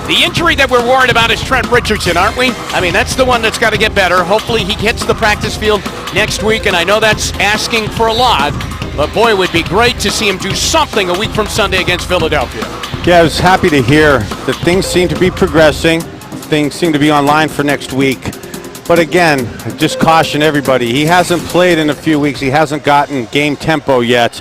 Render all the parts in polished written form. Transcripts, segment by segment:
The injury that we're worried about is Trent Richardson, aren't we? I mean, that's the one that's got to get better. Hopefully he hits the practice field next week, and I know that's asking for a lot, but boy, it would be great to see him do something a week from Sunday against Philadelphia. Yeah, I was happy to hear that things seem to be progressing. Things seem to be online for next week. But again, just caution everybody. He hasn't played in a few weeks. He hasn't gotten game tempo yet.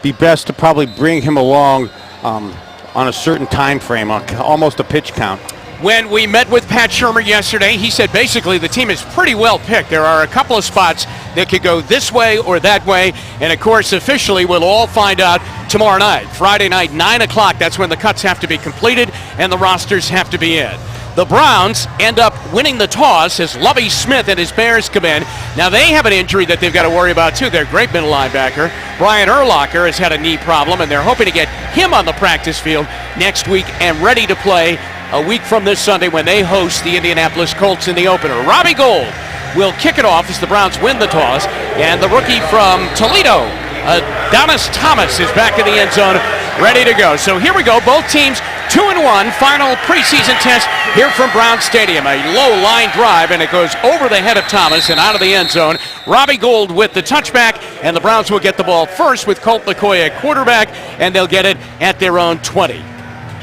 Be best to probably bring him along on a certain time frame, almost a pitch count. When we met with Pat Shurmur yesterday, he said basically the team is pretty well picked. There are a couple of spots that could go this way or that way, and of course officially we'll all find out tomorrow night. Friday night, 9 o'clock, that's when the cuts have to be completed and the rosters have to be in. The Browns end up winning the toss as Lovie Smith and his Bears come in. Now they have an injury that they've got to worry about too. Their great middle linebacker, Brian Urlacher, has had a knee problem, and they're hoping to get him on the practice field next week and ready to play a week from this Sunday when they host the Indianapolis Colts in the opener. Robbie Gould will kick it off as the Browns win the toss, and the rookie from Toledo, Adonis Thomas, is back in the end zone, ready to go. So here we go, both teams 2-1, final preseason test here from Brown Stadium. A low line drive, and it goes over the head of Thomas and out of the end zone. Robbie Gould with the touchback, and the Browns will get the ball first with Colt McCoy at quarterback, and they'll get it at their own 20.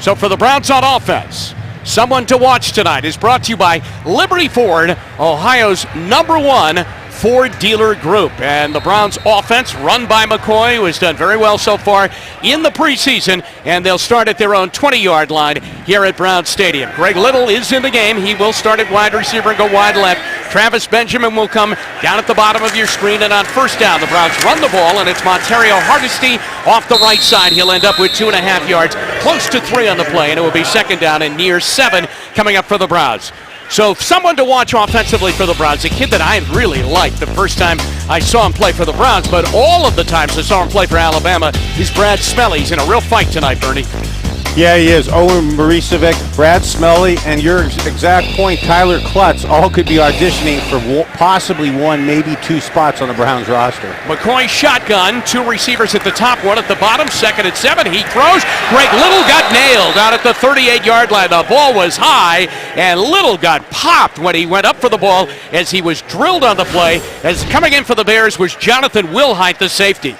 So for the Browns on offense, someone to watch tonight is brought to you by Liberty Ford, Ohio's #1 Ford dealer group. And the Browns offense run by McCoy, who has done very well so far in the preseason, and they'll start at their own 20-yard line here at Brown Stadium. Greg Little is in the game. He will start at wide receiver and go wide left. Travis Benjamin will come down at the bottom of your screen, and on first down, the Browns run the ball, and it's Montario Hardesty off the right side. He'll end up with 2.5 yards, close to 3 on the play, and it will be second down and near 7 coming up for the Browns. So someone to watch offensively for the Browns, a kid that I really liked the first time I saw him play for the Browns, but all of the times I saw him play for Alabama, is Brad Smelly. He's in a real fight tonight, Bernie. Yeah, he is. Owen Marisevic, Brad Smelly, and your exact point, Tyler Klutz, all could be auditioning for possibly 1, maybe 2 spots on the Browns roster. McCoy shotgun, 2 receivers at the top, 1 at the bottom, second and 7. He throws. Greg Little got nailed out at the 38-yard line. The ball was high, and Little got popped when he went up for the ball as he was drilled on the play. As coming in for the Bears was Jonathan Wilhite, the safety.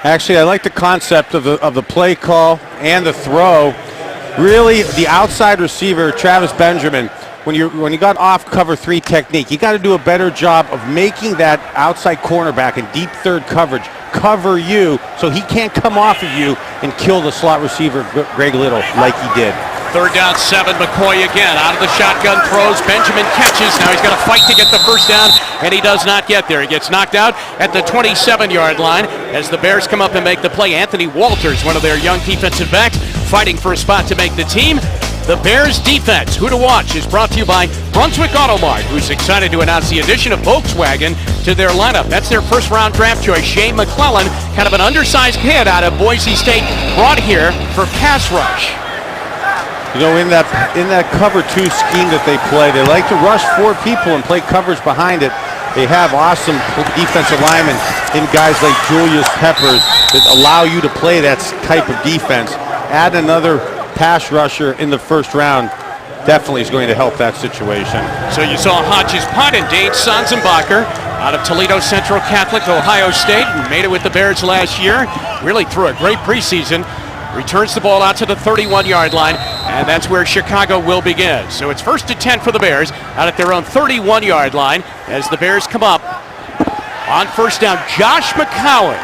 Actually, I like the concept of the play call and the throw. Really, the outside receiver, Travis Benjamin, when you got off cover 3 technique, you got to do a better job of making that outside cornerback in deep third coverage cover you so he can't come off of you and kill the slot receiver, Greg Little, like he did. Third down 7, McCoy again out of the shotgun, throws, Benjamin catches. Now he's got to fight to get the first down, and he does not get there. He gets knocked out at the 27-yard line as the Bears come up and make the play. Anthony Walters, one of their young defensive backs, fighting for a spot to make the team. The Bears defense, who to watch, is brought to you by Brunswick Auto Mart, who's excited to announce the addition of Volkswagen to their lineup. That's their first-round draft choice, Shea McClellan, kind of an undersized kid out of Boise State, brought here for pass rush. You know, in that cover 2 scheme that they play, they like to rush 4 people and play coverage behind it. They have awesome defensive linemen in guys like Julius Peppers that allow you to play that type of defense. Add another pass rusher in the first round, definitely is going to help that situation. So you saw Hodges punt, and Dane Sanzenbacher out of Toledo Central Catholic, Ohio State, who made it with the Bears last year, really threw a great preseason. Returns the ball out to the 31-yard line, and that's where Chicago will begin. So it's 1st and 10 for the Bears out at their own 31-yard line as the Bears come up. On first down, Josh McCown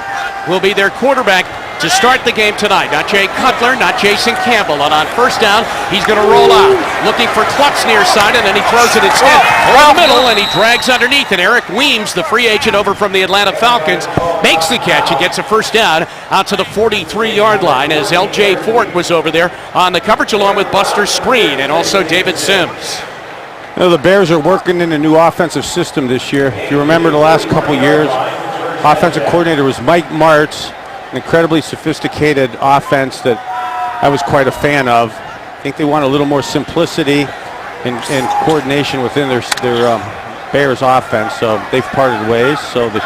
will be their quarterback to start the game tonight. Not Jay Cutler, not Jason Campbell. And on first down, he's going to roll out, looking for Klutz near side, and then he throws it instead over the middle, and he drags underneath. And Eric Weems, the free agent over from the Atlanta Falcons, makes the catch and gets a first down out to the 43-yard line as L.J. Fort was over there on the coverage along with Buster Screen and also David Sims. You know, the Bears are working in a new offensive system this year. If you remember the last couple years, offensive coordinator was Mike Martz, an incredibly sophisticated offense that I was quite a fan of. I think they want a little more simplicity and coordination within their Bears offense, so they've parted ways. So the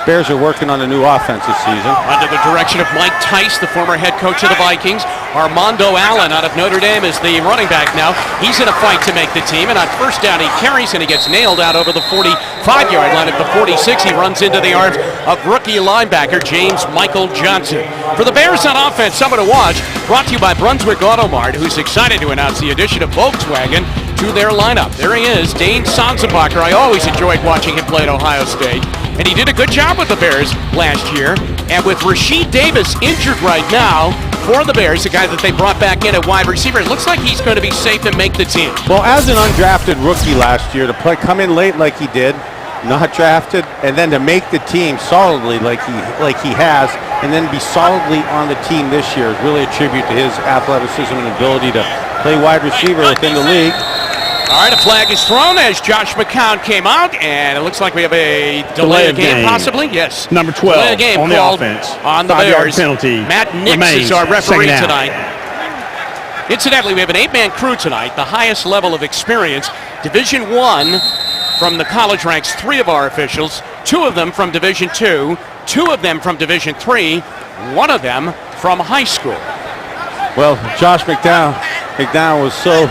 Bears are working on a new offense this season. Under the direction of Mike Tice, the former head coach of the Vikings. Armando Allen out of Notre Dame is the running back now. He's in a fight to make the team, and on first down he carries and he gets nailed out over the 45-yard line. At the 46, he runs into the arms of rookie linebacker James Michael Johnson. For the Bears on offense, someone to watch, brought to you by Brunswick Auto Mart, who's excited to announce the addition of Volkswagen to their lineup. There he is, Dane Sanzenbacher. I always enjoyed watching him play at Ohio State, and he did a good job with the Bears last year. And with Rasheed Davis injured right now for the Bears, the guy that they brought back in at wide receiver, it looks like he's going to be safe and make the team. Well, as an undrafted rookie last year, to come in late like he did, not drafted, and then to make the team solidly like he has, and then be solidly on the team this year is really a tribute to his athleticism and ability to play wide receiver within the league. All right, a flag is thrown as Josh McCown came out, and it looks like we have a delay of game, possibly. Yes. Number 12 game on the offense. On the 5-yard Bears. penalty. Matt Nix is our referee tonight. Incidentally, we have an 8-man crew tonight, the highest level of experience. Division I from the college ranks 3 of our officials, 2 of them from Division II, 2 of them from Division III, 1 of them from high school. Well, Josh McDowell was so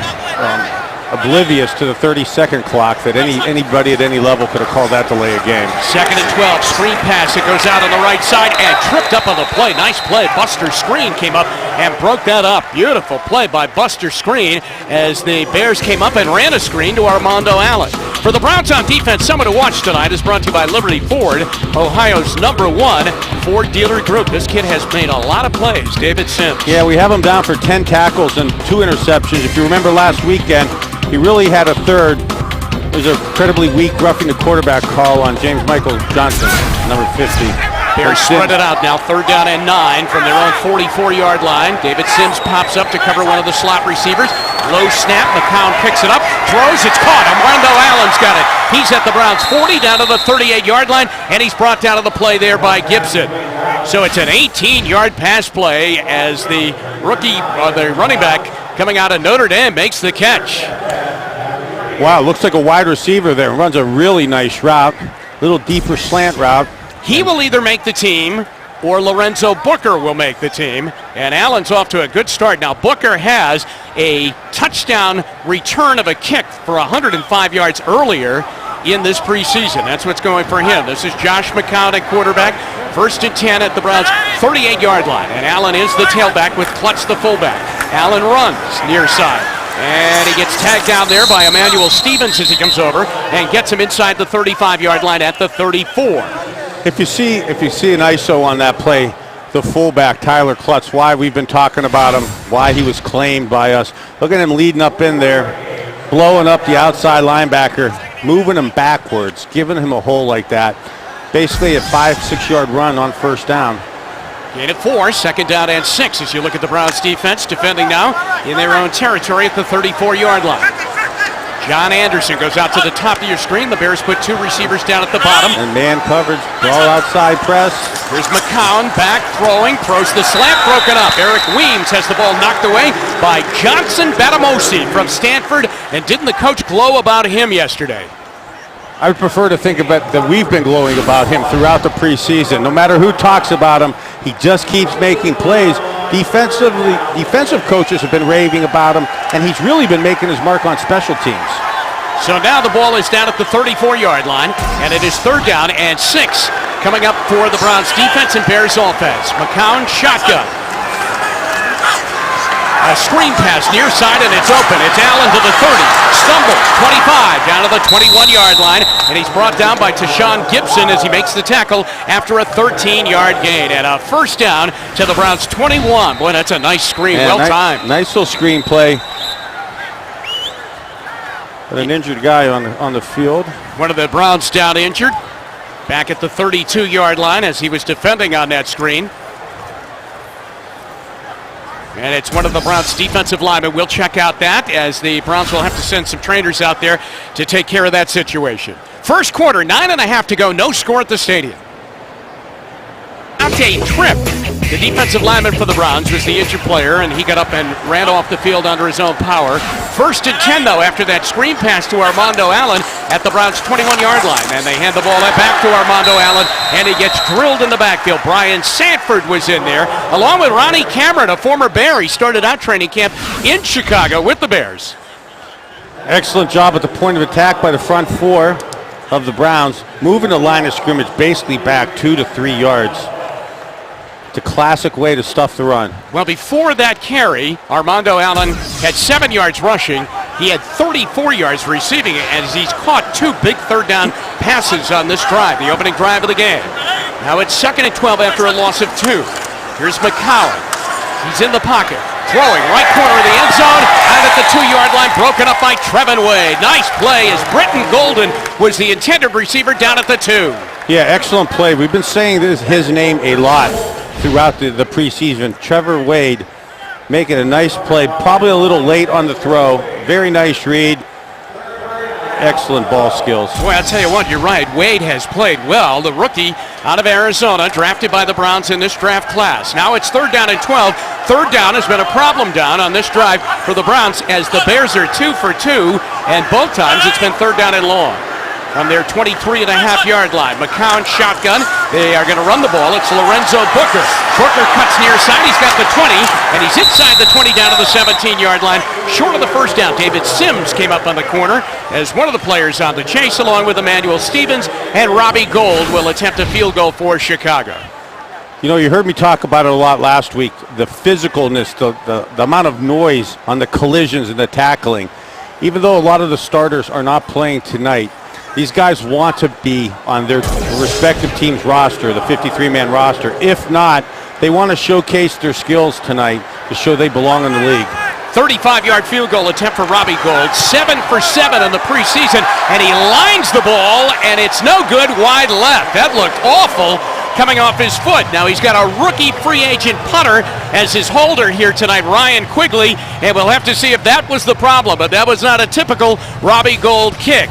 oblivious to the 30-second clock that anybody at any level could have called that delay a game. 2nd and 12, screen pass. It goes out on the right side and tripped up on the play. Nice play. Buster Screen came up and broke that up. Beautiful play by Buster Screen as the Bears came up and ran a screen to Armando Allen. For the Browns on defense, someone to watch tonight is brought to you by Liberty Ford, Ohio's #1 Ford dealer group. This kid has made a lot of plays. David Sims. Yeah, we have him down for 10 tackles and 2 interceptions. If you remember last weekend, he really had a third. It was an incredibly weak roughing the quarterback call on James Michael Johnson, number 50. Bears spread it out now, 3rd down and 9 from their own 44-yard line. David Sims pops up to cover one of the slot receivers. Low snap, McCown picks it up, throws, it's caught. Armando Allen's got it. He's at the Browns 40, down to the 38-yard line, and he's brought down to the play there by Gibson. So it's an 18-yard pass play as the the running back coming out of Notre Dame makes the catch. Wow, looks like a wide receiver there. Runs a really nice route, little deeper slant route. He will either make the team or Lorenzo Booker will make the team. And Allen's off to a good start. Now Booker has a touchdown return of a kick for 105 yards earlier in this preseason. That's what's going for him. This is Josh McCown at quarterback. 1st and 10 at the Browns 38-yard line. And Allen is the tailback with Klutz the fullback. Allen runs near side. And he gets tagged down there by Emmanuel Stevens as he comes over and gets him inside the 35-yard line at the 34. If you see an ISO on that play, the fullback, Tyler Klutz, why we've been talking about him, why he was claimed by us. Look at him leading up in there, blowing up the outside linebacker, moving him backwards, giving him a hole like that. Basically a 5-6 yard run on 1st down. Gain of 4, 2nd down and 6 as you look at the Browns defense defending now in their own territory at the 34-yard line. John Anderson goes out to the top of your screen. The Bears put 2 receivers down at the bottom. And man coverage, ball outside press. Here's McCown back throwing, throws the slant, broken up. Eric Weems has the ball knocked away by Johnson Batamosi from Stanford. And didn't the coach glow about him yesterday? I would prefer to think about that we've been glowing about him throughout the preseason. No matter who talks about him, he just keeps making plays. Defensive coaches have been raving about him, and he's really been making his mark on special teams. So now the ball is down at the 34-yard line, and it is 3rd down and 6 coming up for the Browns defense and Bears offense. McCown shotgun. A screen pass near side, and it's open. It's Allen to the 30. Stumble, 25, down to the 21-yard line, and he's brought down by Tashawn Gibson as he makes the tackle after a 13-yard gain. And a 1st down to the Browns 21. Boy, that's a nice screen, well timed. Nice little screen play. With an injured guy on the field. One of the Browns down injured. Back at the 32-yard line as he was defending on that screen. And it's one of the Browns' defensive linemen. We'll check out that as the Browns will have to send some trainers out there to take care of that situation. 1st quarter, 9.5 to go. No score at the stadium. Keontae Tripp, the defensive lineman for the Browns, was the injured player, and he got up and ran off the field under his own power. 1st and 10, though, after that screen pass to Armando Allen at the Browns' 21-yard line. And they hand the ball back to Armando Allen, and he gets drilled in the backfield. Brian Sanford was in there, along with Ronnie Cameron, a former Bear. He started out training camp in Chicago with the Bears. Excellent job at the point of attack by the front four of the Browns, moving the line of scrimmage basically back 2 to 3 yards. It's a classic way to stuff the run. Well, before that carry, Armando Allen had 7 yards rushing. He had 34 yards receiving it, as he's caught 2 big third down passes on this drive, the opening drive of the game. Now it's 2nd and 12 after a loss of 2. Here's McCown. He's in the pocket, throwing right corner of the end zone, out at the 2-yard line, broken up by Trevin Wade. Nice play as Britton Golden was the intended receiver down at the 2. Yeah, excellent play. We've been saying his name a lot throughout the preseason. Trevor Wade making a nice play, probably a little late on the throw. Very nice read. Excellent ball skills. Boy, I'll tell you what, you're right. Wade has played well. The rookie out of Arizona, drafted by the Browns in this draft class. Now it's 3rd down and 12. 3rd down has been a problem down on this drive for the Browns, as the Bears are 2 for 2, and both times it's been 3rd down and long. From their 23.5-yard line. McCown shotgun. They are going to run the ball. It's Lorenzo Booker. Booker cuts near side. He's got the 20, and he's inside the 20 down to the 17-yard line. Short of the first down. David Sims came up on the corner as one of the players on the chase, along with Emmanuel Stevens, and Robbie Gould will attempt a field goal for Chicago. You know, you heard me talk about it a lot last week, the physicalness, the amount of noise on the collisions and the tackling. Even though a lot of the starters are not playing tonight, these guys want to be on their respective team's roster, the 53-man roster. If not, they want to showcase their skills tonight to show they belong in the league. 35-yard field goal attempt for Robbie Gould. 7 for 7 in the preseason, and he lines the ball, and it's no good, wide left. That looked awful coming off his foot. Now he's got a rookie free agent punter as his holder here tonight, Ryan Quigley, and we'll have to see if that was the problem, but that was not a typical Robbie Gould kick.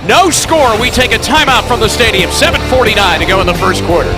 No score. We take a timeout from the stadium. 7:49 to go in the first quarter.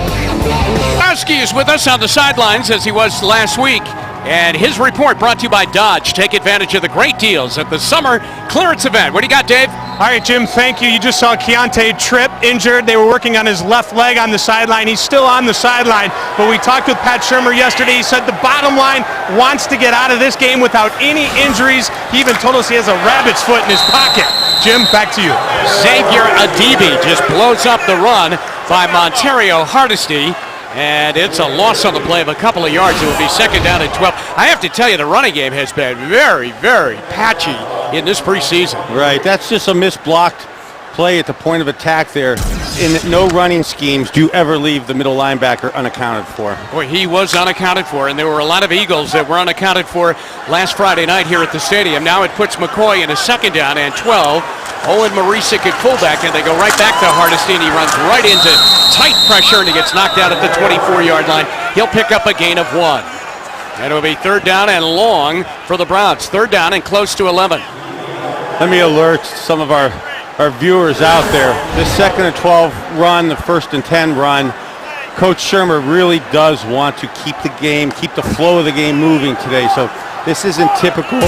Oski is with us on the sidelines, as he was last week. And his report brought to you by Dodge. Take advantage of the great deals at the summer clearance event. What do you got, Dave? All right, Jim, thank you. You just saw Keontae Tripp injured. They were working on his left leg on the sideline. He's still on the sideline. But we talked with Pat Shurmur yesterday. He said the bottom line wants to get out of this game without any injuries. He even told us he has a rabbit's foot in his pocket. Jim, back to you. Xavier Adibi just blows up the run by Montario Hardesty. And it's a loss on the play of a couple of yards. It will be 2nd down and 12. I have to tell you, the running game has been very, very patchy in this preseason. Right, that's just a misblocked play at the point of attack there. In no running schemes do you ever leave the middle linebacker unaccounted for. Boy, he was unaccounted for, and there were a lot of Eagles that were unaccounted for last Friday night here at the stadium. Now it puts McCoy in a 2nd down and 12. Owen Marisic at fullback, and they go right back to Hardesty, and he runs right into tight pressure, and he gets knocked out at the 24-yard line. He'll pick up a gain of 1. And it'll be 3rd down and long for the Browns. 3rd down and close to 11. Let me alert some of our viewers out there. This 2nd and 12 run, the 1st and 10 run, Coach Shurmur really does want to keep the game, keep the flow of the game moving today. So this isn't typical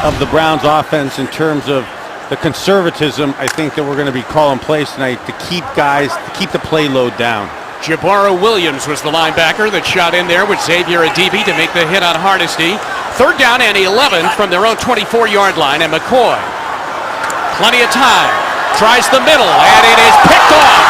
of the Browns offense in terms of the conservatism, I think, that we're going to be calling plays tonight to keep the play load down. Jabara Williams was the linebacker that shot in there with Xavier Adibi to make the hit on Hardesty. 3rd down and 11 from their own 24-yard line, and McCoy, plenty of time, tries the middle, and it is picked off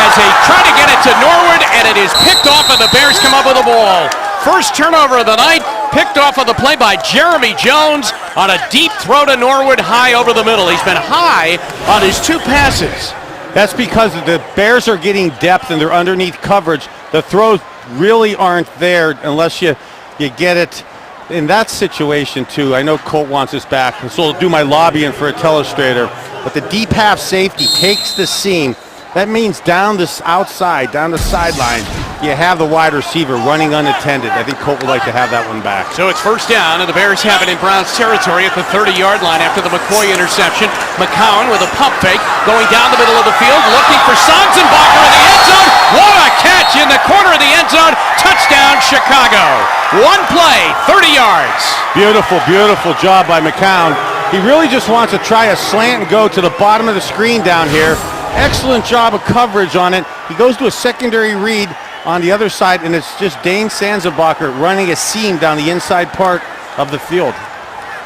as they try to get it to Norwood, and it is picked off, and the Bears come up with the ball. First turnover of the night, picked off on the play by Jeremy Jones on a deep throw to Norwood, high over the middle. He's been high on his 2 passes. That's because the Bears are getting depth and they're underneath coverage. The throws really aren't there unless you get it in that situation too. I know Colt wants us back, so I'll do my lobbying for a telestrator. But the deep half safety takes the seam. That means down this outside, down the sideline. you have the wide receiver running unattended. I think Colt would like to have that one back. So it's first down, and the Bears have it in Browns territory at the 30-yard line after the McCoy interception. McCown with a pump fake, going down the middle of the field, looking for Sanzenbacher in the end zone. What a catch in the corner of the end zone. Touchdown, Chicago. One play, 30 yards. Beautiful, beautiful job by McCown. He really just wants to try a slant and go to the bottom of the screen down here. Excellent job of coverage on it. He goes to a secondary read on the other side, and it's just Dane Sanzenbacher running a seam down the inside part of the field.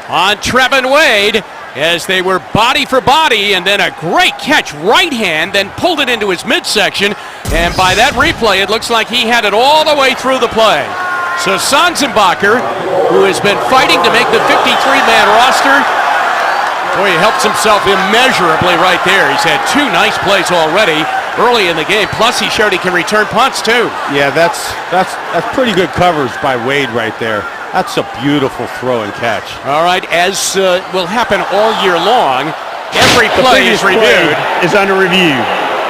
On Trevin Wade, as they were body for body, and then a great catch right hand, then pulled it into his midsection, and by that replay, it looks like he had it all the way through the play. So Sanzenbacher, who has been fighting to make the 53-man roster, boy, he helps himself immeasurably right there. He's had two nice plays already early in the game, plus he showed he can return punts too. Yeah, that's pretty good coverage by Wade right there. That's a beautiful throw and catch. All right, as will happen all year long, every play is reviewed. Is under review.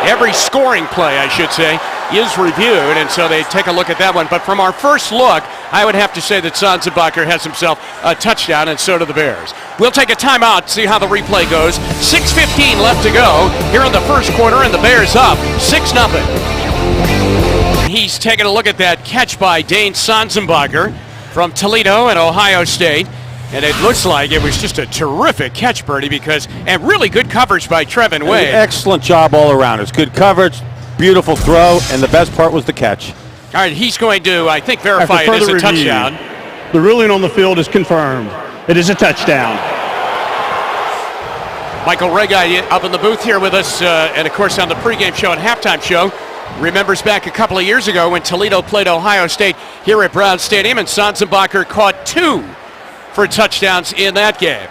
Every scoring play, I should say, is reviewed, and so they take a look at that one. But from our first look, I would have to say that Sanzenbacher has himself a touchdown, and so do the Bears. We'll take a timeout, see how the replay goes. 6:15 left to go here in the first quarter, and the Bears up 6-0. He's taking a look at that catch by Dane Sanzenbacher from Toledo and Ohio State. And it looks like it was just a terrific catch, Bertie, and really good coverage by Trevin Wade. Excellent job all around. It's good coverage, beautiful throw, and the best part was the catch. All right, he's going to, I think, verify it as a touchdown. The ruling on the field is confirmed. It is a touchdown. Michael Regai up in the booth here with us, and of course on the pregame show and halftime show. Remembers back a couple of years ago when Toledo played Ohio State here at Brown Stadium, and Sanzenbacher caught 2 for touchdowns in that game.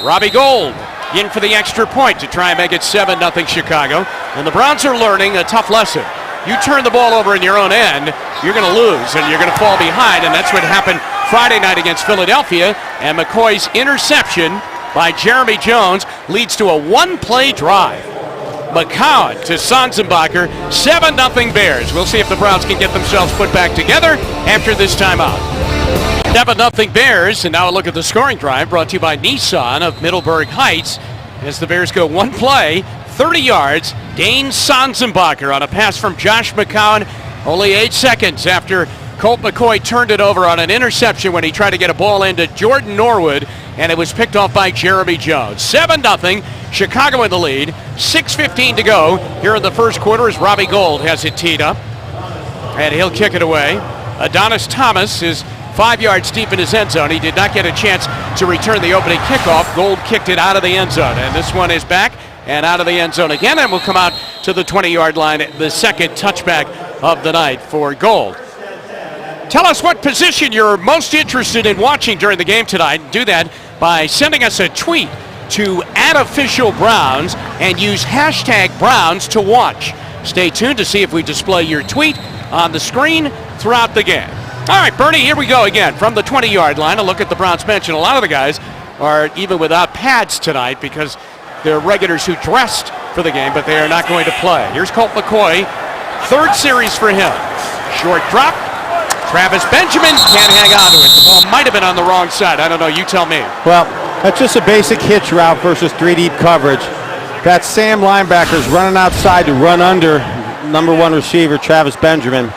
Robbie Gould in for the extra point to try and make it 7-0 Chicago. And the Browns are learning a tough lesson. You turn the ball over in your own end, you're going to lose and you're going to fall behind, and that's what happened Friday night against Philadelphia. And McCoy's interception by Jeremy Jones leads to a one-play drive. McCown to Sanzenbacher, 7-0 Bears. We'll see if the Browns can get themselves put back together after this timeout. 7-0 Bears, and now a look at the scoring drive brought to you by Nissan of Middleburg Heights as the Bears go one play, 30 yards. Dane Sanzenbacher on a pass from Josh McCown only 8 seconds after Colt McCoy turned it over on an interception when he tried to get a ball into Jordan Norwood, and it was picked off by Jeremy Jones. 7-0, Chicago in the lead, 6:15 to go here in the first quarter as Robbie Gould has it teed up, and he'll kick it away. Adonis Thomas is 5 yards deep in his end zone. He did not get a chance to return the opening kickoff. Gould kicked it out of the end zone, and this one is back and out of the end zone again, and will come out to the 20-yard line, the second touchback of the night for Gould. Tell us what position you're most interested in watching during the game tonight. Do that by sending us a tweet to @OfficialBrowns and use hashtag Browns to watch. Stay tuned to see if we display your tweet on the screen throughout the game. All right, Bernie, here we go again from the 20-yard line. A look at the Browns bench, and a lot of the guys are even without pads tonight because they're regulars who dressed for the game, but they are not going to play. Here's Colt McCoy, third series for him. Short drop. Travis Benjamin can't hang on to it. The ball might have been on the wrong side. I don't know. You tell me. Well, that's just a basic hitch route versus 3-deep coverage. That Sam linebacker's running outside to run under number 1 receiver, Travis Benjamin.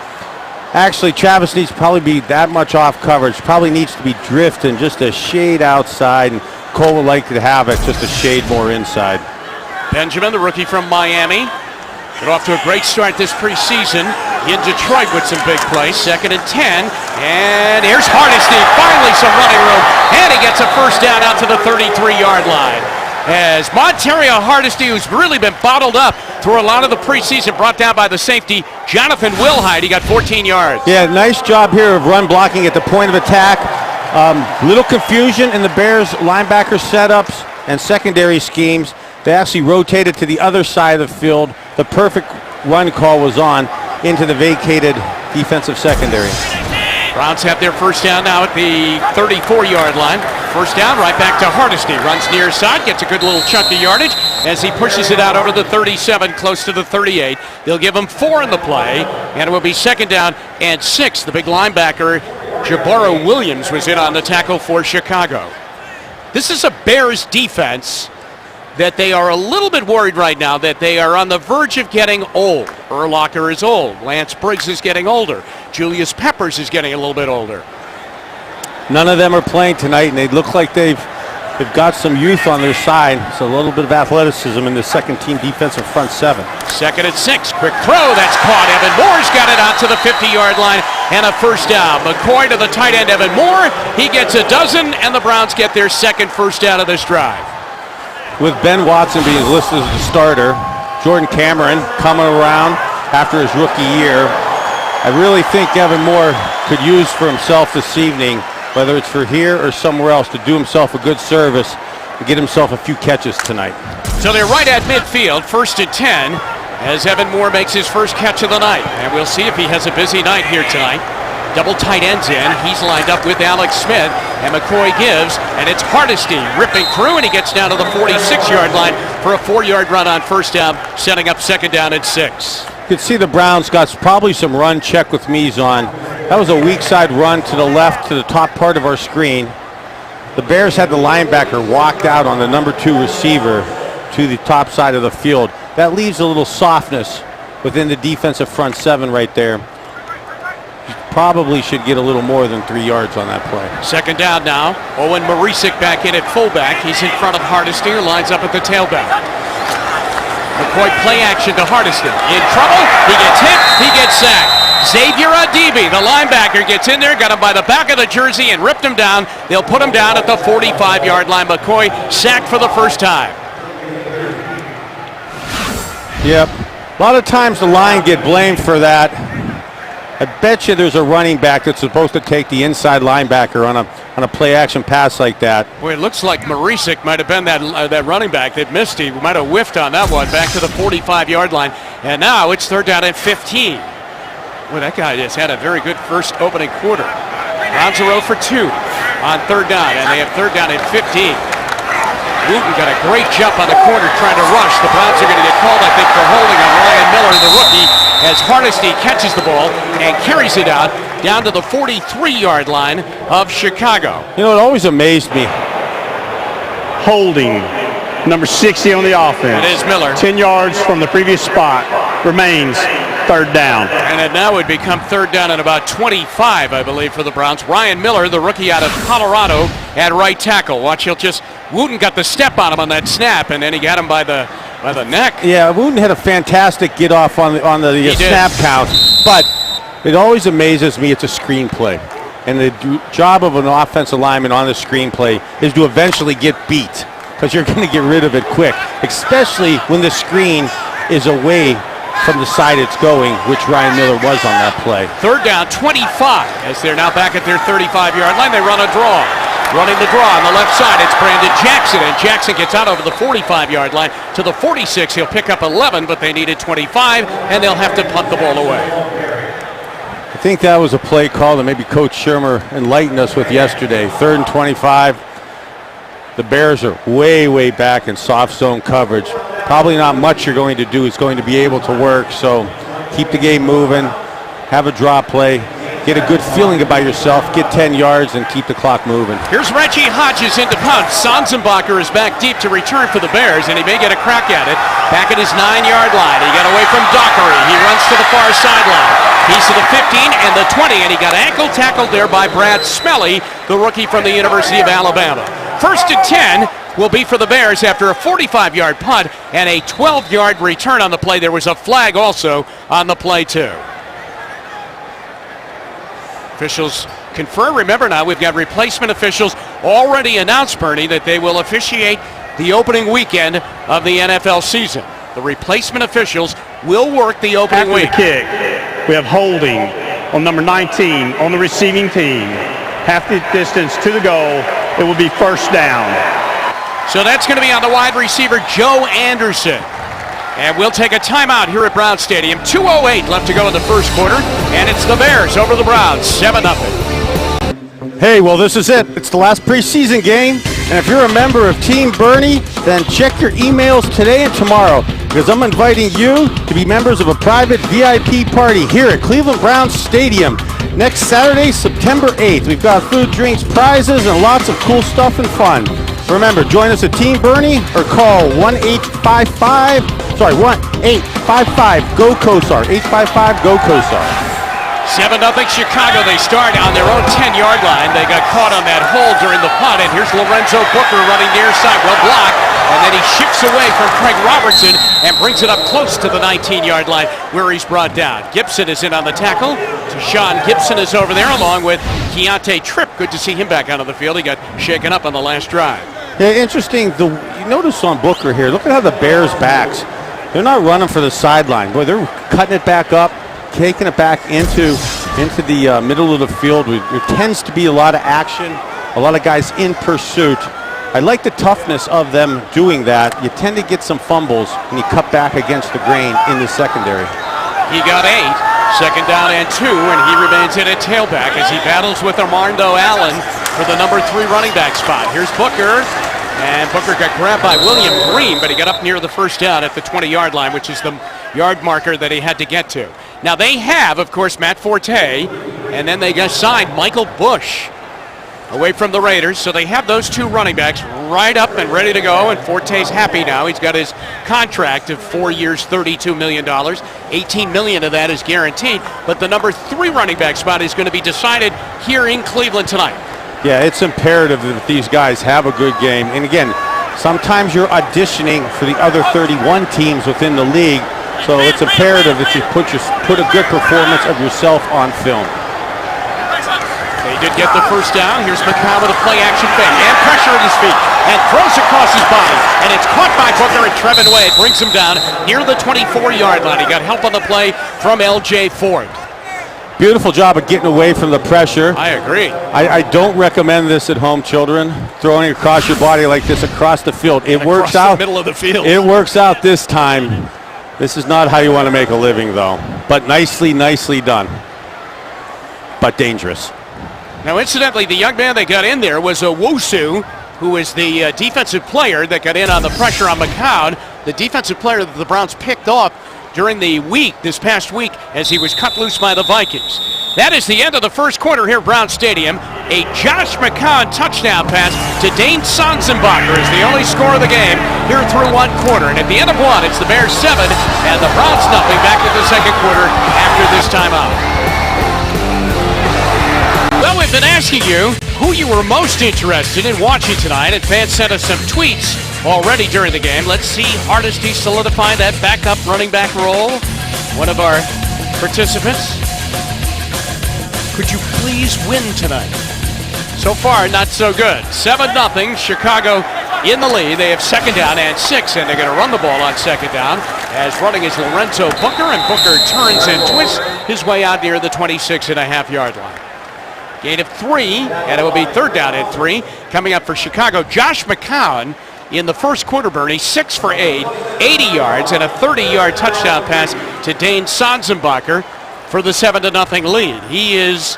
Actually, Travis needs to probably be that much off coverage. Probably needs to be drifting just a shade outside, and Cole would like to have it just a shade more inside. Benjamin, the rookie from Miami, got off to a great start this preseason in Detroit with some big plays. 2nd and 10, and here's Hardesty. Finally some running room, and he gets a first down out to the 33-yard line. As Montario Hardesty, who's really been bottled up through a lot of the preseason, brought down by the safety, Jonathan Wilhite. He got 14 yards. Yeah, nice job here of run blocking at the point of attack. Little confusion in the Bears linebacker setups and secondary schemes. They actually rotated to the other side of the field. The perfect run call was on into the vacated defensive secondary. Browns have their first down now at the 34-yard line. First down, right back to Hardesty. Runs near side, gets a good little chunk of yardage as he pushes it out over the 37, close to the 38. They'll give him 4 in the play, and it will be second down and 6. The big linebacker, Jabaro Williams, was in on the tackle for Chicago. This is a Bears defense that they are a little bit worried right now that they are on the verge of getting old. Urlacher is old. Lance Briggs is getting older. Julius Peppers is getting a little bit older. None of them are playing tonight, and they look like they've got some youth on their side. So a little bit of athleticism in the second team defensive front 7. Second and 6. Quick throw. That's caught. Evan Moore's got it out to the 50-yard line and a first down. McCoy to the tight end, Evan Moore. He gets a dozen, and the Browns get their second first down of this drive. With Ben Watson being listed as the starter, Jordan Cameron coming around after his rookie year, I really think Evan Moore could use for himself this evening, whether it's for here or somewhere else, to do himself a good service and get himself a few catches tonight. So they're right at midfield, first and 10, as Evan Moore makes his first catch of the night. And we'll see if he has a busy night here tonight. Double tight ends in. He's lined up with Alex Smith, and McCoy gives, and it's Hardesty ripping through, and he gets down to the 46-yard line for a 4-yard run on first down, setting up second down and 6. You can see the Browns got probably some run check with Mies on. That was a weak side run to the left to the top part of our screen. The Bears had the linebacker walked out on the number 2 receiver to the top side of the field. That leaves a little softness within the defensive front 7 right there. Probably should get a little more than 3 yards on that play. Second down now. Owen Marisic back in at fullback. He's in front of Hardesty, who lines up at the tailback. McCoy play action to Hardesty. In trouble. He gets hit. He gets sacked. Xavier Adibi, the linebacker, gets in there, got him by the back of the jersey and ripped him down. They'll put him down at the 45-yard line. McCoy sacked for the first time. Yep. A lot of times the line get blamed for that. I bet you there's a running back that's supposed to take the inside linebacker on a play action pass like that. Boy, it looks like Marisic might have been that running back that missed. He might have whiffed on that one back to the 45-yard line. And now it's third down and 15. Boy, that guy just had a very good first opening quarter. Browns are 0 for 2 on third down, and they have third down and 15. Wooten got a great jump on the corner trying to rush. The Browns are going to get called, I think, for holding on Ryan Miller, the rookie, as Hardesty catches the ball and carries it out down to the 43-yard line of Chicago. You know, it always amazed me. Holding number 60 on the offense. It is Miller. 10 yards from the previous spot. Remains third down. And it now would become third down and about 25, I believe, for the Browns. Ryan Miller, the rookie out of Colorado, at right tackle. Watch, Wooten got the step on him on that snap, and then he got him by the neck. Yeah, Wooten had a fantastic get off on the snap count, but it always amazes me it's a screenplay. And the job of an offensive lineman on the screenplay is to eventually get beat, because you're going to get rid of it quick, especially when the screen is away from the side it's going, which Ryan Miller was on that play. Third down, 25, as they're now back at their 35-yard line. They run a draw. Running the draw on the left side, it's Brandon Jackson, and Jackson gets out over the 45-yard line to the 46. He'll pick up 11, but they needed 25, and they'll have to punt the ball away. I think that was a play call that maybe Coach Shermer enlightened us with yesterday. Third and 25. The Bears are way, way back in soft zone coverage. Probably not much you're going to do. It's going to be able to work, so keep the game moving, have a drop play, get a good feeling about yourself, get 10 yards, and keep the clock moving. Here's Reggie Hodges into punt. Sanzenbacher is back deep to return for the Bears, and he may get a crack at it. Back at his 9-yard line. He got away from Dockery. He runs to the far sideline. He's to the 15 and the 20, and he got ankle tackled there by Brad Smelly, the rookie from the University of Alabama. First and 10 will be for the Bears after a 45-yard punt and a 12-yard return on the play. There was a flag also on the play, too. Officials confirm. Remember now, we've got replacement officials already announced, Bernie, that they will officiate the opening weekend of the NFL season. The replacement officials will work the opening week. After the kick, we have holding on number 19 on the receiving team. Half the distance to the goal. It will be first down. So that's going to be on the wide receiver, Joe Anderson. And we'll take a timeout here at Brown Stadium. 2:08 left to go in the first quarter, and it's the Bears over the Browns, 7-0. Hey, well, this is it. It's the last preseason game. And if you're a member of Team Bernie, then check your emails today and tomorrow, because I'm inviting you to be members of a private VIP party here at Cleveland Browns Stadium next Saturday, September 8th. We've got food, drinks, prizes, and lots of cool stuff and fun. Remember, join us at Team Bernie or call 1-855-GO-KOSAR, 855-GO-KOSAR. 7-0 Chicago. They start on their own 10-yard line. They got caught on that hole during the punt, and here's Lorenzo Booker running near side, well blocked, and then he shifts away from Craig Robertson and brings it up close to the 19-yard line where he's brought down. Gibson is in on the tackle. Sean Gibson is over there along with Keontae Tripp. Good to see him back onto the field. He got shaken up on the last drive. Yeah, interesting. You notice on Booker here, look at how the Bears' backs, they're not running for the sideline. Boy, they're cutting it back up, taking it back into the middle of the field. There tends to be a lot of action, a lot of guys in pursuit. I like the toughness of them doing that. You tend to get some fumbles when you cut back against the grain in the secondary. He got 8, second down and 2, and he remains in at tailback as he battles with Armando Allen for the number 3 running back spot. Here's Booker, and Booker got grabbed by William Green, but he got up near the first down at the 20-yard line, which is the yard marker that he had to get to. Now they have, of course, Matt Forte, and then they got signed Michael Bush away from the Raiders, so they have those 2 running backs right up and ready to go, and Forte's happy now. He's got his contract of 4 years, $32 million. $18 million of that is guaranteed, but the number 3 running back spot is going to be decided here in Cleveland tonight. Yeah, it's imperative that these guys have a good game. And again, sometimes you're auditioning for the other 31 teams within the league, so it's imperative that you put a good performance of yourself on film. They did get the first down. Here's McCown with a play-action fake and pressure at his feet and throws across his body, and it's caught by Booker, and Trevin Wade brings him down near the 24-yard line. He got help on the play from L.J. Ford. Beautiful job of getting away from the pressure. I agree. I don't recommend this at home, children. Throwing it across your body like this across the field. It works out. The middle of the field. It works out this time. This is not how you want to make a living, though. But nicely done. But dangerous. Now, incidentally, the young man that got in there was Owusu, who is the defensive player that got in on the pressure on McCown. The defensive player that the Browns picked off during the week, this past week, as he was cut loose by the Vikings. That is the end of the first quarter here at Brown Stadium. A Josh McCown touchdown pass to Dane Sonsenbacher is the only score of the game here through 1 quarter. And at the end of 1, it's the Bears 7 and the Browns nothing back to the second quarter after this timeout. Well, we've been asking you who you were most interested in watching tonight, and fans sent us some tweets already during the game. Let's see Hardesty solidify that backup running back role. One of our participants. Could you please win tonight? So far, not so good. 7-0, Chicago in the lead. They have second down and 6, and they're going to run the ball on second down, as running is Lorenzo Booker, and Booker turns and twists his way out near the 26.5-yard line. Gain of 3, and it will be third down and 3. Coming up for Chicago, Josh McCown in the first quarter, Bernie, 6 for 8, 80 yards, and a 30-yard touchdown pass to Dane Sonsenbacher for the 7-0 lead. He is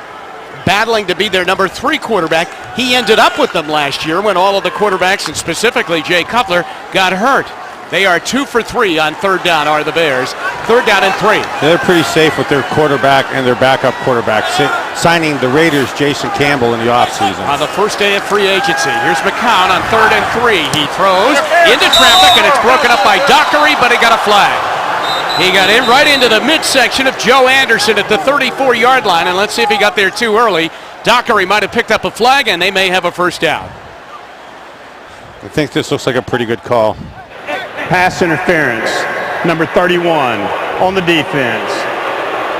battling to be their number 3 quarterback. He ended up with them last year when all of the quarterbacks, and specifically Jay Cutler, got hurt. They are 2 for 3 on third down, are the Bears. Third down and 3. They're pretty safe with their quarterback and their backup quarterback, signing the Raiders' Jason Campbell in the offseason. On the first day of free agency, here's McCown on 3rd and 3. He throws into traffic, and it's broken up by Dockery, but he got a flag. He got in right into the midsection of Joe Anderson at the 34-yard line, and let's see if he got there too early. Dockery might have picked up a flag, and they may have a first down. I think this looks like a pretty good call. Pass interference, number 31 on the defense.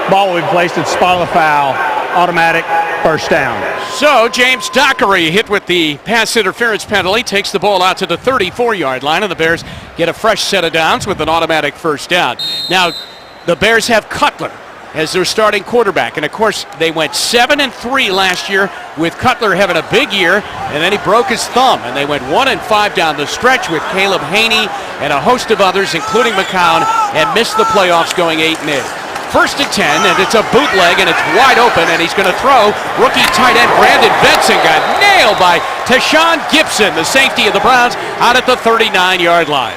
Ball will be placed at spot of the foul, automatic first down. So James Dockery hit with the pass interference penalty, takes the ball out to the 34-yard line, and the Bears get a fresh set of downs with an automatic first down. Now, the Bears have Cutler as their starting quarterback, and of course they went 7-3 last year with Cutler having a big year, and then he broke his thumb, and they went 1-5 down the stretch with Caleb Haney and a host of others, including McCown, and missed the playoffs going 8-8. 1st and 10, and it's a bootleg, and it's wide open, and he's going to throw. Rookie tight end Brandon Benson got nailed by Tashawn Gibson, the safety of the Browns, out at the 39-yard line.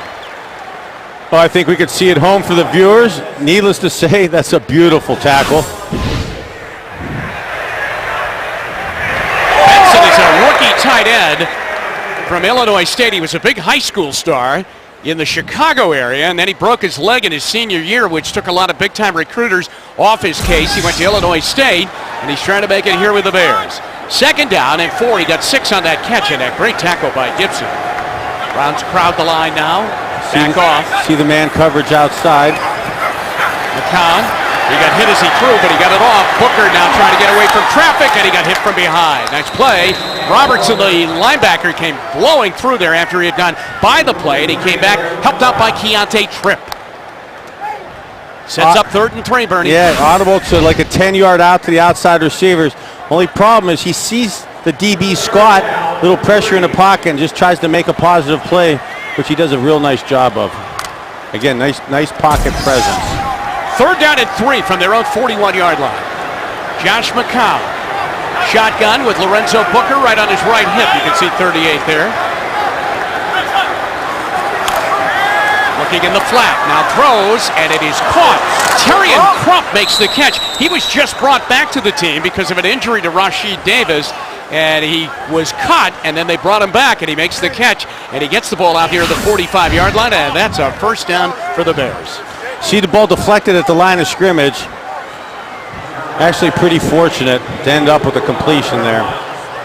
Well, I think we could see it home for the viewers. Needless to say, that's a beautiful tackle. Benson is a rookie tight end from Illinois State. He was a big high school star in the Chicago area, and then he broke his leg in his senior year, which took a lot of big-time recruiters off his case. He went to Illinois State, and he's trying to make it here with the Bears. 2nd down and 4. He got 6 on that catch, and that great tackle by Gibson. Browns crowd the line now. Back off. See the man coverage outside. McCown, he got hit as he threw, but he got it off. Booker now trying to get away from traffic, and he got hit from behind. Nice play. Robertson, the linebacker, came blowing through there after he had gone by the play, and he came back, helped out by Keontae Tripp. Sets up 3rd and 3, Bernie. Yeah, audible to like a 10-yard out to the outside receivers. Only problem is he sees the DB Scott, little pressure in the pocket, and just tries to make a positive play, which he does a real nice job of. Again, nice pocket presence. 3rd down and 3 from their own 41-yard line. Josh McCown, shotgun with Lorenzo Booker right on his right hip. You can see 38 there. Looking in the flat, now throws, and it is caught. Terrian Crump makes the catch. He was just brought back to the team because of an injury to Rashid Davis, and he was cut, and then they brought him back, and he makes the catch, and he gets the ball out here at the 45-yard line, and that's a 1st down for the Bears. See the ball deflected at the line of scrimmage. Actually pretty fortunate to end up with a completion there.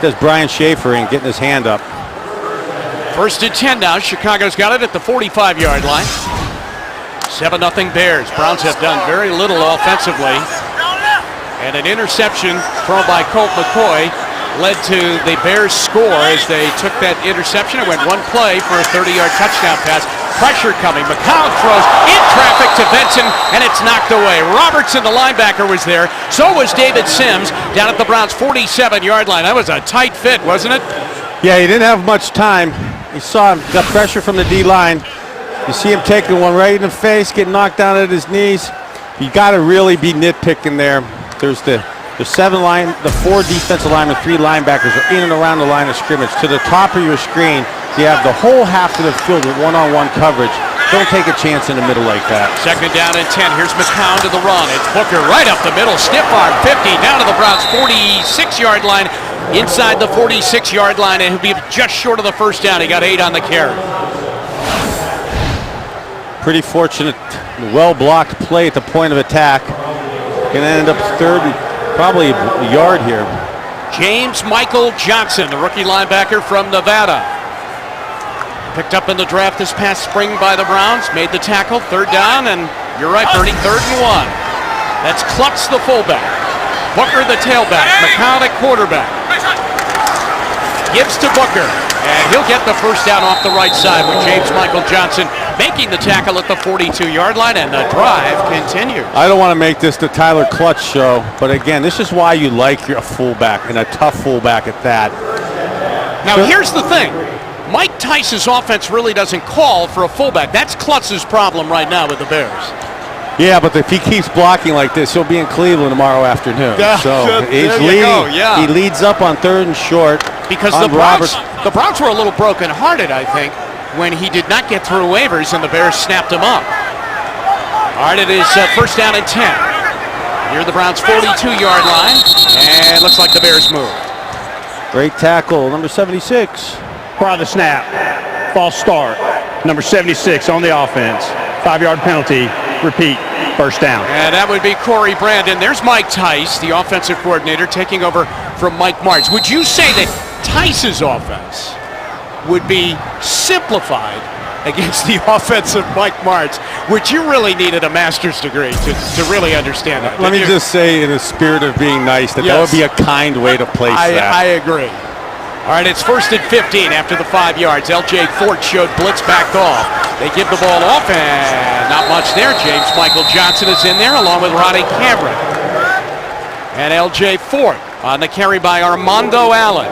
Does Brian Schaefer in getting his hand up. 1st and 10 now. Chicago's got it at the 45-yard line. 7-0 Bears. Browns have done very little offensively. And an interception thrown by Colt McCoy led to the Bears score as they took that interception. It went one play for a 30-yard touchdown pass. Pressure coming. McCown throws in traffic to Benson, and it's knocked away. Robertson, the linebacker, was there. So was David Sims down at the Browns' 47-yard line. That was a tight fit, wasn't it? Yeah, he didn't have much time. You saw him, got pressure from the D-line. You see him taking one right in the face, getting knocked down at his knees. You got to really be nitpicking there. There's the 4 defensive linemen, 3 linebackers are in and around the line of scrimmage. To the top of your screen, you have the whole half of the field with one-on-one coverage. Don't take a chance in the middle like that. 2nd down and 10. Here's McCown to the run. It's Booker right up the middle. Stiff arm 50 down to the Browns' 46-yard line. Inside the 46-yard line, and he'll be just short of the 1st down. He got 8 on the carry. Pretty fortunate, well-blocked play at the point of attack. Gonna end up 3rd and probably a yard here. James Michael Johnson, the rookie linebacker from Nevada. Picked up in the draft this past spring by the Browns. Made the tackle. 3rd down, and you're right, Bernie, 3rd and 1. That's Klutz, the fullback. Booker, the tailback. McCown at quarterback. Gives to Booker, and he'll get the 1st down off the right side with James Michael Johnson making the tackle at the 42-yard line, and the drive continues. I don't want to make this the Tyler Klutz show, but again, this is why you like your fullback, and a tough fullback at that. Now, here's the thing. Mike Tice's offense really doesn't call for a fullback. That's Klutz's problem right now with the Bears. Yeah, but if he keeps blocking like this, he'll be in Cleveland tomorrow afternoon. He leads up on 3rd and short. Because the Browns were a little broken-hearted, I think, when he did not get through waivers and the Bears snapped him up. All right, it is 1st down and 10. Near the Browns' 42-yard line, and it looks like the Bears move. Great tackle, number 76. Prior to the snap, false start, number 76 on the offense. 5-yard penalty, repeat, 1st down. And that would be Corey Brandon. There's Mike Tice, the offensive coordinator, taking over from Mike Martz. Would you say that Tice's offense would be simplified against the offense of Mike Martz, which you really needed a master's degree to really understand that? Let me just say, in the spirit of being nice, that would be a kind way to place that. I agree. All right, it's 1st and 15 after the 5 yards. L.J. Fort showed blitz backed off. They give the ball off, and not much there. James Michael Johnson is in there along with Roddy Cameron. And L.J. Fort on the carry by Armando Allen.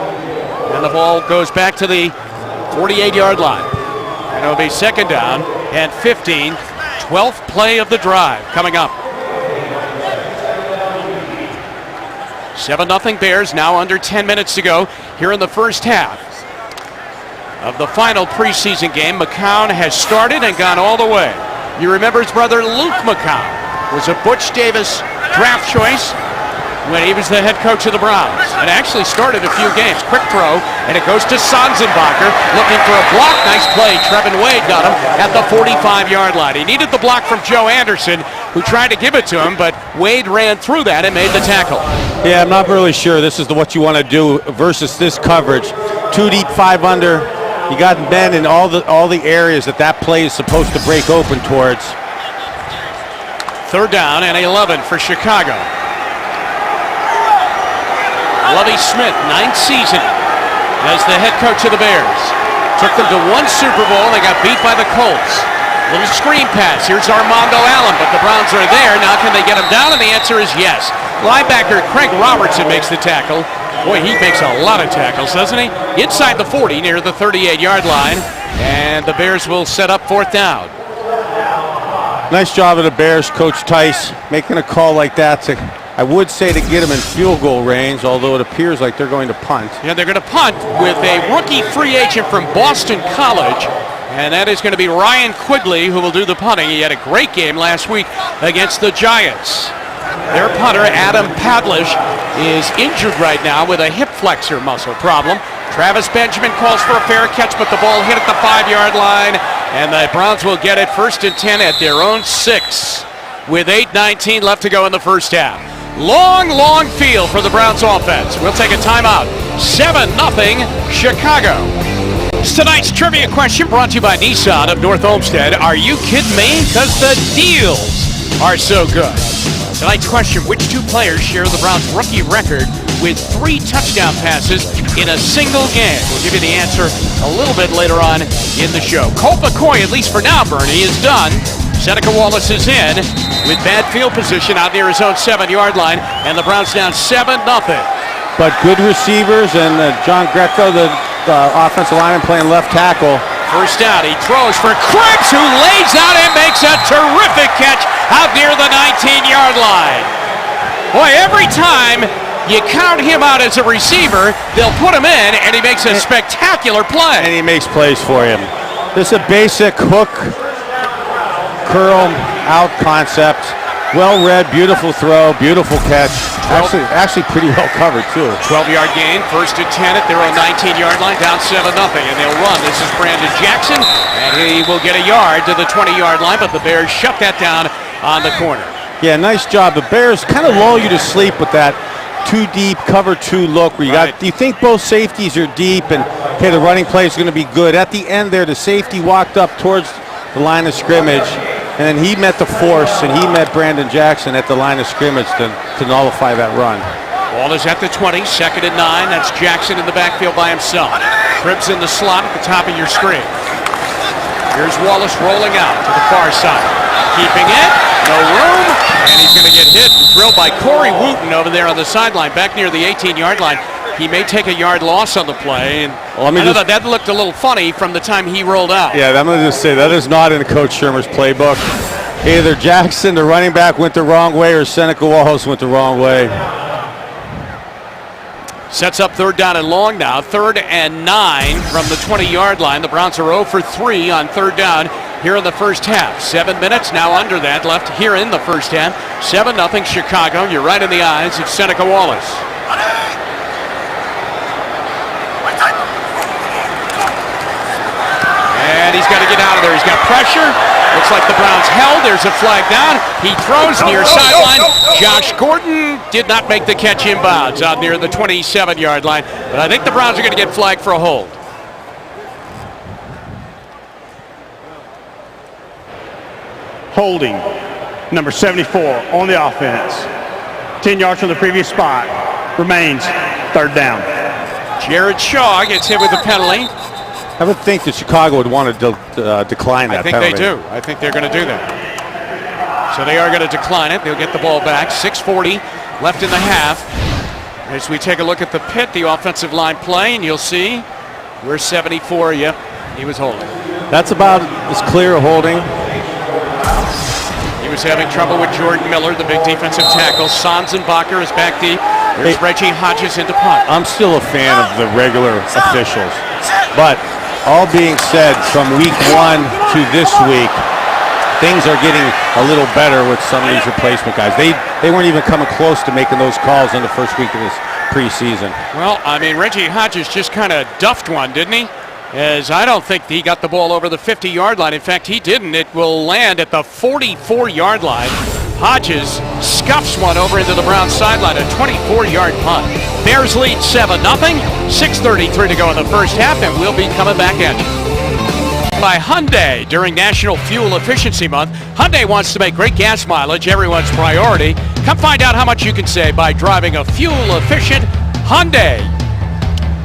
And the ball goes back to the 48-yard line. And it'll be 2nd down and 15. 12th play of the drive coming up. 7-0 Bears, now under 10 minutes to go here in the first half of the final preseason game. McCown has started and gone all the way. You remember his brother Luke McCown was a Butch Davis draft choice when he was the head coach of the Browns, and actually started a few games. Quick throw, and it goes to Sanzenbacher, looking for a block. Nice play. Trevin Wade got him at the 45-yard line. He needed the block from Joe Anderson, who tried to give it to him, but Wade ran through that and made the tackle. Yeah, I'm not really sure this is what you want to do versus this coverage. 2 deep, 5 under. You got men in all the areas that play is supposed to break open towards. 3rd down and 11 for Chicago. Lovie Smith, 9th season as the head coach of the Bears. Took them to 1 Super Bowl. They got beat by the Colts. Little screen pass. Here's Armando Allen, but the Browns are there. Now can they get him down? And the answer is yes. Linebacker Craig Robertson makes the tackle. Boy, he makes a lot of tackles, doesn't he? Inside the 40, near the 38-yard line. And the Bears will set up 4th down. Nice job of the Bears, Coach Tice, making a call like that to, I would say, to get him in field goal range, although it appears like they're going to punt. Yeah, they're going to punt with a rookie free agent from Boston College, and that is going to be Ryan Quigley, who will do the punting. He had a great game last week against the Giants. Their punter, Adam Padlish, is injured right now with a hip flexor muscle problem. Travis Benjamin calls for a fair catch, but the ball hit at the 5-yard line, and the Browns will get it 1st and 10 at their own 6 with 8:19 left to go in the first half. Long field for the Browns offense. We'll take a timeout. 7-0 Chicago. It's tonight's trivia question brought to you by Nissan of North Olmsted. Are you kidding me? Because the deals are so good. Tonight's question, which 2 players share the Browns rookie record with 3 touchdown passes in a single game? We'll give you the answer a little bit later on in the show. Colt McCoy, at least for now, Bernie, is done. Seneca Wallace is in with bad field position out near his own 7-yard line, and the Browns down 7-0. But good receivers, and John Greco, the offensive lineman, playing left tackle. First down, he throws for Cripps, who lays out and makes a terrific catch out near the 19-yard line. Boy, every time you count him out as a receiver, they'll put him in, and he makes a spectacular play. And he makes plays for him. This is a basic hook, curl, out concept. Well read, beautiful throw, beautiful catch. Actually pretty well covered, too. 12-yard gain, 1st and 10 at their own 19-yard line, down 7-0, and they'll run. This is Brandon Jackson, and he will get a yard to the 20-yard line, but the Bears shut that down on the corner. Yeah, nice job. The Bears kind of lull you to sleep with that 2 deep, cover 2 look where you think both safeties are deep, and hey, the running play is going to be good. At the end there, the safety walked up towards the line of scrimmage, and then he met the force, and he met Brandon Jackson at the line of scrimmage to nullify that run. Ball is at the 20, 2nd and 9. That's Jackson in the backfield by himself. Cribs in the slot at the top of your screen. Here's Wallace rolling out to the far side. Keeping it, no room, and he's going to get hit and drilled by Corey Wooten over there on the sideline, back near the 18-yard line. He may take a yard loss on the play, and that looked a little funny from the time he rolled out. Yeah, I'm going to just say that is not in Coach Shermer's playbook. Either Jackson, the running back, went the wrong way, or Seneca Wallace went the wrong way. Sets up 3rd down and long now. 3rd and 9 from the 20-yard line. The Browns are 0 for 3 on 3rd down here in the first half. 7 minutes now under that left here in the first half. 7-0 Chicago. You're right in the eyes of Seneca Wallace. And he's got to get out of there. He's got pressure. Looks like the Browns held. There's a flag down. He throws near sideline. Josh Gordon did not make the catch inbounds out near the 27-yard line. But I think the Browns are going to get flagged for a hold. Holding, number 74 on the offense. 10 yards from the previous spot. Remains 3rd down. Jared Shaw gets hit with the penalty. I would think that Chicago would want to decline that penalty. I think they do. I think they're going to do that. So they are going to decline it. They'll get the ball back. 6:40 left in the half. As we take a look at the pit, the offensive line play, and you'll see we're 74. Yep, he was holding. That's about as clear a holding. He was having trouble with Jordan Miller, the big defensive tackle. Sanzenbacher is back deep. There's Reggie Hodges into punt. I'm still a fan of the regular officials. But all being said, from week 1 to this week, things are getting a little better with some of these replacement guys. They weren't even coming close to making those calls in the first week of this preseason. Well, I mean, Reggie Hodges just kind of duffed one, didn't he? As I don't think he got the ball over the 50-yard line. In fact, he didn't. It will land at the 44-yard line. Hodges scuffs one over into the Browns sideline, a 24-yard punt. Bears lead 7-0. 6:33 to go in the first half, and we'll be coming back at you. By Hyundai during National Fuel Efficiency Month. Hyundai wants to make great gas mileage everyone's priority. Come find out how much you can save by driving a fuel-efficient Hyundai.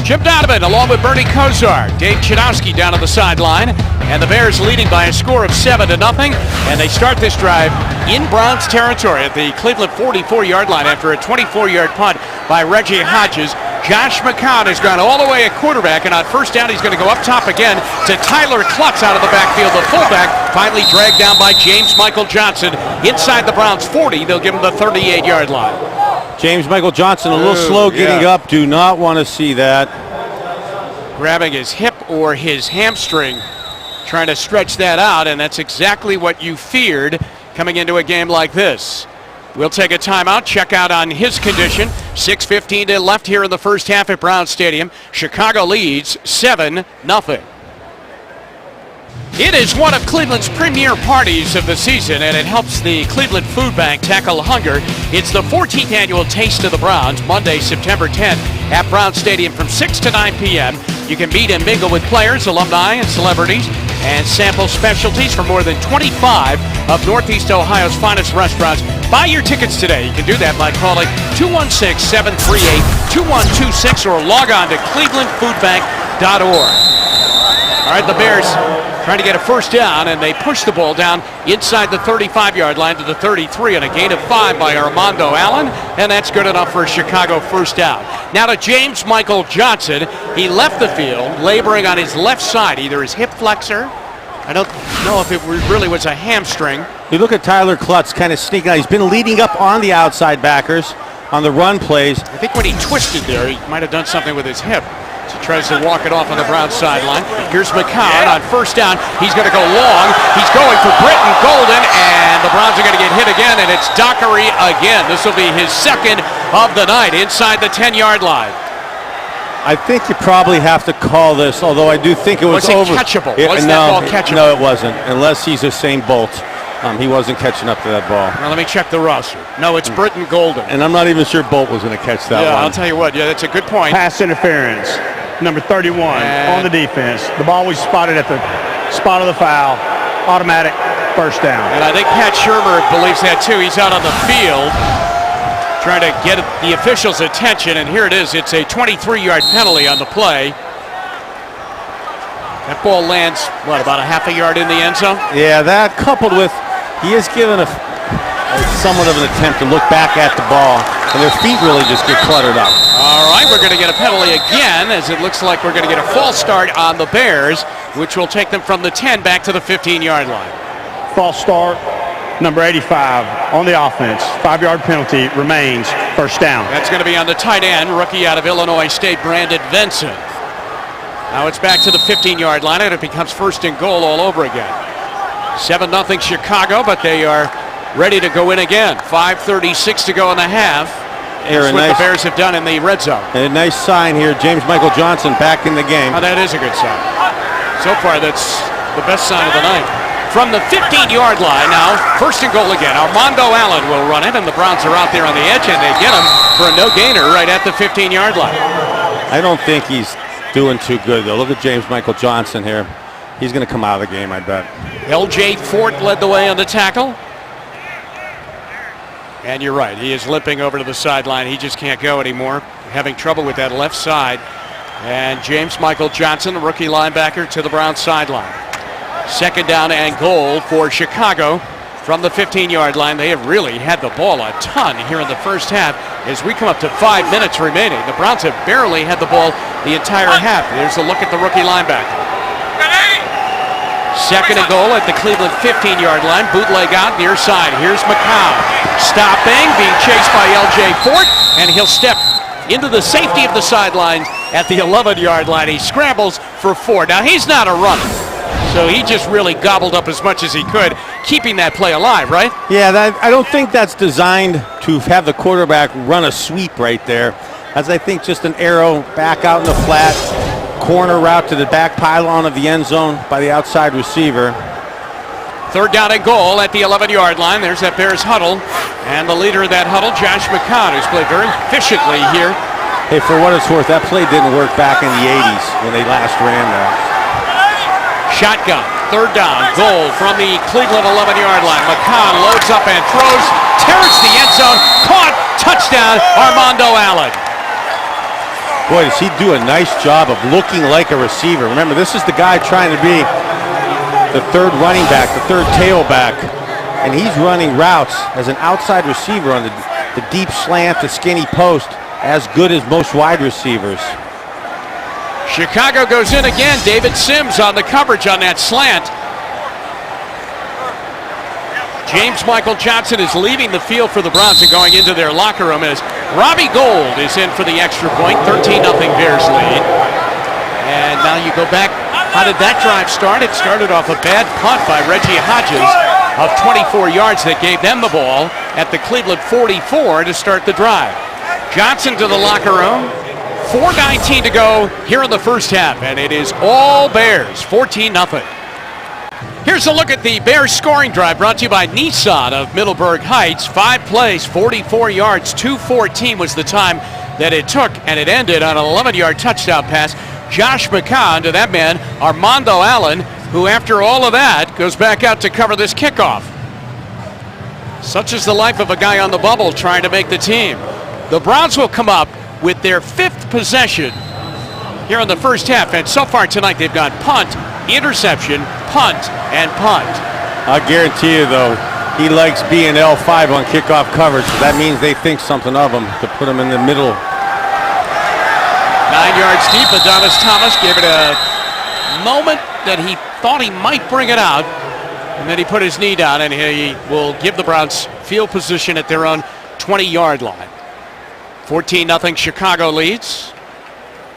Jim Donovan along with Bernie Kosar, Dave Chudowski down on the sideline, and the Bears leading by a score of 7-0, and they start this drive in Browns territory at the Cleveland 44-yard line after a 24-yard punt by Reggie Hodges. Josh McCown has gone all the way at quarterback, and on first down he's going to go up top again to Tyler Klutz out of the backfield. The fullback finally dragged down by James Michael Johnson inside the Browns 40. They'll give him the 38-yard line. James Michael Johnson a little slow getting up. Do not want to see that. Grabbing his hip or his hamstring, trying to stretch that out, and that's exactly what you feared coming into a game like this. We'll take a timeout, check out on his condition. 6:15 to left here in the first half at Brown Stadium. Chicago leads 7-0. It is one of Cleveland's premier parties of the season, and it helps the Cleveland Food Bank tackle hunger. It's the 14th annual Taste of the Browns, Monday, September 10th at Brown Stadium from 6 to 9 p.m. You can meet and mingle with players, alumni, and celebrities, and sample specialties from more than 25 of Northeast Ohio's finest restaurants. Buy your tickets today. You can do that by calling 216-738-2126 or log on to clevelandfoodbank.org. All right, the Bears trying to get a first down, and they push the ball down inside the 35-yard line to the 33, and a gain of 5 by Armando Allen, and that's good enough for a Chicago first down. Now to James Michael Johnson. He left the field laboring on his left side, either his hip flexor. I don't know if it really was a hamstring. You look at Tyler Klutz kind of sneaking out. He's been leading up on the outside backers on the run plays. I think when he twisted there, he might have done something with his hip. So he tries to walk it off on the Browns sideline. Here's McCown on first down. He's going to go long. He's going for Britton Golden, and the Browns are going to get hit again, and it's Dockery again. This will be his second of the night inside the 10-yard line. I think you probably have to call this, although I do think it was over. Was it catchable? Was that ball catchable? No, it wasn't, unless he's Usain Bolt. He wasn't catching up to that ball. Well, let me check the roster. No, it's Britton Golden. And I'm not even sure Bolt was going to catch that one. Yeah, I'll tell you what. Yeah, that's a good point. Pass interference. Number 31 on the defense. The ball was spotted at the spot of the foul. Automatic first down. And I think Pat Shurmur believes that too. He's out on the field trying to get the officials' attention, and here it is. It's a 23-yard penalty on the play. That ball lands, what, about a half a yard in the end zone? Yeah, that coupled with he is given a somewhat of an attempt to look back at the ball, and their feet really just get cluttered up. All right, we're going to get a penalty again, as it looks like we're going to get a false start on the Bears, which will take them from the 10 back to the 15-yard line. False start. Number 85 on the offense. 5-yard penalty remains. First down. That's going to be on the tight end, rookie out of Illinois State, Brandon Venson. Now it's back to the 15-yard line, and it becomes first and goal all over again. 7-0 Chicago, but they are ready to go in again. 5:36 to go in the half. That's what the Bears have done in the red zone. A nice sign here. James Michael Johnson back in the game. Oh, that is a good sign. So far, that's the best sign of the night. From the 15-yard line now, first and goal again. Armando Allen will run it, and the Browns are out there on the edge, and they get him for a no-gainer right at the 15-yard line. I don't think he's doing too good, though. Look at James Michael Johnson here. He's going to come out of the game, I bet. L.J. Fort led the way on the tackle. And you're right, he is limping over to the sideline. He just can't go anymore. Having trouble with that left side. And James Michael Johnson, the rookie linebacker, to the Browns sideline. Second down and goal for Chicago from the 15-yard line. They have really had the ball a ton here in the first half as we come up to 5 minutes remaining. The Browns have barely had the ball the entire half. There's a look at the rookie linebacker. Second and goal at the Cleveland 15-yard line. Bootleg out near side. Here's McCown. Stopping, being chased by L.J. Fort. and he'll step into the safety of the sideline at the 11-yard line. He scrambles for 4. Now, he's not a runner, so he just really gobbled up as much as he could, keeping that play alive, right? Yeah, I don't think that's designed to have the quarterback run a sweep right there. As I think just an arrow back out in the flat, corner route to the back pylon of the end zone by the outside receiver. 3rd down and goal at the 11-yard line. There's that Bears huddle, and the leader of that huddle, Josh McCown, who's played very efficiently here. Hey, for what it's worth, that play didn't work back in the 80s when they last ran that. Shotgun, 3rd down, goal from the Cleveland 11-yard line. McCown loads up and throws, tears the end zone, caught, touchdown, Armando Allen. Boy, does he do a nice job of looking like a receiver. Remember, this is the guy trying to be the 3rd running back, the 3rd tailback, and he's running routes as an outside receiver on the deep slant, the skinny post, as good as most wide receivers. Chicago goes in again. David Sims on the coverage on that slant. James Michael Johnson is leaving the field for the Browns and going into their locker room as Robbie Gould is in for the extra point. 13-0 Bears lead. And now you go back. How did that drive start? It started off a bad punt by Reggie Hodges of 24 yards that gave them the ball at the Cleveland 44 to start the drive. Johnson to the locker room. 4:19 to go here in the first half, and it is all Bears, 14-0. Here's a look at the Bears scoring drive brought to you by Nissan of Middleburg Heights. 5 plays, 44 yards, 2:14 was the time that it took, and it ended on an 11-yard touchdown pass. Josh McCown to that man, Armando Allen, who after all of that goes back out to cover this kickoff. Such is the life of a guy on the bubble trying to make the team. The Browns will come up with their 5th possession here in the first half, and so far tonight they've gone punt, interception, punt, and punt. I guarantee you, though, he likes being L5 on kickoff coverage, so that means they think something of him to put him in the middle. 9 yards deep, Adonis Thomas gave it a moment that he thought he might bring it out, and then he put his knee down, and he will give the Browns field position at their own 20-yard line. 14-0 Chicago leads.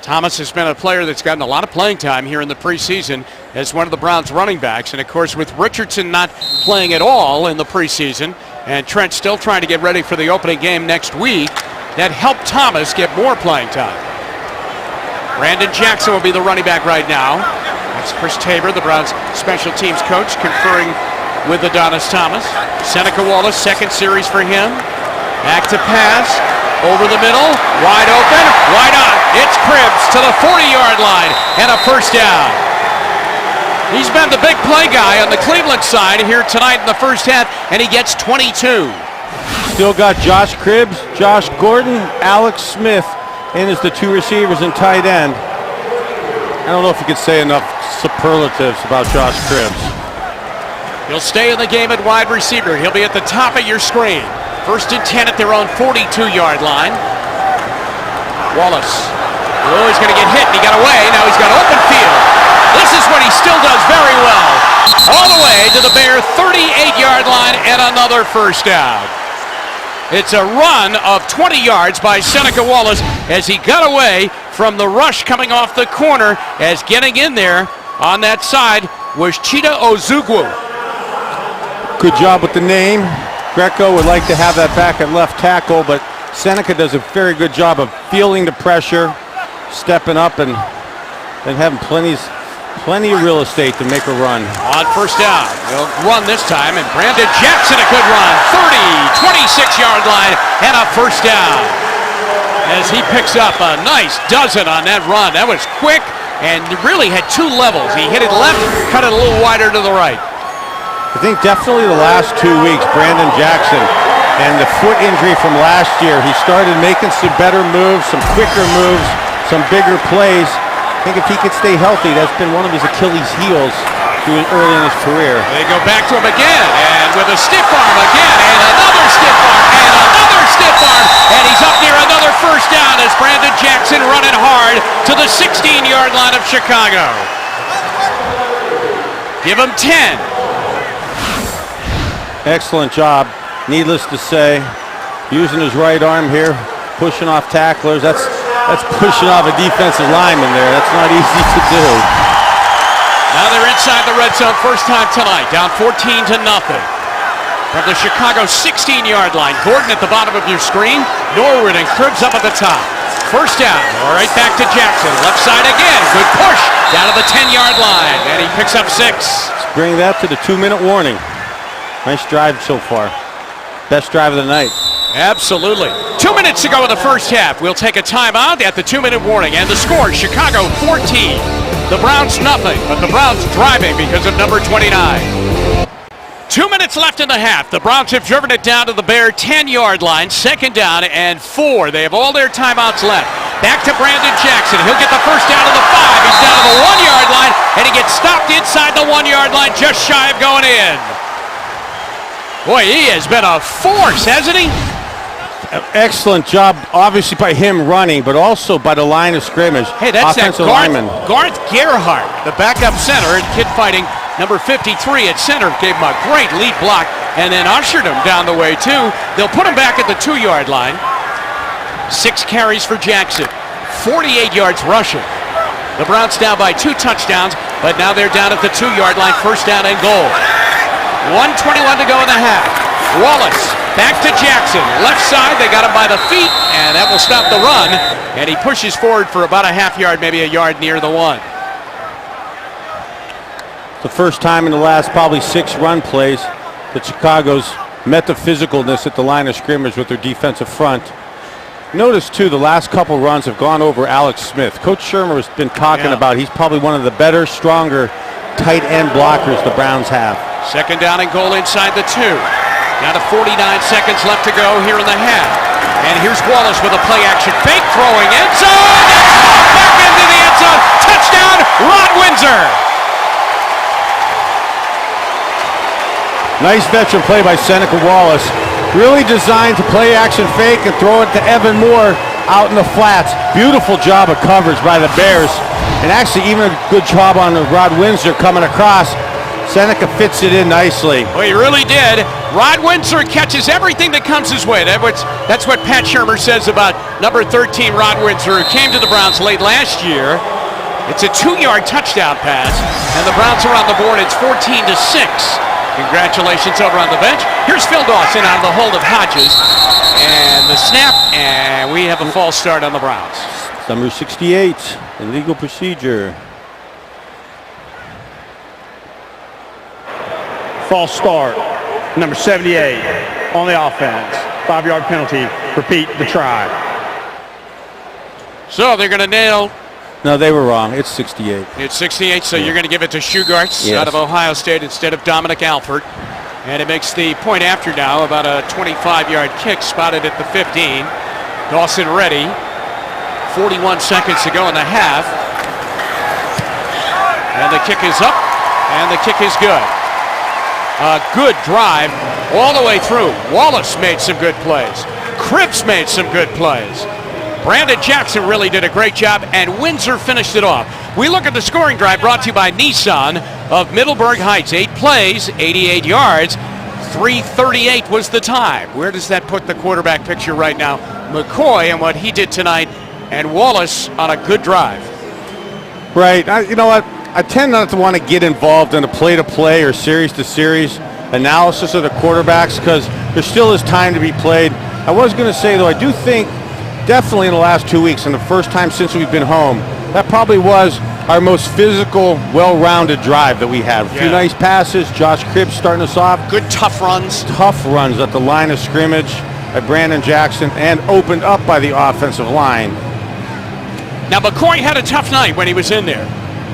Thomas has been a player that's gotten a lot of playing time here in the preseason as one of the Browns running backs. And of course, with Richardson not playing at all in the preseason and Trent still trying to get ready for the opening game next week, that helped Thomas get more playing time. Brandon Jackson will be the running back right now. That's Chris Tabor, the Browns special teams coach, conferring with Adonis Thomas. Seneca Wallace, 2nd series for him. Back to pass. Over the middle, wide open, why not? It's Cribbs to the 40-yard line and a first down. He's been the big play guy on the Cleveland side here tonight in the first half, and he gets 22. Still got Josh Cribbs, Josh Gordon, Alex Smith in as the 2 receivers and tight end. I don't know if you could say enough superlatives about Josh Cribbs. He'll stay in the game at wide receiver. He'll be at the top of your screen. 1st and 10 at their own 42-yard line. Wallace. Oh, he's going to get hit, and he got away. Now he's got open field. This is what he still does very well. All the way to the Bear 38-yard line and another first down. It's a run of 20 yards by Seneca Wallace as he got away from the rush coming off the corner, as getting in there on that side was Chida Ozugwu. Good job with the name. Greco would like to have that back at left tackle, but Seneca does a very good job of feeling the pressure, stepping up, and having plenty of real estate to make a run. On first down, they'll run this time, and Brandon Jackson, a good run. 26-yard line, and a first down. As he picks up a nice dozen on that run. That was quick, and really had 2 levels. He hit it left, cut it a little wider to the right. I think definitely the last 2 weeks, Brandon Jackson, and the foot injury from last year, he started making some better moves, some quicker moves, some bigger plays. I think if he could stay healthy, that's been one of his Achilles heels early in his career. They go back to him again, and with a stiff arm again, and another stiff arm, and another stiff arm, and he's up near another first down as Brandon Jackson running hard to the 16-yard line of Chicago. Give him 10. Excellent job, needless to say, using his right arm here, pushing off tacklers. That's pushing off a defensive lineman there. That's not easy to do. Now they're inside the red zone, first time tonight, down 14-0. From the Chicago 16-yard line, Gordon at the bottom of your screen, Norwood and Cribbs up at the top. First down, all right, back to Jackson, left side again, good push, down to the 10-yard line, and he picks up 6. Let's bring that to the 2-minute warning. Nice drive so far. Best drive of the night. Absolutely. 2 minutes to go in the first half. We'll take a timeout at the 2-minute warning, and the score, Chicago 14, the Browns nothing, but the Browns driving because of number 29. 2 minutes left in the half. The Browns have driven it down to the Bear 10-yard line. Second down and 4. They have all their timeouts left. Back to Brandon Jackson. He'll get the first down to the 5. He's down to the 1-yard line, and he gets stopped inside the 1-yard line, just shy of going in. Boy, he has been a force, hasn't he? Excellent job, obviously, by him running, but also by the line of scrimmage. Hey, that's offensive that lineman. Garth Gerhardt, the backup center, and kid fighting number 53 at center, gave him a great lead block and then ushered him down the way, too. They'll put him back at the 2-yard line. 6 carries for Jackson, 48 yards rushing. The Browns down by 2 touchdowns, but now they're down at the 2-yard line, first down and goal. 1:21 to go in the half. Wallace back to Jackson, left side, they got him by the feet, and that will stop the run, and he pushes forward for about a half yard, maybe a yard near the 1. The first time in the last probably 6 run plays that Chicago's met the physicalness at the line of scrimmage with their defensive front. Notice, too, the last couple runs have gone over Alex Smith. Coach Shermer has been talking about he's probably one of the better, stronger tight end blockers the Browns have. Second down and goal inside the 2. Down to 49 seconds left to go here in the half. And here's Wallace with a play-action fake, throwing end zone. It's back into the end zone. Touchdown, Rod Windsor. Nice veteran play by Seneca Wallace. Really designed to play action fake and throw it to Evan Moore out in the flats. Beautiful job of coverage by the Bears. And actually even a good job on Rod Windsor coming across. Seneca fits it in nicely. Well, he really did. Rod Windsor catches everything that comes his way. That's what Pat Shermer says about number 13, Rod Windsor, who came to the Browns late last year. It's a 2-yard touchdown pass, and the Browns are on the board. It's 14-6. Congratulations over on the bench. Here's Phil Dawson out of the hold of Hodges. And the snap, and we have a false start on the Browns. Number 68, illegal procedure. False start. Number 78 on the offense. 5-yard penalty. Repeat the try. So they're going to nail. No, they were wrong. It's 68. It's 68, so you're going to give it to Shugarts out of Ohio State instead of Dominic Alford. And it makes the point after now, about a 25-yard kick spotted at the 15. Dawson ready. 41 seconds to go in the half. And the kick is up, and the kick is good. A good drive all the way through. Wallace made some good plays. Cribbs made some good plays. Brandon Jackson really did a great job, and Windsor finished it off. We look at the scoring drive brought to you by Nissan of Middleburg Heights. 8 plays, 88 yards, 3:38 was the time. Where does that put the quarterback picture right now? McCoy and what he did tonight, and Wallace on a good drive. Right. You know what? I tend not to want to get involved in a play-to-play or series-to-series analysis of the quarterbacks because there still is time to be played. I was going to say, though, I do think definitely in the last 2 weeks and the first time since we've been home, that probably was our most physical, well-rounded drive that we had. A few nice passes. Josh Cribbs starting us off. Good tough runs. Tough runs at the line of scrimmage by Brandon Jackson and opened up by the offensive line. Now, McCoy had a tough night when he was in there.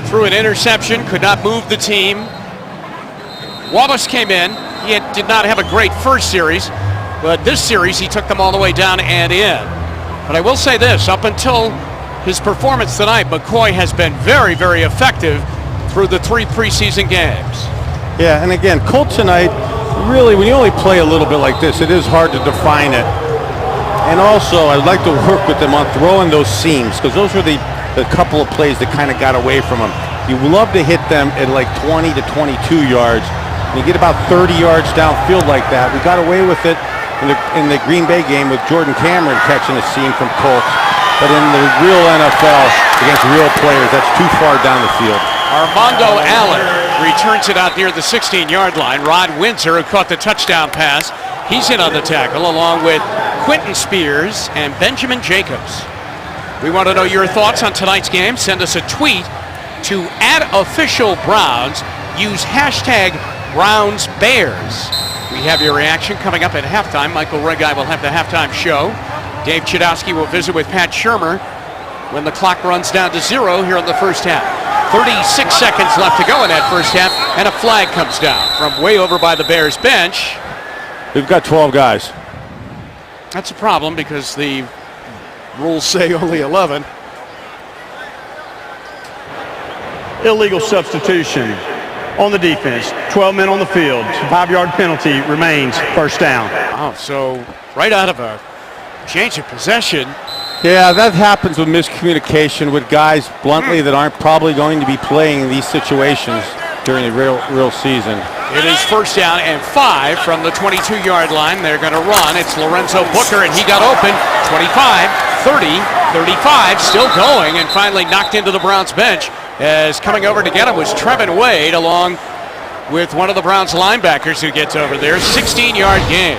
Threw an interception, could not move the team. Wallace came in. He did not have a great first series, but this series he took them all the way down and in. But I will say this, up until his performance tonight, McCoy has been very, very effective through the 3 preseason games. Yeah, and again, Colt tonight, really, when you only play a little bit like this, it is hard to define it. And also, I'd like to work with them on throwing those seams, because those were the couple of plays that kind of got away from him. You love to hit them at like 20 to 22 yards. You get about 30 yards downfield like that. We got away with it in the Green Bay game with Jordan Cameron catching a seam from Colts. But in the real NFL against real players, that's too far down the field. Armando Allen returns it out near the 16-yard line. Rod Windsor, who caught the touchdown pass, he's in on the tackle along with Quentin Spears and Benjamin Jacobs. We want to know your thoughts on tonight's game. Send us a tweet to @officialbrowns. Use hashtag BrownsBears. We have your reaction coming up at halftime. Michael Regai will have the halftime show. Dave Chudowski will visit with Pat Shurmur when the clock runs down to 0 here in the first half. 36 seconds left to go in that first half, and a flag comes down from way over by the Bears bench. We've got 12 guys. That's a problem because the rules say only 11. Illegal substitution on the defense. 12 men on the field. 5-yard penalty remains first down. Oh, so right out of a change of possession. Yeah, that happens with miscommunication with guys, bluntly, that aren't probably going to be playing in these situations during the real season. It is first down and 5 from the 22-yard line. They're going to run. It's Lorenzo Booker, and he got open. 25, 30, 35, still going, and finally knocked into the Browns bench. As coming over to get him was Trevin Wade, along with one of the Browns linebackers who gets over there. 16-yard gain.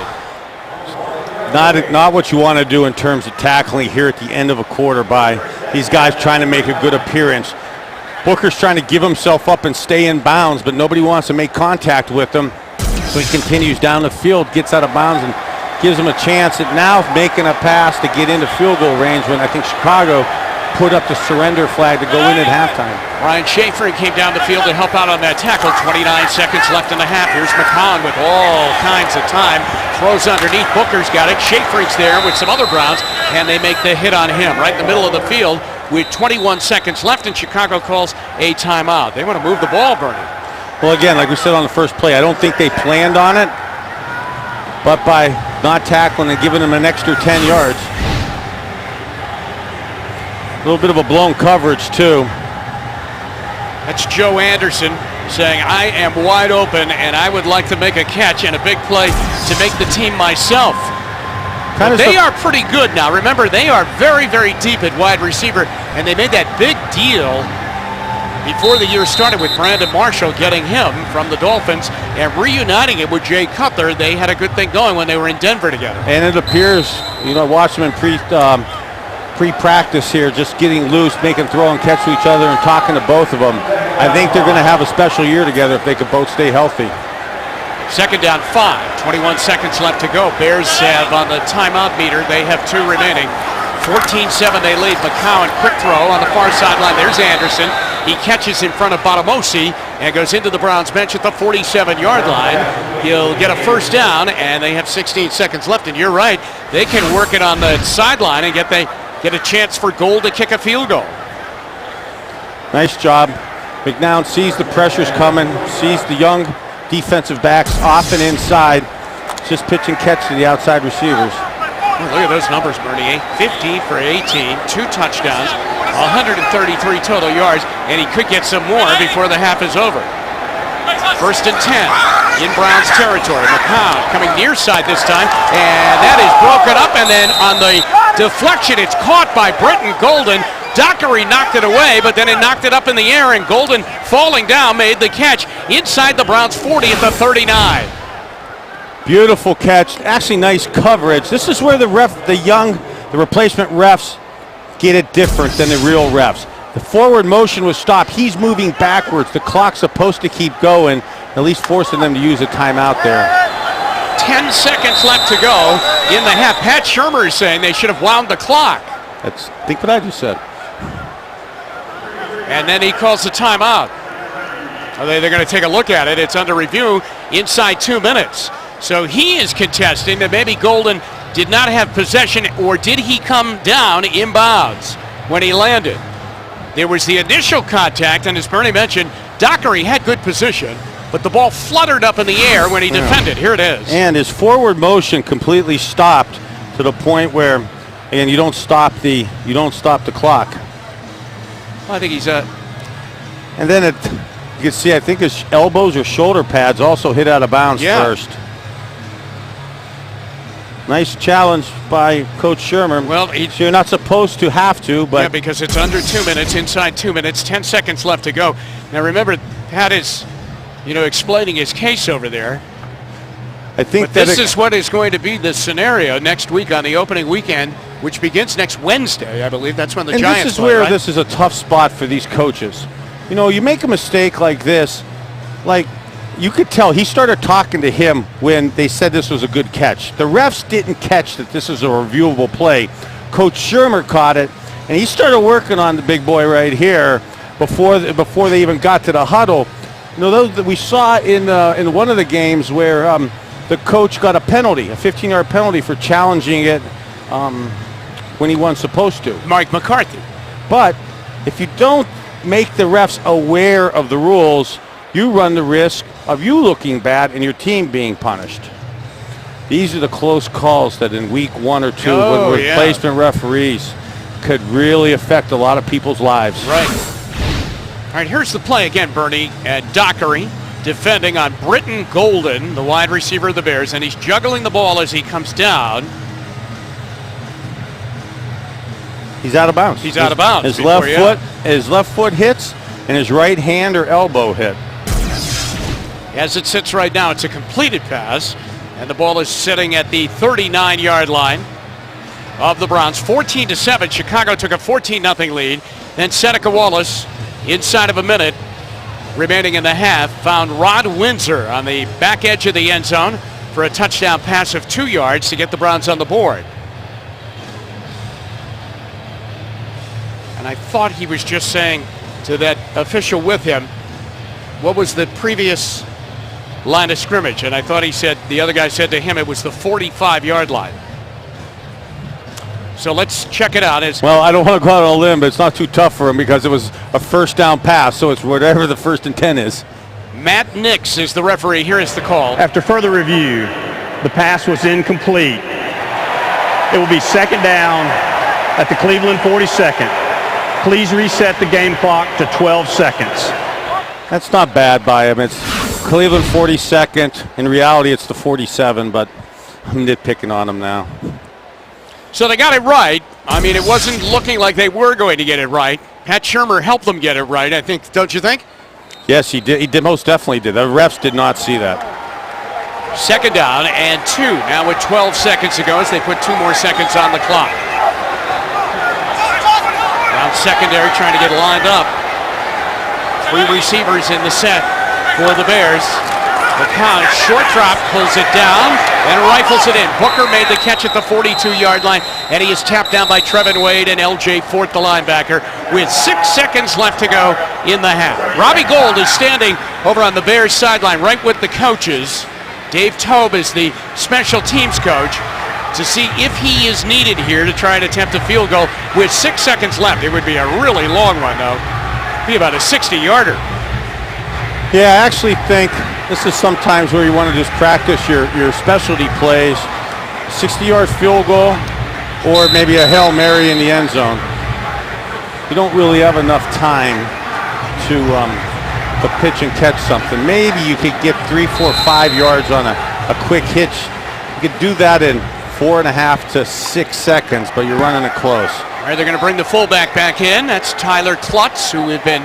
Not what you want to do in terms of tackling here at the end of a quarter by these guys trying to make a good appearance. Booker's trying to give himself up and stay in bounds, but nobody wants to make contact with him. So he continues down the field, gets out of bounds, and gives him a chance at now making a pass to get into field goal range when I think Chicago put up the surrender flag to go in at halftime. Ryan Schaefer came down the field to help out on that tackle. 29 seconds left in the half. Here's McCown with all kinds of time. Throws underneath. Booker's got it. Schaefer's there with some other Browns, and they make the hit on him right in the middle of the field with 21 seconds left, and Chicago calls a timeout. They want to move the ball, Bernie. Well, again, like we said on the first play, I don't think they planned on it, but by not tackling and giving them an extra 10 yards. A little bit of a blown coverage, too. That's Joe Anderson saying, I am wide open, and I would like to make a catch and a big play to make the team myself. They are pretty good now. Remember, they are very, very deep at wide receiver, and they made that big deal before the year started with Brandon Marshall, getting him from the Dolphins and reuniting it with Jay Cutler. They had a good thing going when they were in Denver together. And it appears, you know, watch them in pre-practice here, just getting loose, making throw and catch to each other and talking to both of them. I think they're going to have a special year together if they could both stay healthy. Second down 5, 21 seconds left to go. Bears have on the timeout meter, they have 2 remaining. 14-7 they lead. McCown, quick throw on the far sideline. There's Anderson. He catches in front of Botomosi and goes into the Browns bench at the 47-yard line. He'll get a first down, and they have 16 seconds left. And you're right, they can work it on the sideline and get a chance for Gold to kick a field goal. Nice job. McNown sees the pressures coming, sees the young defensive backs off and inside. Just pitch and catch to the outside receivers. Well, look at those numbers, Bernie. 50 for 18, 2 touchdowns, 133 total yards, and he could get some more before the half is over. First and 10 in Browns territory. McCown coming near side this time, and that is broken up, and then on the deflection, it's caught by Britton Golden. Dockery knocked it away, but then it knocked it up in the air, and Golden, falling down, made the catch inside the Browns 40 at the 39. Beautiful catch. Actually, nice coverage. This is where the replacement refs get it different than the real refs. The forward motion was stopped. He's moving backwards. The clock's supposed to keep going, at least forcing them to use a timeout there. 10 seconds left to go in the half. Pat Shurmur is saying they should have wound the clock. Think what I just said. And then he calls the timeout. They're going to take a look at it. It's under review inside 2 minutes. So he is contesting that maybe Golden did not have possession, or did he come down inbounds when he landed? There was the initial contact, and as Bernie mentioned, Dockery had good position, but the ball fluttered up in the air when he defended. Here it is. And his forward motion completely stopped to the point where, again, you don't stop the clock. Well, I think he's and then you can see, I think his elbows or shoulder pads also hit out of bounds first. Nice challenge by Coach Shermer. Well, you're not supposed to have to, but yeah, because it's under 2 minutes, inside 2 minutes, 10 seconds left to go. Now remember, Pat is, explaining his case over there. I think but this is what is going to be the scenario next week on the opening weekend, which begins next Wednesday, I believe. That's when the Giants this is play, where right? this is a tough spot for these coaches. You make a mistake like this, like you could tell he started talking to him when they said this was a good catch. The refs didn't catch that this is a reviewable play. Coach Shermer caught it, and he started working on the big boy right here before they even got to the huddle. Those that we saw in one of the games where the coach got a penalty, a 15-yard penalty for challenging it when he wasn't supposed to. Mike McCarthy. But if you don't make the refs aware of the rules, you run the risk of you looking bad and your team being punished. These are the close calls that in week 1 or 2 with replacement referees could really affect a lot of people's lives. Right. All right, here's the play again, Bernie. And Dockery defending on Britton Golden, the wide receiver of the Bears, and he's juggling the ball as he comes down. He's out of bounds. He's out of bounds. His left foot hits, and his right hand or elbow hit. As it sits right now, it's a completed pass, and the ball is sitting at the 39-yard line of the Browns. 14-7. Chicago took a 14-0 lead. Then Seneca Wallace, inside of a minute remaining in the half, found Rod Windsor on the back edge of the end zone for a touchdown pass of 2 yards to get the Browns on the board. And I thought he was just saying to that official with him, what was the previous line of scrimmage? And I thought the other guy said to him it was the 45-yard line. So let's check it out. Well, I don't want to go out on a limb, but it's not too tough for him because it was a first down pass, so it's whatever the 1st and 10 is. Matt Nix is the referee. Here is the call. After further review, the pass was incomplete. It will be 2nd down at the Cleveland 42nd. Please reset the game clock to 12 seconds. That's not bad by him. It's Cleveland 42nd. In reality, it's the 47, but I'm nitpicking on him now. So they got it right. I mean, it wasn't looking like they were going to get it right. Pat Shermer helped them get it right, I think. Don't you think? Yes, he did. He did, most definitely did. The refs did not see that. 2nd down and 2. Now with 12 seconds to go as they put 2 more seconds on the clock. Now secondary trying to get lined up. 3 receivers in the set for the Bears. McCown, short drop, pulls it down and rifles it in. Booker made the catch at the 42-yard line, and he is tapped down by Trevin Wade and L.J. Fort, the linebacker, with 6 seconds left to go in the half. Robbie Gould is standing over on the Bears sideline right with the coaches. Dave Tobe is the special teams coach to see if he is needed here to try and attempt a field goal with 6 seconds left. It would be a really long one, though. Be about a 60-yarder. Yeah, I actually think this is sometimes where you want to just practice your specialty plays. 60-yard field goal or maybe a Hail Mary in the end zone. You don't really have enough time to pitch and catch something. Maybe you could get 3, 4, 5 yards on a quick hitch. You could do that in 4.5 to 6 seconds, but you're running it close. All right, they're going to bring the fullback back in. That's Tyler Klutz, who we've been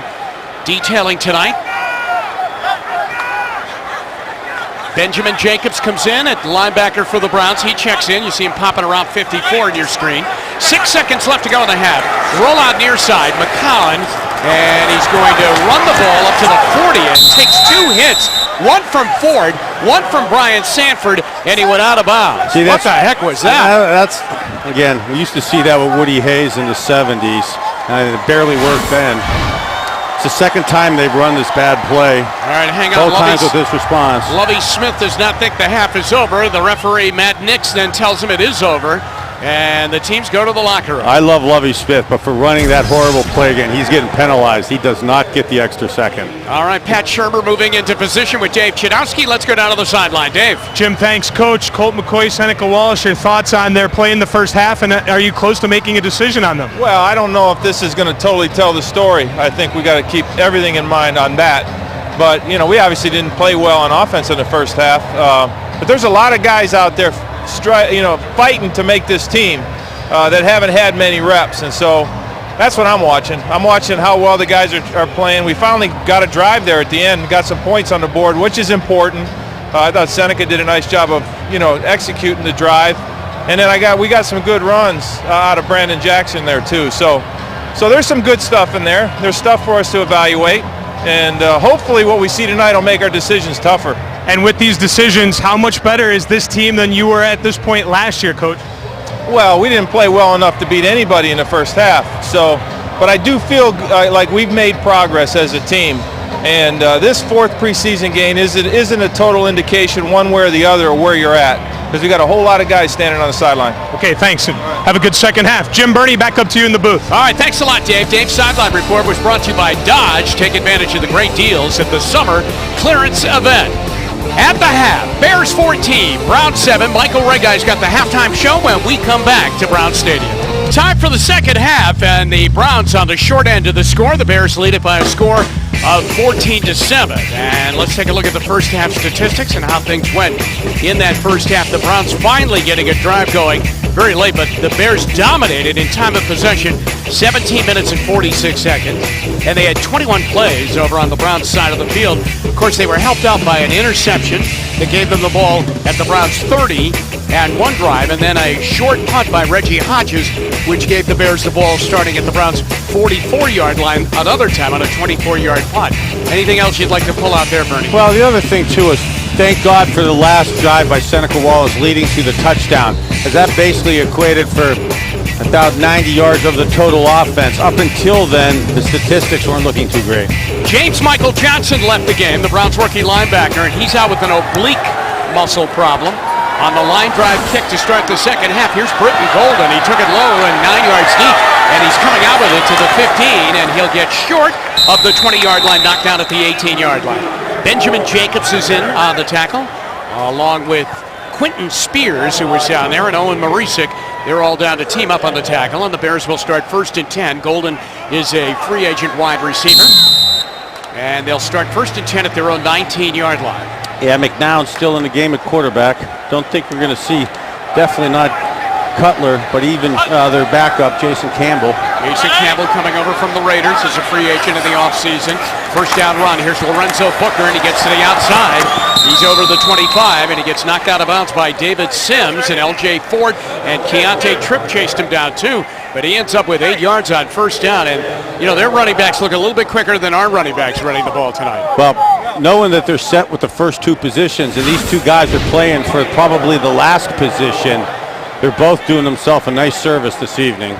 detailing tonight. Benjamin Jacobs comes in at linebacker for the Browns. He checks in. You see him popping around 54 in your screen. 6 seconds left to go in the half. Roll out near side. McCown, and he's going to run the ball up to the 40 and takes 2 hits. One from Ford, one from Brian Sanford, and he went out of bounds. What the heck was that? That's, again, we used to see that with Woody Hayes in the 70s, and it barely worked then. It's the 2nd time they've run this bad play. All right, hang on. Both times with this response. Lovie Smith does not think the half is over. The referee, Matt Nix, then tells him it is over. And the teams go to the locker room. I love Lovie Smith, but for running that horrible play again, he's getting penalized. He does not get the extra second. All right, Pat Shermer moving into position with Dave Chudowski. Let's go down to the sideline. Dave. Jim, thanks. Coach, Colt McCoy, Seneca Wallace, your thoughts on their play in the first half, and are you close to making a decision on them? Well, I don't know if this is going to totally tell the story. I think we got to keep everything in mind on that. But, we obviously didn't play well on offense in the first half. But there's a lot of guys out there fighting to make this team that haven't had many reps. And so that's what I'm watching. I'm watching how well the guys are playing. We finally got a drive there at the end, got some points on the board, which is important. I thought Seneca did a nice job of, executing the drive. And then we got some good runs out of Brandon Jackson there too. So there's some good stuff in there. There's stuff for us to evaluate. And hopefully what we see tonight will make our decisions tougher. And with these decisions, how much better is this team than you were at this point last year, Coach? Well, we didn't play well enough to beat anybody in the first half. But I do feel like we've made progress as a team. And this fourth preseason game isn't a total indication one way or the other of where you're at, because we got a whole lot of guys standing on the sideline. Okay, thanks. And have a good second half. Jim Burney, back up to you in the booth. All right, thanks a lot, Dave. Dave's Sideline Report was brought to you by Dodge. Take advantage of the great deals at the summer clearance event. At the half, Bears 14, Browns 7. Michael Regai's got the halftime show when we come back to Brown Stadium. Time for the second half, and the Browns on the short end of the score. The Bears lead it by a score of 14-7. And let's take a look at the first half statistics and how things went in that first half. The Browns finally getting a drive going very late, but the Bears dominated in time of possession, 17 minutes and 46 seconds. And they had 21 plays over on the Browns side of the field. Of course, they were helped out by an interception that gave them the ball at the Browns 30 and one drive, and then a short punt by Reggie Hodges, which gave the Bears the ball starting at the Browns' 44-yard line another time on a 24-yard punt. Anything else you'd like to pull out there, Bernie? Well, the other thing, too, is thank God for the last drive by Seneca Wallace leading to the touchdown, as that basically equated for about 90 yards of the total offense. Up until then, the statistics weren't looking too great. James Michael Johnson left the game, the Browns rookie linebacker, and he's out with an oblique muscle problem. On the line drive kick to start the second half, here's Britton Golden. He took it low and 9 yards deep, and he's coming out with it to the 15, and he'll get short of the 20-yard line, knocked down at the 18-yard line. Benjamin Jacobs is in on the tackle, along with Quentin Spears, who was down there, and Owen Marisic. They're all down to team up on the tackle, and the Bears will start 1st and 10. Golden is a free agent wide receiver, and they'll start 1st and 10 at their own 19-yard line. Yeah, McNown's still in the game at quarterback. Don't think we're going to see, definitely not Cutler, but even their backup, Jason Campbell. Jason Campbell coming over from the Raiders as a free agent in the offseason. First down run. Here's Lorenzo Booker, and he gets to the outside. He's over the 25, and he gets knocked out of bounds by David Sims, and L.J. Ford and Keontae Tripp chased him down too. But he ends up with 8 yards on first down, and their running backs look a little bit quicker than our running backs running the ball tonight. Well, knowing that they're set with the first two positions, and these two guys are playing for probably the last position, they're both doing themselves a nice service this evening.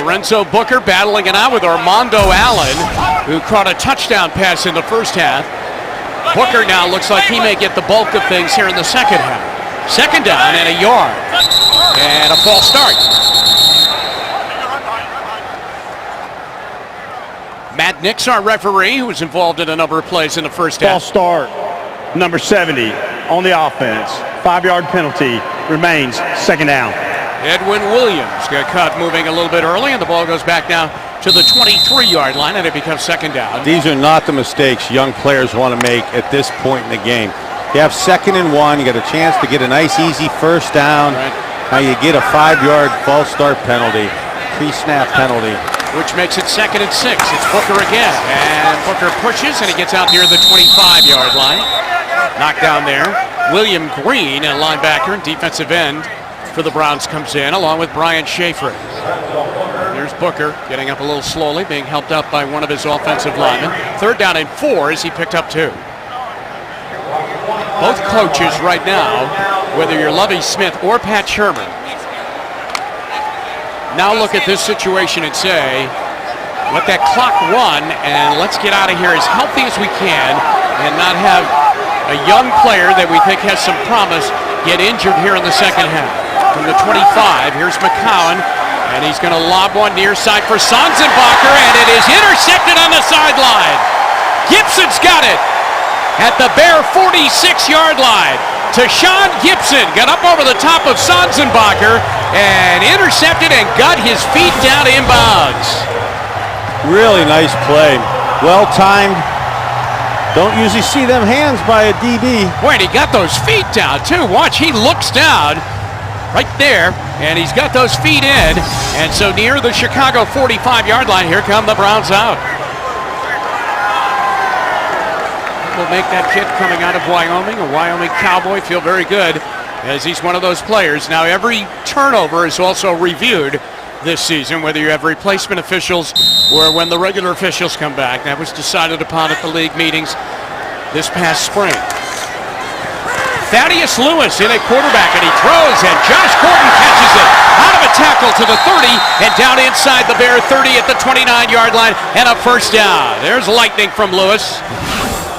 Lorenzo Booker battling it out with Armando Allen, who caught a touchdown pass in the first half. Booker now looks like he may get the bulk of things here in the second half. Second down and a yard. And a false start. Matt Nix, our referee, who was involved in a number of plays in the first half. False start, number 70 on the offense. 5-yard penalty, remains second down. Edwin Williams got caught moving a little bit early, and the ball goes back now to the 23-yard line, and it becomes second down. These are not the mistakes young players want to make at this point in the game. You have 2nd and 1. You got a chance to get a nice, easy first down. Right. Now you get a 5-yard false start penalty, pre-snap penalty. Which makes it 2nd and 6. It's Booker again, and Booker pushes, and he gets out near the 25-yard line. Knocked down there. William Green, a linebacker and defensive end for the Browns, comes in, along with Brian Schaefer. There's Booker getting up a little slowly, being helped out by one of his offensive linemen. 3rd down and 4 as he picked up 2. Both coaches right now, whether you're Lovie Smith or Pat Sherman, now look at this situation and say, let that clock run and let's get out of here as healthy as we can and not have a young player that we think has some promise get injured here in the second half. From the 25, here's McCowan, and he's going to lob one near side for Sanzenbacher, and it is intercepted on the sideline. Gibson's got it at the bare 46-yard line. Tashawn Gibson got up over the top of Sanzenbacher and intercepted and got his feet down inbounds. Really nice play. Well timed. Don't usually see them hands by a DB. Boy, and he got those feet down, too. Watch, he looks down right there, and he's got those feet in. And so near the Chicago 45-yard line, here come the Browns out. Will make that kid coming out of Wyoming, a Wyoming Cowboy, feel very good as he's one of those players. Now, every turnover is also reviewed this season, whether you have replacement officials or when the regular officials come back. That was decided upon at the league meetings this past spring. Thaddeus Lewis in at quarterback, and he throws, and Josh Gordon catches it out of a tackle to the 30 and down inside the Bear 30 at the 29-yard line, and a first down. There's lightning from Lewis.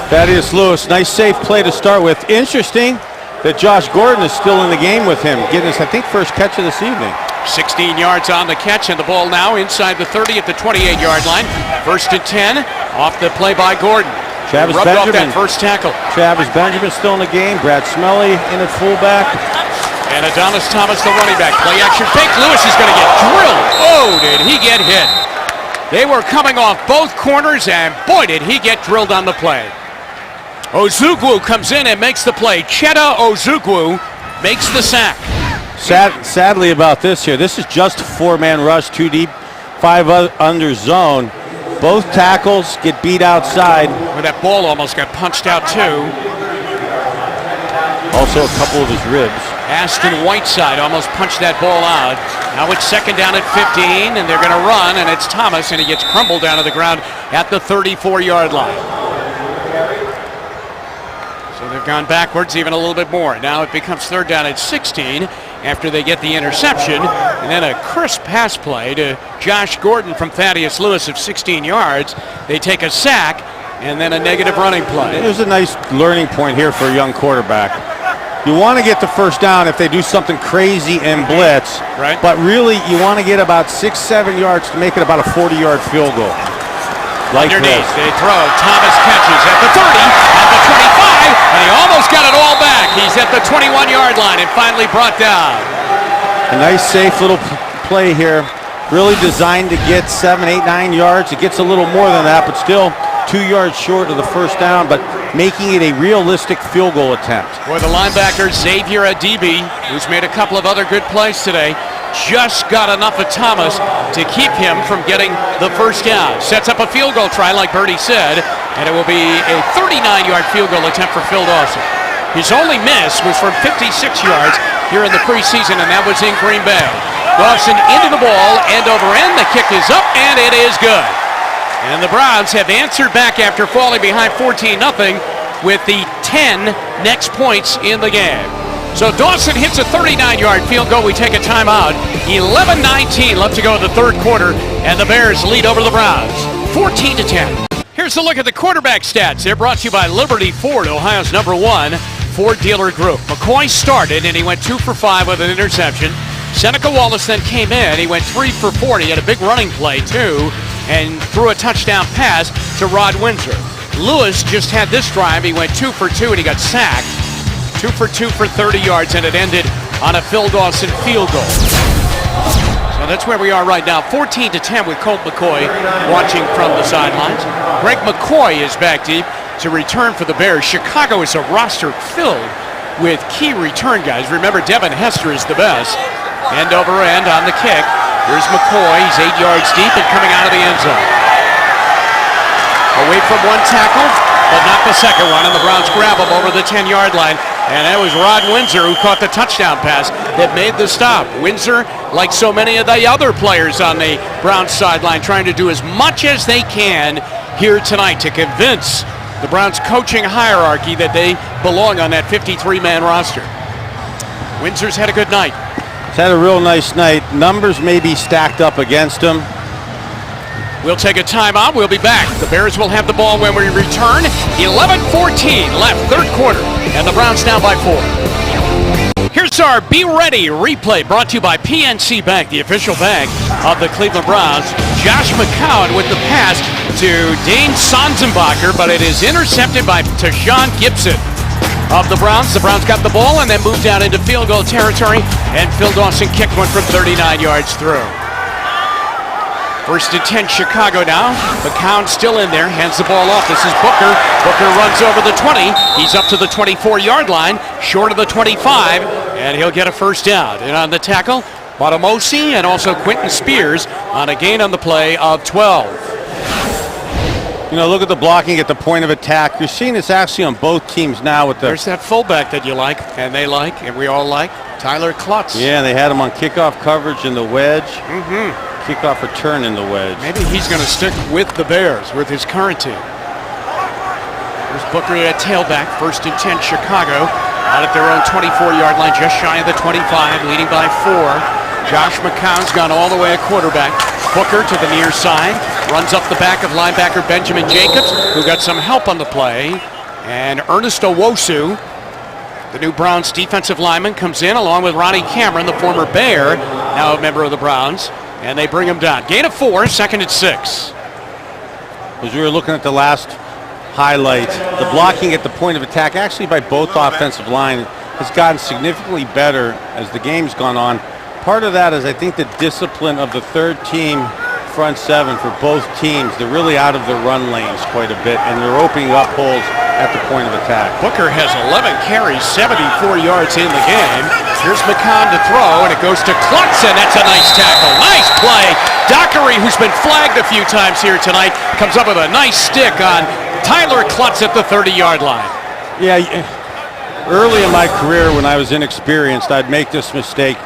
Thaddeus Lewis, nice safe play to start with. Interesting that Josh Gordon is still in the game with him, getting his, I think, first catch of this evening. 16 yards on the catch, and the ball now inside the 30 at the 28-yard line. First and 10 off the play by Gordon. Travis rubbed Benjamin. Off that first tackle. Travis Benjamin still in the game. Brad Smelly in at fullback. And Adonis Thomas, the running back. Play action fake. Lewis is going to get drilled. Oh, did he get hit. They were coming off both corners, and boy, did he get drilled on the play. Ozugwu comes in and makes the play. Cheta Ozugwu makes the sack. Sadly about this here, this is just a four-man rush, 2 deep, 5 under zone. Both tackles get beat outside. Well, that ball almost got punched out too. Also a couple of his ribs. Aston Whiteside almost punched that ball out. Now it's second down at 15, and they're going to run, and it's Thomas, and he gets crumbled down to the ground at the 34-yard line. So they've gone backwards even a little bit more. Now it becomes third down at 16 after they get the interception, and then a crisp pass play to Josh Gordon from Thaddeus Lewis of 16 yards. They take a sack and then a negative running play. There's a nice learning point here for a young quarterback. You want to get the first down if they do something crazy and blitz, right? But really you want to get about 6-7 yards to make it about a 40-yard field goal. Like underneath, this. they throw. Thomas catches at the 30, at the 25, and he almost got it all back. He's at the 21-yard line and finally brought down. A nice, safe little play here. Really designed to get 7, 8, 9 yards. It gets a little more than that, but still 2 yards short of the first down, but making it a realistic field goal attempt. For the linebacker, Xavier Adibi, who's made a couple of other good plays today, just got enough of Thomas to keep him from getting the first down. Sets up a field goal try, like Bertie said, and it will be a 39-yard field goal attempt for Phil Dawson. His only miss was from 56 yards here in the preseason, and that was in Green Bay. Dawson into the ball, end over end. The kick is up, and it is good. And the Browns have answered back after falling behind 14-0 with the 10 next points in the game. So Dawson hits a 39-yard field goal. We take a timeout. 11-19 left to go in the third quarter, and the Bears lead over the Browns, 14-10. Here's a look at the quarterback stats. They're brought to you by Liberty Ford, Ohio's #1 Ford dealer group. McCoy started, and he went 2 for 5 with an interception. Seneca Wallace then came in. He went 3 for 40. He had a big running play, too, and threw a touchdown pass to Rod Windsor. Lewis just had this drive. He went 2 for 2, and he got sacked. 2 for 2 for 30 yards, and it ended on a Phil Dawson field goal. So that's where we are right now, 14-10 with Colt McCoy watching from the sidelines. Greg McCoy is back deep to return for the Bears. Chicago is a roster filled with key return guys. Remember, Devin Hester is the best. End over end on the kick. Here's McCoy. He's 8 yards deep and coming out of the end zone. Away from one tackle, but not the second one, and the Browns grab him over the 10-yard line. And that was Rod Windsor who caught the touchdown pass that made the stop. Windsor, like so many of the other players on the Browns sideline, trying to do as much as they can here tonight to convince the Browns coaching hierarchy that they belong on that 53-man roster. Windsor's had a good night. He's had a real nice night. Numbers may be stacked up against him. We'll take a timeout. We'll be back. The Bears will have the ball when we return. 11-14 left, third quarter, and the Browns down by 4. Here's our Be Ready replay brought to you by PNC Bank, the official bank of the Cleveland Browns. Josh McCown with the pass to Dane Sonsenbacher, but it is intercepted by Tashawn Gibson of the Browns. The Browns got the ball and then moved down into field goal territory, and Phil Dawson kicked one from 39 yards through. First and 10, Chicago now. McCown still in there, hands the ball off. This is Booker. Booker runs over the 20. He's up to the 24-yard line, short of the 25, and he'll get a first down. And on the tackle, Batamosi and also Quentin Spears on a gain on the play of 12. You know, look at the blocking at the point of attack. You're seeing this actually on both teams now with the... There's that fullback that you like, and they like, and we all like, Tyler Klutz. Yeah, they had him on kickoff coverage in the wedge. Kickoff return in the wedge. Maybe he's going to stick with the Bears, with his current team. There's Booker at tailback, first and 10, Chicago. Out at their own 24-yard line, just shy of the 25, leading by 4. Josh McCown's gone all the way at quarterback. Booker to the near side, runs up the back of linebacker Benjamin Jacobs, who got some help on the play. And Ernest Owosu, the new Browns defensive lineman, comes in along with Ronnie Cameron, the former Bear, now a member of the Browns. And they bring him down. Gain of 4, second and 6. As we were looking at the last highlight, the blocking at the point of attack, actually by both offensive line, has gotten significantly better as the game's gone on. Part of that is, I think, the discipline of the third team front seven for both teams. They're really out of their run lanes quite a bit, and they're opening up holes at the point of attack. Booker has 11 carries, 74 yards in the game. Here's McCown to throw, and it goes to Klutz, and that's a nice tackle. Nice play. Dockery, who's been flagged a few times here tonight, comes up with a nice stick on Tyler Klutz at the 30-yard line. Yeah, early in my career when I was inexperienced, I'd make this mistake.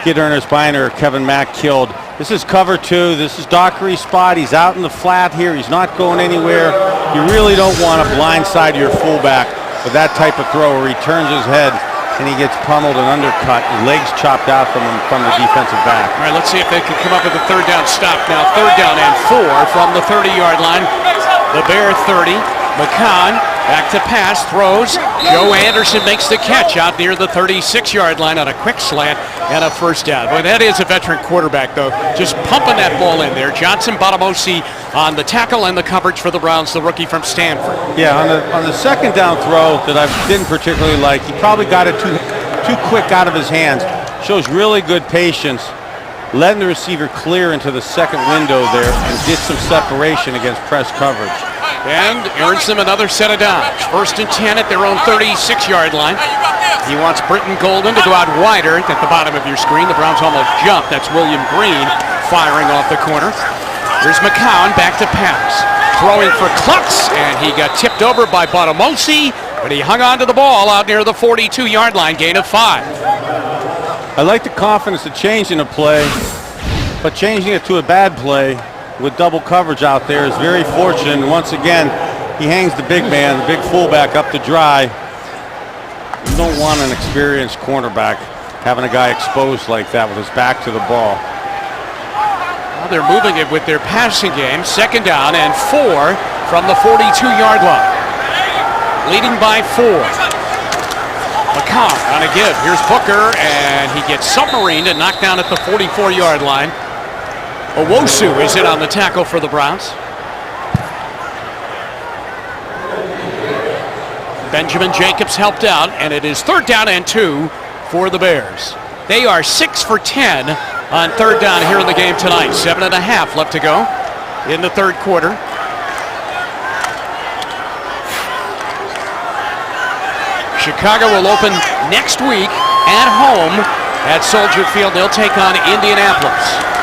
Get Ernest Biner or Kevin Mack killed. This is cover 2. This is Dockery's spot. He's out in the flat here. He's not going anywhere. You really don't want to blindside your fullback with that type of throw where he turns his head and he gets pummeled and undercut, and legs chopped out from him from the defensive back. All right, let's see if they can come up with a third down stop now. Third down and 4 from the 30-yard line. The Bear 30. McCown back to pass, throws. Joe Anderson makes the catch out near the 36-yard line on a quick slant and a first down. Boy, that is a veteran quarterback, though, just pumping that ball in there. Johnson Batamosi on the tackle and the coverage for the Browns, the rookie from Stanford. Yeah, on the second down throw that I didn't particularly like, he probably got it too quick out of his hands. Shows really good patience, letting the receiver clear into the second window there and get some separation against press coverage. And earns them another set of downs. First and 10 at their own 36-yard line. He wants Britton Golden to go out wider at the bottom of your screen. The Browns almost jumped. That's William Green firing off the corner. Here's McCown back to pass. Throwing for Klutz, and he got tipped over by Batamosi, but he hung on to the ball out near the 42-yard line, gain of 5. I like the confidence to change in a play, but changing it to a bad play with double coverage out there is very fortunate. And once again, he hangs the big man, the big fullback, up to dry. You don't want an experienced cornerback having a guy exposed like that with his back to the ball. Well, they're moving it with their passing game. Second down and 4 from the 42-yard line. Leading by 4. McCown on a give. Here's Booker, and he gets submarined and knocked down at the 44-yard line. Owosu is in on the tackle for the Browns. Benjamin Jacobs helped out, and it is third down and 2 for the Bears. They are 6 for 10 on third down here in the game tonight. 7.5 left to go in the third quarter. Chicago will open next week at home at Soldier Field. They'll take on Indianapolis.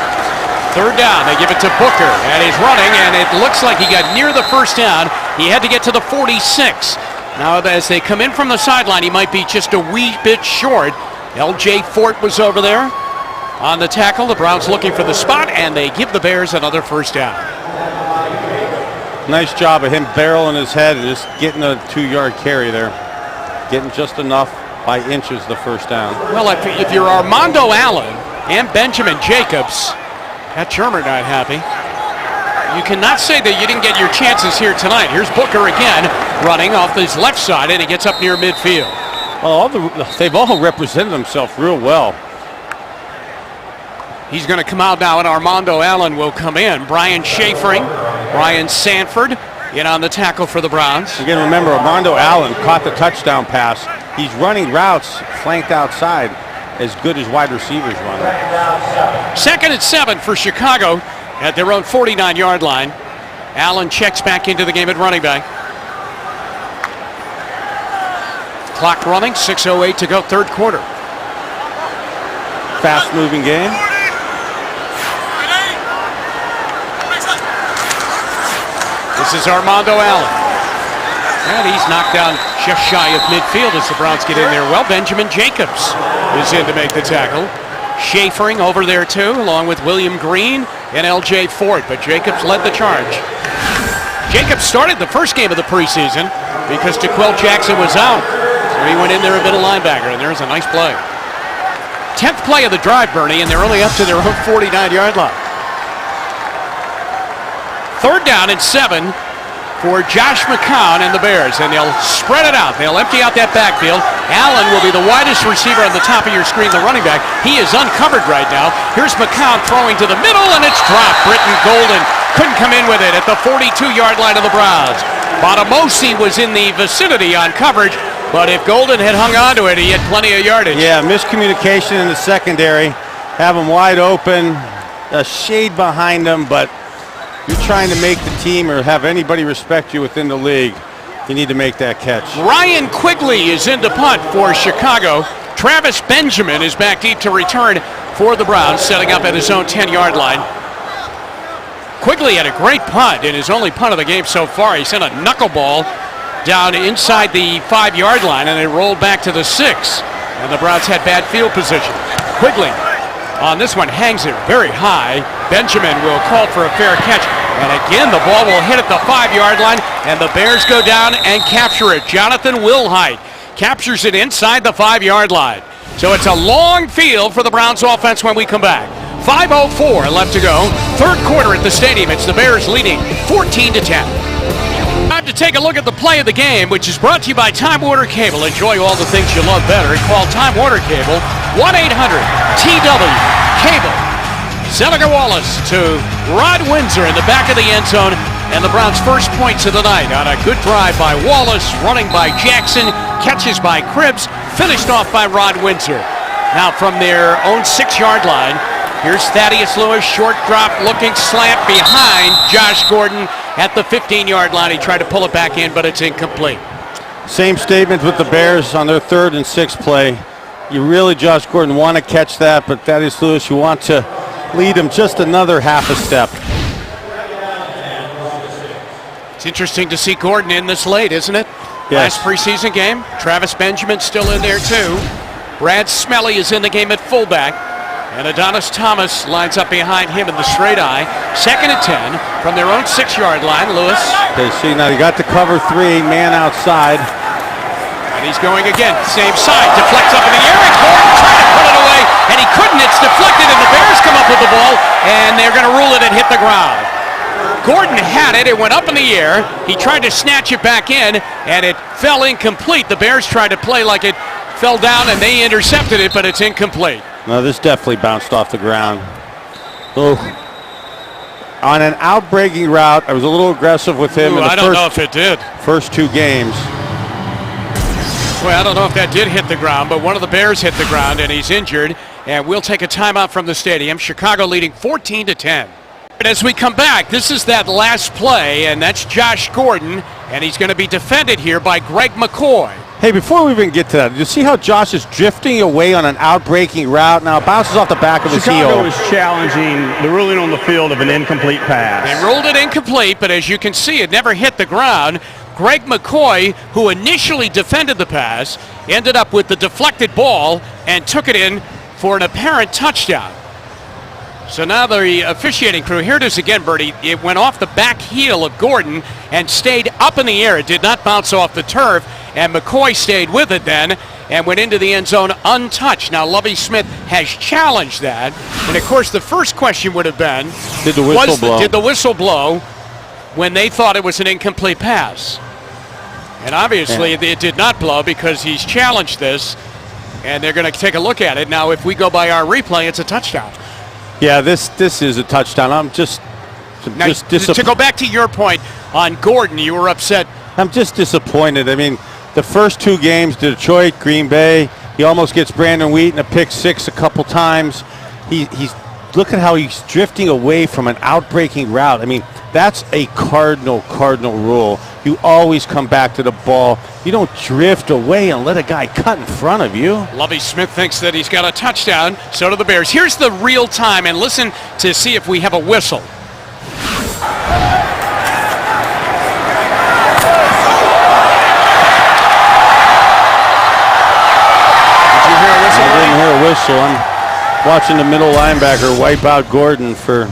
Third down, they give it to Booker, and he's running, and it looks like he got near the first down. He had to get to the 46. Now, as they come in from the sideline, he might be just a wee bit short. L.J. Fort was over there on the tackle. The Browns looking for the spot, and they give the Bears another first down. Nice job of him barreling his head and just getting a 2-yard carry there. Getting just enough by inches the first down. Well, if you're Armando Allen and Benjamin Jacobs, Pat Shurmur not happy. You cannot say that you didn't get your chances here tonight. Here's Booker again, running off his left side, and he gets up near midfield. Well, they've all represented themselves real well. He's going to come out now, and Armando Allen will come in. Brian Schafering, Brian Sanford in on the tackle for the Browns. Again, remember, Armando Allen caught the touchdown pass. He's running routes flanked outside as good as wide receivers run. Second and 7 for Chicago. at their own 49-yard line. Allen checks back into the game at running back. Clock running, 6:08 to go, third quarter. Fast-moving game. This is Armando Allen. And he's knocked down just shy of midfield as the Browns get in there. Well, Benjamin Jacobs is in to make the tackle. Schafering over there too, along with William Green and L.J. Ford. But Jacobs led the charge. Jacobs started the first game of the preseason because DeQuell Jackson was out. So he went in there a middle linebacker, and there's a nice play. 10th play of the drive, Bernie, and they're only up to their own 49-yard line. Third down and 7 for Josh McCown and the Bears, and they'll spread it out. They'll empty out that backfield. Allen will be the widest receiver on the top of your screen, the running back. He is uncovered right now. Here's McCown throwing to the middle, and it's dropped. Britton Golden couldn't come in with it at the 42-yard line of the Browns. Botamosi was in the vicinity on coverage, but if Golden had hung on to it, he had plenty of yardage. Yeah, miscommunication in the secondary. Have him wide open, a shade behind him, but you're trying to make the team or have anybody respect you within the league, you need to make that catch. Ryan Quigley is in to punt for Chicago. Travis Benjamin is back deep to return for the Browns, setting up at his own 10-yard line. Quigley had a great punt in his only punt of the game so far. He sent a knuckleball down inside the 5-yard line, and it rolled back to the 6. And the Browns had bad field position. Quigley on this one hangs it very high. Benjamin will call for a fair catch. And again, the ball will hit at the 5-yard line, and the Bears go down and capture it. Jonathan Wilhite captures it inside the 5-yard line. So it's a long field for the Browns offense when we come back. 5:04 left to go. Third quarter at the stadium. It's the Bears leading 14-10. Time to take a look at the play of the game, which is brought to you by Time Warner Cable. Enjoy all the things you love better. Call Time Warner Cable, 1-800-TW-CABLE. Seneca Wallace to Rod Windsor in the back of the end zone, and the Browns' first points of the night on a good drive by Wallace, running by Jackson, catches by Cribbs, finished off by Rod Windsor. Now from their own 6-yard line, here's Thaddeus Lewis, short drop, looking slant behind Josh Gordon at the 15-yard line. He tried to pull it back in, but it's incomplete. Same statement with the Bears on their 3rd and 6th play. You really, Josh Gordon, want to catch that, but Thaddeus Lewis, you want to lead him just another half a step. It's interesting to see Gordon in this late, isn't it? Yes. Last preseason game. Travis Benjamin still in there too. Brad Smelly is in the game at fullback. And Adonis Thomas lines up behind him in the straight eye. 2nd and 10 from their own 6-yard line. Lewis. Okay, see, now you got the cover 3, man outside. And he's going again, same side, deflects up in the air, and Gordon trying to pull it away, and he couldn't. It's deflected, and the Bears come up with the ball, and they're going to rule it and hit the ground. Gordon had it. It went up in the air. He tried to snatch it back in, and it fell incomplete. The Bears tried to play like it fell down, and they intercepted it, but it's incomplete. No, this definitely bounced off the ground. Oh. On an out-breaking route, I was a little aggressive with him in the I don't know if it did. first 2 games. Well, I don't know if that did hit the ground, but one of the Bears hit the ground, and he's injured. And we'll take a timeout from the stadium. Chicago leading 14-10. As we come back, this is that last play, and that's Josh Gordon, and he's going to be defended here by Greg McCoy. Hey, before we even get to that, did you see how Josh is drifting away on an out-breaking route? Now it bounces off the back of his Chicago heel. is challenging the ruling on the field of an incomplete pass. They ruled it incomplete, but as you can see, it never hit the ground. Greg McCoy, who initially defended the pass, ended up with the deflected ball and took it in for an apparent touchdown. So now the officiating crew, here it is again, Bertie. It went off the back heel of Gordon and stayed up in the air. It did not bounce off the turf, and McCoy stayed with it then and went into the end zone untouched. Now Lovie Smith has challenged that, and of course the first question would have been, Did the whistle blow? Did the whistle blow when they thought it was an incomplete pass? And obviously it did not blow because he's challenged this, and they're going to take a look at it. Now if we go by our replay, it's a touchdown. Yeah, this is a touchdown. I'm just to go back to your point on Gordon, you were upset. I'm just disappointed. I mean, the first 2 games, Detroit, Green Bay, he almost gets Brandon Wheaton a pick 6 a couple times. He's look at how he's drifting away from an out-breaking route. I mean, that's a cardinal rule. You always come back to the ball. You don't drift away and let a guy cut in front of you. Lovie Smith thinks that he's got a touchdown. So do the Bears. Here's the real time, and listen to see if we have a whistle. Did you hear a whistle? I didn't hear a whistle. I'm watching the middle linebacker wipe out Gordon for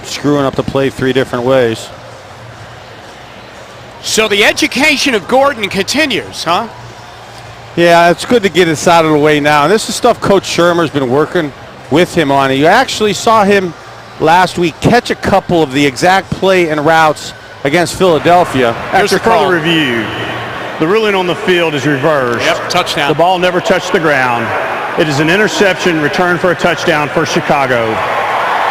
screwing up the play 3 different ways. So the education of Gordon continues, huh? Yeah, it's good to get this out of the way now. And this is stuff Coach Shermer's been working with him on. You actually saw him last week catch a couple of the exact play and routes against Philadelphia. After further review, the ruling on the field is reversed. Yep, touchdown. The ball never touched the ground. It is an interception returned for a touchdown for Chicago.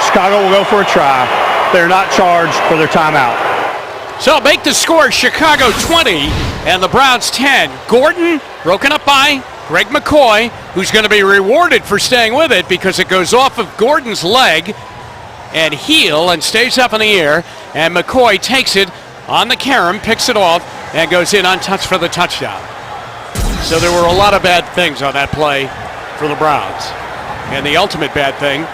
Chicago will go for a try. They're not charged for their timeout. So make the score Chicago 20 and the Browns 10. Gordon broken up by Greg McCoy, who's going to be rewarded for staying with it because it goes off of Gordon's leg and heel and stays up in the air. And McCoy takes it on the carom, picks it off, and goes in untouched for the touchdown. So there were a lot of bad things on that play for the Browns. And the ultimate bad thing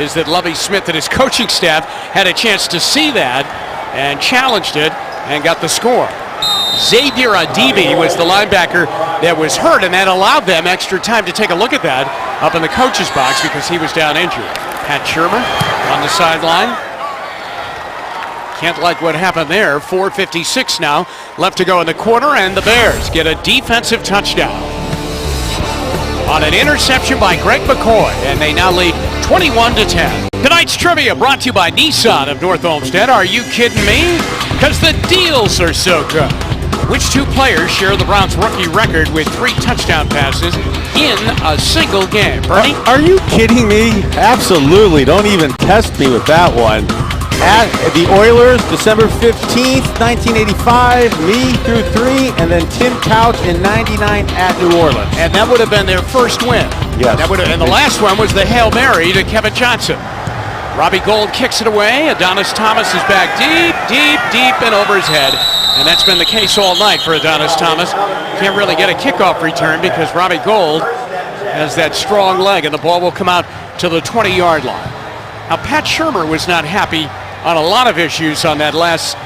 is that Lovie Smith and his coaching staff had a chance to see that and challenged it and got the score. Xavier Adibi was the linebacker that was hurt, and that allowed them extra time to take a look at that up in the coach's box because he was down injured. Pat Shermer on the sideline. Can't like what happened there. 4:56 now left to go in the quarter, and the Bears get a defensive touchdown on an interception by Greg McCoy, and they now lead 21-10. Tonight's trivia brought to you by Nissan of North Olmsted. Are you kidding me? Because the deals are so good. Which 2 players share the Browns rookie record with 3 touchdown passes in a single game? Bernie? Are you kidding me? Absolutely. Don't even test me with that one. At the Oilers, December 15th, 1985, me through 3, and then Tim Couch in 99 at New Orleans. And that would have been their first win. Yes. And the last one was the Hail Mary to Kevin Johnson. Robbie Gould kicks it away. Adonis Thomas is back deep and over his head. And that's been the case all night for Adonis Thomas. Can't really get a kickoff return because Robbie Gould has that strong leg, and the ball will come out to the 20-yard line. Now, Pat Shermer was not happy on a lot of issues on that last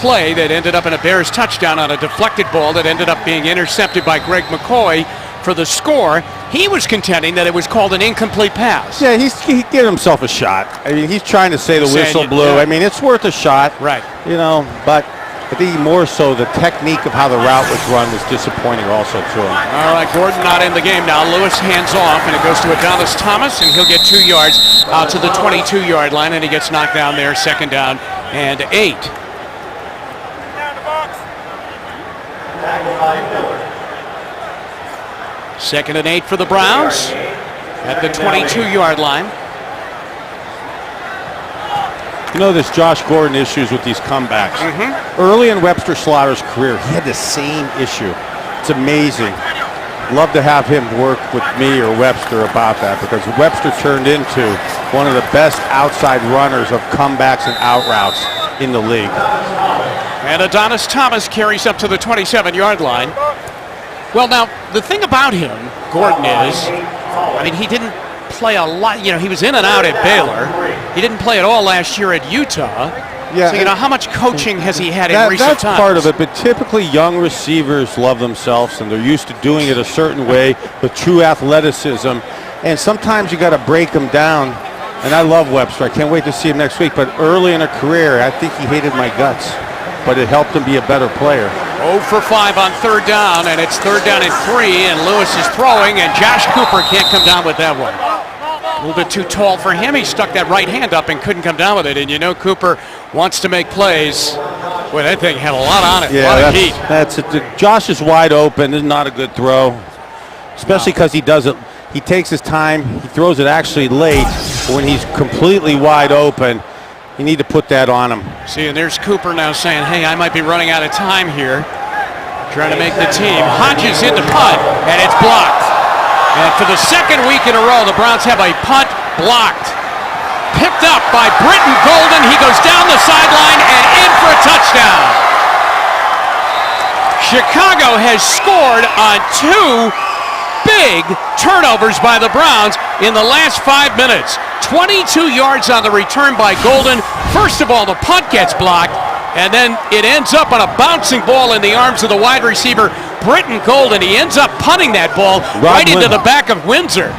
play that ended up in a Bears touchdown on a deflected ball that ended up being intercepted by Greg McCoy for the score. He was contending that it was called an incomplete pass. Yeah, he gave himself a shot. I mean, he's trying to say the whistle blew. Yeah. I mean, it's worth a shot. Right. You know, but I think more so the technique of how the route was run was disappointing also to him. All right, Gordon not in the game now. Lewis hands off, and it goes to Adonis Thomas, and he'll get 2 yards out to the 22-yard line, and he gets knocked down there, 2nd down and 8. Second and 8 for the Browns at the 22-yard line. You know, this Josh Gordon issues with these comebacks. Early in Webster Slaughter's career, he had the same issue. It's amazing. Love to have him work with me or Webster about that, because Webster turned into one of the best outside runners of comebacks and out routes in the league. And Adonis Thomas carries up to the 27-yard line. Well, now, the thing about him, Gordon, is, I mean, he didn't play a lot. You know, he was in and out at Baylor. He didn't play at all last year at Utah. Yeah, so, you know, how much coaching has he had in recent times? That's part of it, but typically young receivers love themselves, and they're used to doing it a certain way with true athleticism. And sometimes you got to break them down. And I love Webster. I can't wait to see him next week. But early in a career, I think he hated my guts. But it helped him be a better player. 0 for 5 on 3rd down, and it's 3rd down and 3, and Lewis is throwing, and Josh Cooper can't come down with that one. A little bit too tall for him. He stuck that right hand up and couldn't come down with it. And you know Cooper wants to make plays. Boy, that thing had a lot on it. Yeah, a lot of heat. That's it. Josh is wide open. This is not a good throw, especially because he does it. He takes his time. He throws it actually late. But when he's completely wide open, you need to put that on him. See, and there's Cooper now saying, hey, I might be running out of time here. Trying to make the team. Hodges in the punt, and it's blocked. And for the 2nd week in a row, the Browns have a punt blocked. Picked up by Britton Golden. He goes down the sideline and in for a touchdown. Chicago has scored on 2 big turnovers by the Browns in the last 5 minutes. 22 yards on the return by Golden. First of all, the punt gets blocked, and then it ends up on a bouncing ball in the arms of the wide receiver, Britton Golden. He ends up punting that ball right into the back of Windsor.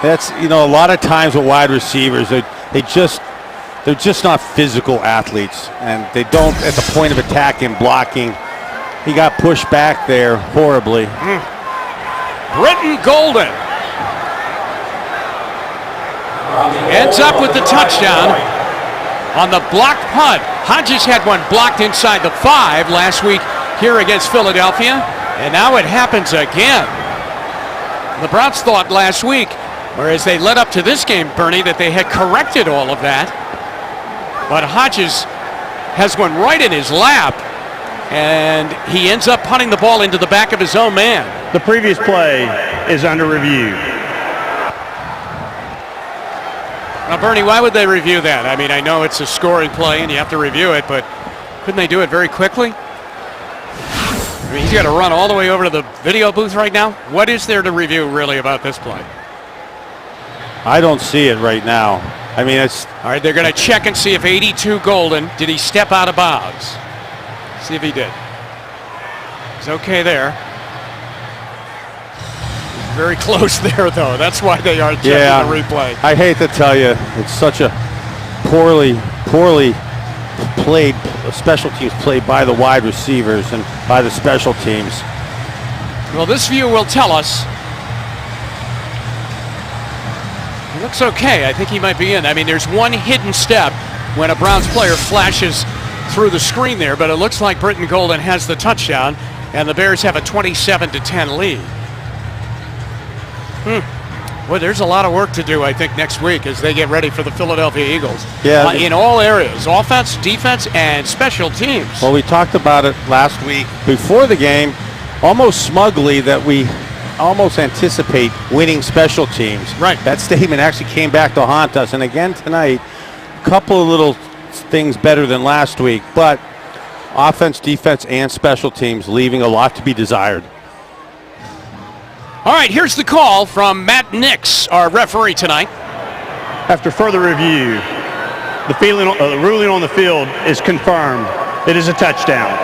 That's, a lot of times with wide receivers, they're just not physical athletes, and they don't at the point of attack and blocking. He got pushed back there horribly. Britton Golden ends up with the touchdown on the blocked punt. Hodges had one blocked inside the 5 last week here against Philadelphia, and now it happens again. The Browns thought last week, whereas they led up to this game, Bernie, that they had corrected all of that. But Hodges has one right in his lap, and he ends up punting the ball into the back of his own man. The previous play is under review. Now, Bernie, why would they review that? I mean, I know it's a scoring play and you have to review it, but couldn't they do it very quickly? I mean, he's got to run all the way over to the video booth right now. What is there to review really about this play? I don't see it right now. I mean, it's... All right, they're going to check and see if 82 Golden, did he step out of bounds? See if he did. He's okay there. He's very close there, though. That's why they are checking the replay. I hate to tell you, it's such a poorly played special teams play by the wide receivers and by the special teams. Well, this view will tell us. He looks okay. I think he might be in. I mean, there's one hidden step when a Browns player flashes through the screen there, but it looks like Britton Golden has the touchdown, and the Bears have a 27-10 lead. Well, there's a lot of work to do, I think, next week as they get ready for the Philadelphia Eagles. Yeah. In all areas, offense, defense, and special teams. Well, we talked about it last week before the game, almost smugly, that we almost anticipate winning special teams. Right. That statement actually came back to haunt us. And again tonight, a couple of little things better than last week, but offense, defense, and special teams leaving a lot to be desired. All right, here's the call from Matt Nix, our referee tonight. After further review, the ruling on the field is confirmed. It is a touchdown.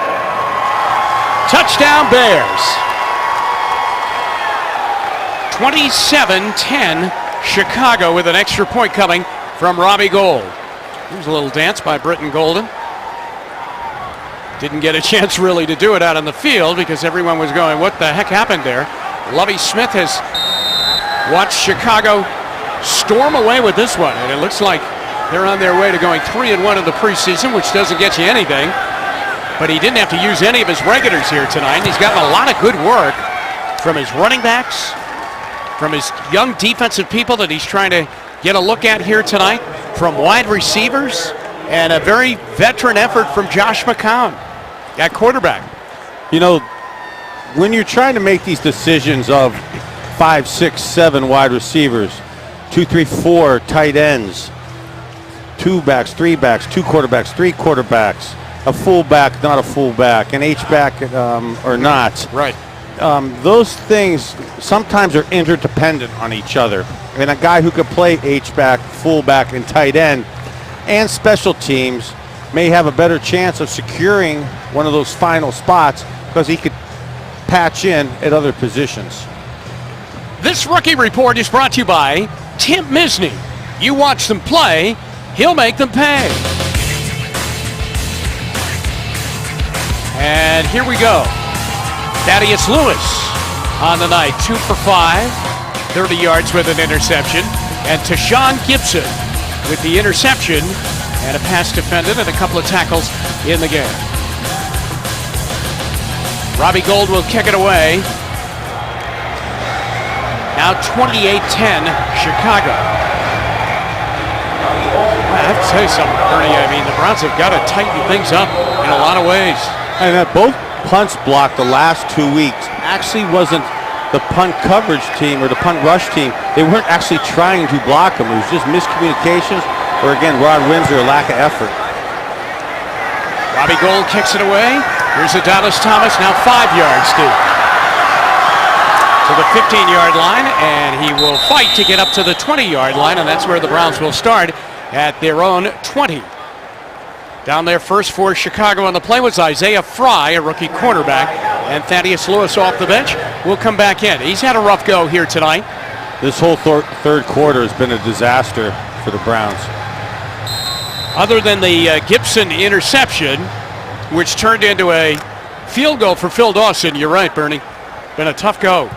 Touchdown Bears. 27-10 Chicago with an extra point coming from Robbie Gould. Here's a little dance by Britton Golden. Didn't get a chance really to do it out on the field because everyone was going, what the heck happened there? Lovie Smith has watched Chicago storm away with this one, and it looks like they're on their way to going 3-1 in the preseason, which doesn't get you anything. But he didn't have to use any of his regulars here tonight. He's gotten a lot of good work from his running backs, from his young defensive people that he's trying to get a look at here tonight, from wide receivers, and a very veteran effort from Josh McCown at quarterback. You know, when you're trying to make these decisions of 5, 6, 7 wide receivers, 2, 3, 4 tight ends, 2 backs, 3 backs, 2 quarterbacks, 3 quarterbacks, a fullback, not a fullback, an H-back or not. Right. Those things sometimes are interdependent on each other. And a guy who could play H-back, fullback, and tight end and special teams may have a better chance of securing one of those final spots because he could patch in at other positions. This rookie report is brought to you by Tim Misney. You watch them play, he'll make them pay. And here we go. Thaddeus Lewis on the night, 2 for 5, 30 yards with an interception. And Tashawn Gibson with the interception and a pass defended and a couple of tackles in the game. Robbie Gould will kick it away. Now 28-10 Chicago. I have to tell you something, Bernie. I mean, the Browns have got to tighten things up in a lot of ways. And both punts blocked the last 2 weeks actually wasn't the punt coverage team or the punt rush team, they weren't actually trying to block him. It was just miscommunications or, again, Rod Windsor, a lack of effort. Robbie Gould kicks it away. Here's Adonis Thomas, now 5 yards deep. To the 15-yard line, and he will fight to get up to the 20-yard line, and that's where the Browns will start at their own 20. Down there first for Chicago on the play was Isaiah Fry, a rookie cornerback, and Thaddeus Lewis off the bench will come back in. He's had a rough go here tonight. This whole third quarter has been a disaster for the Browns. Other than the Gibson interception, which turned into a field goal for Phil Dawson. You're right, Bernie. Been a tough go.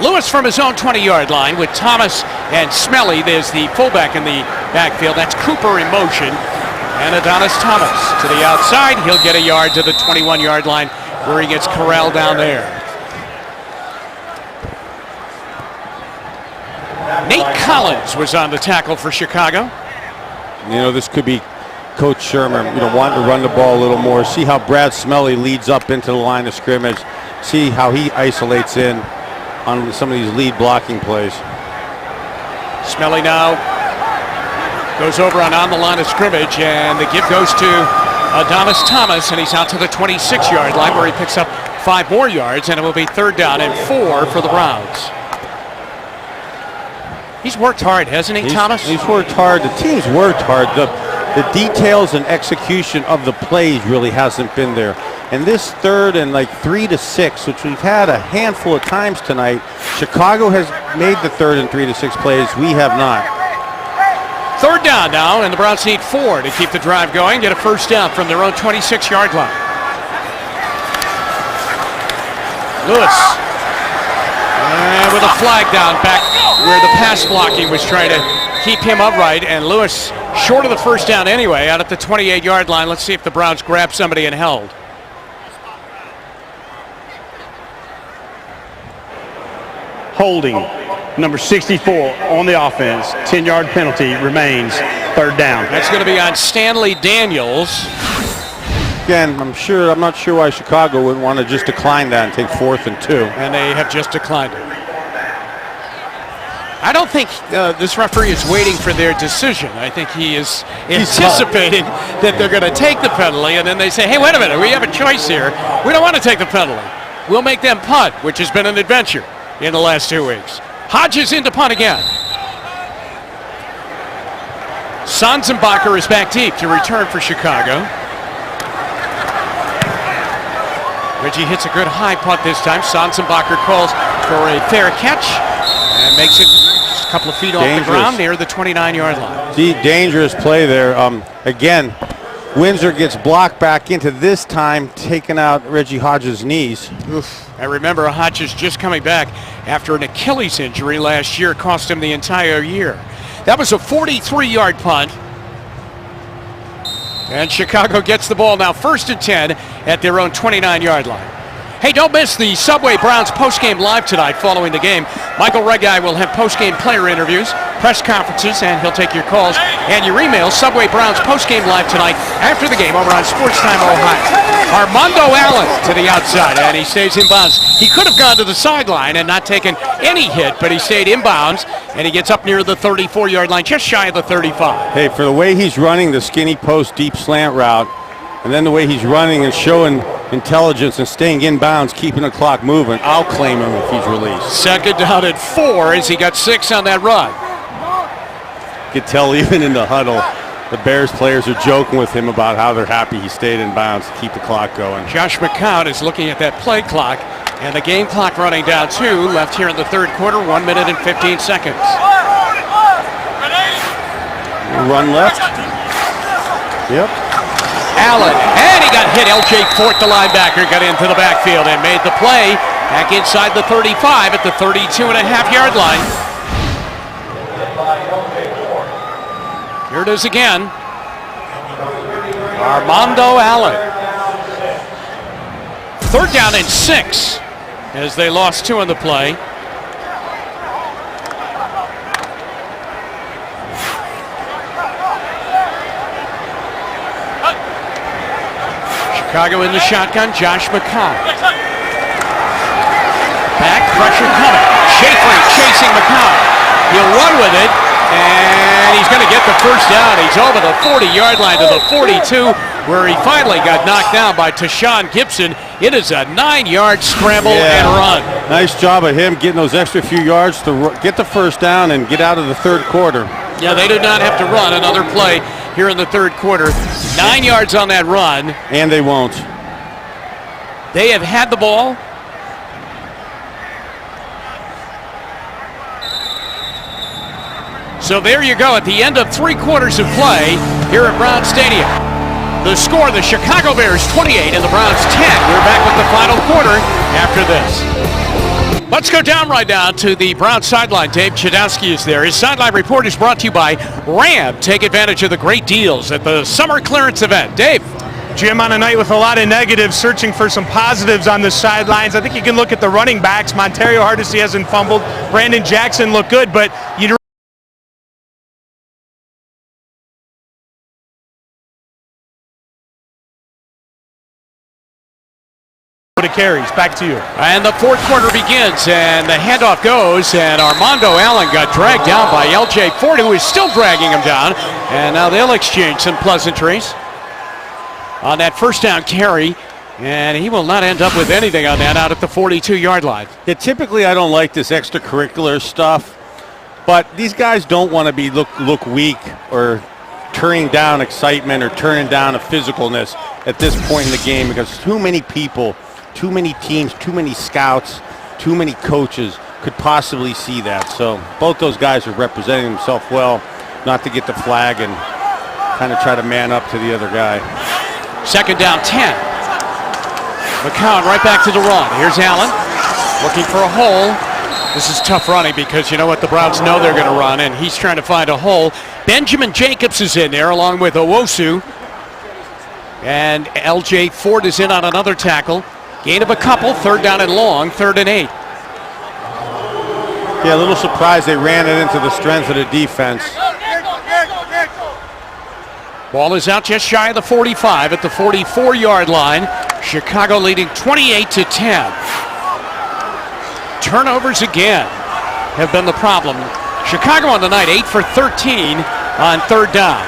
Lewis from his own 20-yard line with Thomas and Smelly. There's the fullback in the backfield. That's Cooper in motion. And Adonis Thomas to the outside. He'll get a yard to the 21-yard line where he gets corralled down there. Nate Collins was on the tackle for Chicago. You know, this could be Coach Shermer, wanting to run the ball a little more. See how Brad Smelly leads up into the line of scrimmage. See how he isolates in on some of these lead blocking plays. Smelly now goes over on the line of scrimmage, and the give goes to Adonis Thomas, and he's out to the 26-yard line where he picks up 5 more yards, and it will be 3rd down and 4 for the Browns. He's worked hard, hasn't he, Thomas? He's worked hard. The team's worked hard. The details and execution of the plays really hasn't been there. And this 3rd and 3 to 6, which we've had a handful of times tonight, Chicago has made the 3rd and 3 to 6 plays. We have not. 3rd down now, and the Browns need 4 to keep the drive going, get a 1st down from their own 26-yard line. Lewis. And with a flag down back where the pass blocking was trying to keep him upright, and Lewis short of the 1st down anyway, out at the 28-yard line. Let's see if the Browns grab somebody and held. Holding, number 64 on the offense. 10-yard penalty remains. 3rd down. That's going to be on Stanley Daniels. Again, I'm not sure why Chicago wouldn't want to just decline that and take 4th and 2. And they have just declined it. I don't think this referee is waiting for their decision. I think he is anticipating that they're going to take the penalty, and then they say, hey, wait a minute, we have a choice here. We don't want to take the penalty. We'll make them punt, which has been an adventure in the last 2 weeks. Hodges into punt again. Sanzenbacher is back deep to return for Chicago. Reggie hits a good high punt this time. Sanzenbacher calls for a fair catch and makes it a couple of feet off the ground near the 29-yard line. Dangerous play there. Again, Windsor gets blocked back into this time, taking out Reggie Hodges' knees. Oof. I remember Hodges just coming back after an Achilles injury last year, cost him the entire year. That was a 43-yard punt. And Chicago gets the ball now 1st and 10 at their own 29-yard line. Hey, don't miss the Subway Browns postgame live tonight following the game. Michael Regai will have postgame player interviews, press conferences, and he'll take your calls and your emails. Subway Browns postgame live tonight after the game over on Sports Time Ohio. Armando Allen to the outside, and he stays in bounds. He could have gone to the sideline and not taken any hit, but he stayed in bounds, and he gets up near the 34-yard line, just shy of the 35. Hey, for the way he's running the skinny post deep slant route, and then the way he's running and showing intelligence and staying in bounds, keeping the clock moving, I'll claim him if he's released. 2nd down and 4 as he got 6 on that run. You could tell even in the huddle, the Bears players are joking with him about how they're happy he stayed in bounds to keep the clock going. Josh McCown is looking at that play clock, and the game clock running down 2, left here in the 3rd quarter, 1 minute and 15 seconds. Run left. Yep. Allen, and he got hit. L.J. Fort, the linebacker, got into the backfield and made the play back inside the 35 at the 32.5-yard line. Here it is again. Armando Allen. 3rd down and 6 as they lost 2 on the play. Chicago in the shotgun, Josh McCown. Back pressure coming. Shafley chasing McCown. He'll run with it, and he's going to get the first down. He's over the 40-yard line to the 42, where he finally got knocked down by Tashawn Gibson. It is a 9-yard scramble and run. Nice job of him getting those extra few yards to get the first down and get out of the third quarter. Yeah, they did not have to run another play here in the third quarter. 9 yards on that run. And they won't. They have had the ball. So there you go at the end of 3 quarters of play here at Brown Stadium. The score, the Chicago Bears 28 and the Browns 10. We're back with the final quarter after this. Let's go down right now to the Browns sideline. Dave Chudowski is there. His sideline report is brought to you by Ram. Take advantage of the great deals at the summer clearance event. Dave. Jim, on a night with a lot of negatives, searching for some positives on the sidelines. I think you can look at the running backs. Montario Hardesty hasn't fumbled. Brandon Jackson looked good, but you to carries. Back to you. And the fourth quarter begins, and the handoff goes, and Armando Allen got dragged down by L.J. Ford, who is still dragging him down, and now they'll exchange some pleasantries on that first down carry, and he will not end up with anything on that out at the 42-yard line. Yeah, typically I don't like this extracurricular stuff, but these guys don't want to be look weak or turning down excitement or turning down a physicalness at this point in the game, because too many people, too many teams, too many scouts, too many coaches could possibly see that. So both those guys are representing themselves well, not to get the flag and kind of try to man up to the other guy. Second down 10. McCown right back to the run. Here's Allen looking for a hole. This is tough running because you know what, the Browns know they're going to run, and he's trying to find a hole. Benjamin Jacobs is in there along with Owosu. And L.J. Ford is in on another tackle. Gain of a couple, third down and long, 3rd and 8. Yeah, a little surprised they ran it into the strength of the defense. Ball is out just shy of the 45 at the 44-yard line. Chicago leading 28-10. Turnovers again have been the problem. Chicago on the night 8 for 13 on third down.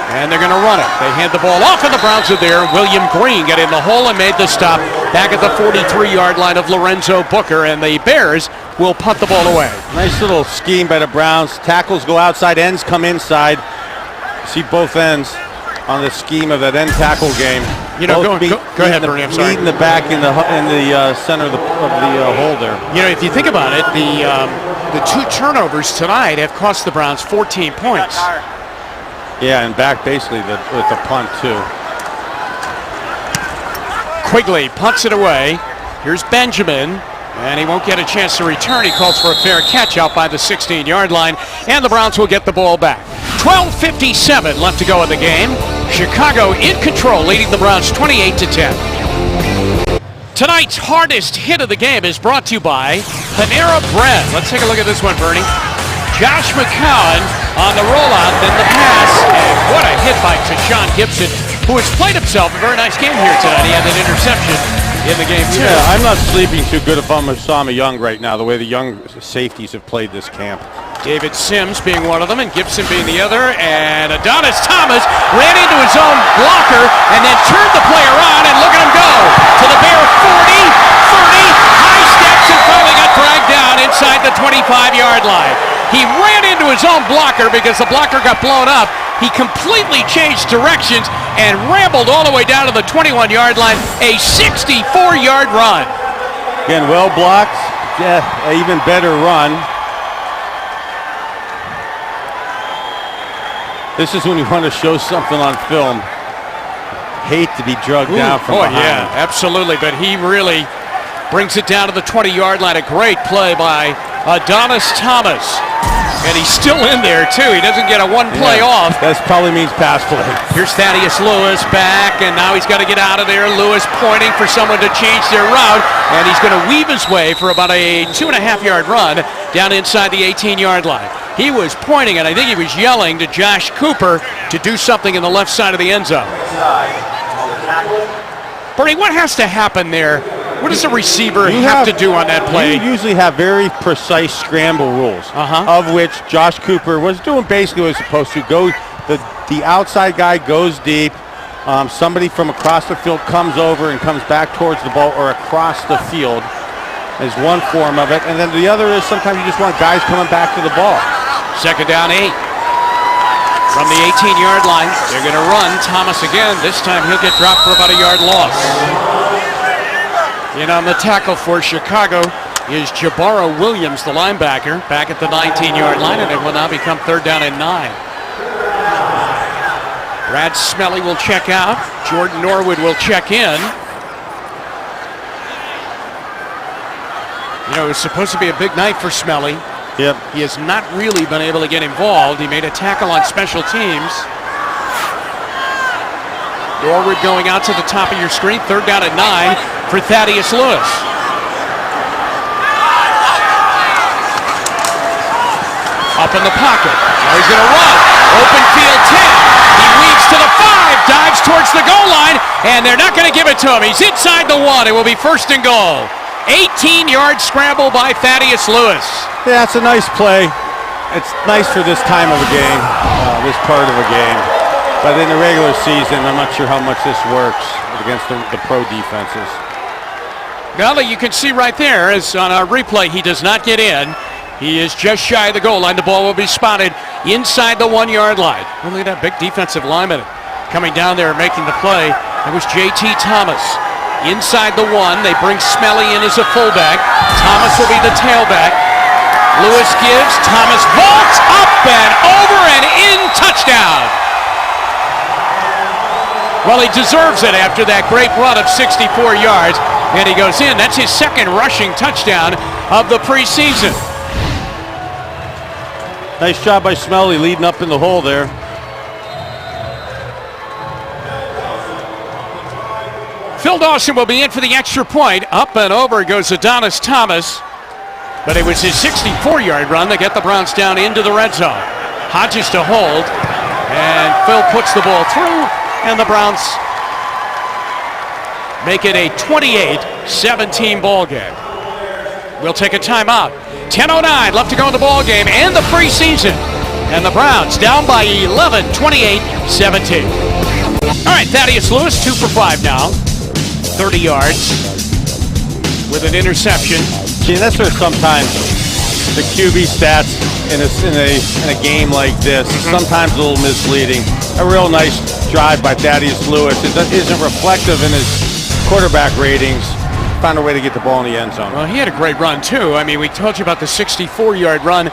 And they're going to run it. They hand the ball off, and the Browns are there. William Green got in the hole and made the stop back at the 43-yard line of Lorenzo Booker, and the Bears will punt the ball away. Nice little scheme by the Browns. Tackles go outside, ends come inside. See both ends on the scheme of that end tackle game. You know, go ahead, Bernie. I'm sorry. Meet in the back in the center of the hole there. You know, if you think about it, the 2 turnovers tonight have cost the Browns 14 points. Yeah, and back basically with the punt too. Quigley punts it away. Here's Benjamin, and he won't get a chance to return. He calls for a fair catch out by the 16-yard line, and the Browns will get the ball back. 12:57 left to go in the game. Chicago in control, leading the Browns 28-10. Tonight's hardest hit of the game is brought to you by Panera Bread. Let's take a look at this one, Bernie. Josh McCown on the rollout, then the pass, and what a hit by Tashawn Gibson, who has played himself a very nice game here tonight. He had an interception in the game, too. Yeah, I'm not sleeping too good if I'm Osama Young right now, the way the young safeties have played this camp. David Sims being one of them, and Gibson being the other, and Adonis Thomas ran into his own blocker and then turned the play around, and look at him go to the Bear 40, 30, high steps, and finally got dragged down inside the 25-yard line. He ran into his own blocker because the blocker got blown up. He completely changed directions and rambled all the way down to the 21-yard line, a 64-yard run. Again, well blocked, yeah, an even better run. This is when you want to show something on film. Hate to be drugged down from behind. Yeah, absolutely, but he really brings it down to the 20-yard line. A great play by Adonis Thomas. And he's still in there, too. He doesn't get a one play off. That probably means pass play. Here's Thaddeus Lewis back, and now he's got to get out of there. Lewis pointing for someone to change their route, and he's going to weave his way for about a 2.5-yard run down inside the 18-yard line. He was pointing, and I think he was yelling to Josh Cooper to do something in the left side of the end zone. Bernie, what has to happen there What does a receiver You have to do on that play? You usually have very precise scramble rules, of which Josh Cooper was doing basically what he was supposed to. The outside guy goes deep. Somebody from across the field comes over and comes back towards the ball or across the field is one form of it. And then the other is sometimes you just want guys coming back to the ball. Second down 8. From the 18-yard line, they're going to run Thomas again. This time he'll get dropped for about a yard loss. In on the tackle for Chicago is Jabara Williams, the linebacker, back at the 19-yard line, and it will now become third down and 9. Brad Smelly will check out. Jordan Norwood will check in. You know, it was supposed to be a big night for Smelly. Yep. He has not really been able to get involved. He made a tackle on special teams. Norwood going out to the top of your screen. Third down at 9 for Thaddeus Lewis. Up in the pocket. Now he's going to run. Open field 10. He weaves to the 5. Dives towards the goal line. And they're not going to give it to him. He's inside the 1. It will be first and goal. 18-yard scramble by Thaddeus Lewis. Yeah, it's a nice play. It's nice for this time of a game, this part of a game. But in the regular season, I'm not sure how much this works against the pro defenses. Well, you can see right there, as on our replay, he does not get in. He is just shy of the goal line. The ball will be spotted inside the 1-yard line. Oh, look at that big defensive lineman coming down there and making the play. That was J.T. Thomas. Inside the 1, they bring Smelly in as a fullback. Thomas will be the tailback. Lewis gives. Thomas vaults up and over and in. Touchdown. Well, he deserves it after that great run of 64 yards. And he goes in. That's his second rushing touchdown of the preseason. Nice job by Smelly leading up in the hole there. Phil Dawson will be in for the extra point. Up and over goes Adonis Thomas. But it was his 64-yard run that got the Browns down into the red zone. Hodges to hold. And Phil puts the ball through. And the Browns make it a 28-17 ball game. We'll take a timeout. 10:09 left to go in the ball game and the preseason. And the Browns down by 11, 28-17. All right, Thaddeus Lewis, 2 for 5 now. 30 yards with an interception. Gee, that's where sometimes the QB stats in a game like this, sometimes a little misleading. A real nice drive by Thaddeus Lewis. It isn't reflective in his quarterback ratings. Found a way to get the ball in the end zone. Well, he had a great run, too. I mean, we told you about the 64-yard run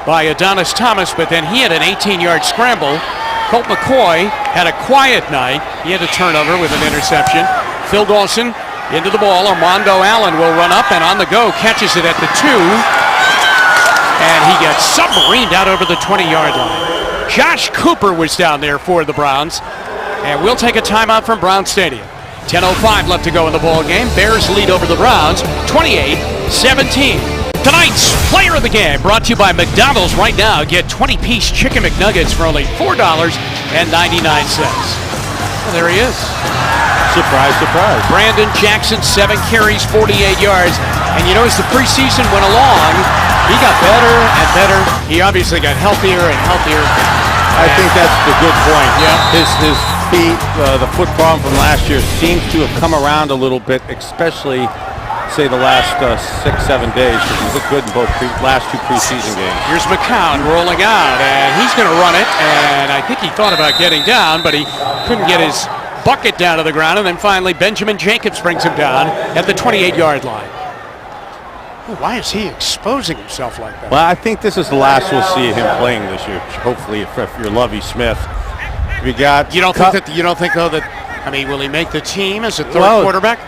by Adonis Thomas, but then he had an 18-yard scramble. Colt McCoy had a quiet night. He had a turnover with an interception. Phil Dawson into the ball. Armando Allen will run up and on the go catches it at the 2. And he gets submarined out over the 20-yard line. Josh Cooper was down there for the Browns. And we'll take a timeout from Brown Stadium. 10:05 left to go in the ball game. Bears lead over the Browns 28-17. Tonight's player of the game brought to you by McDonald's. Right now, get 20-piece Chicken McNuggets for only $4.99. Well, there he is. Surprise, surprise. Brandon Jackson, 7 carries, 48 yards. And you know, as the preseason went along, he got better and better. He obviously got healthier and healthier. I think that's the good point. Yeah. His feet, the foot problem from last year seems to have come around a little bit, especially, say, the last 6-7 days. Because he looked good in both last 2 preseason games. Here's McCown rolling out, and he's going to run it. And I think he thought about getting down, but he couldn't get his bucket down to the ground. And then finally, Benjamin Jacobs brings him down at the 28-yard line. Why is he exposing himself like that? Well, I think this is the last we'll see of him playing this year. Hopefully, if you're Lovie Smith, we got. You don't think though that? I mean, will he make the team as a third quarterback?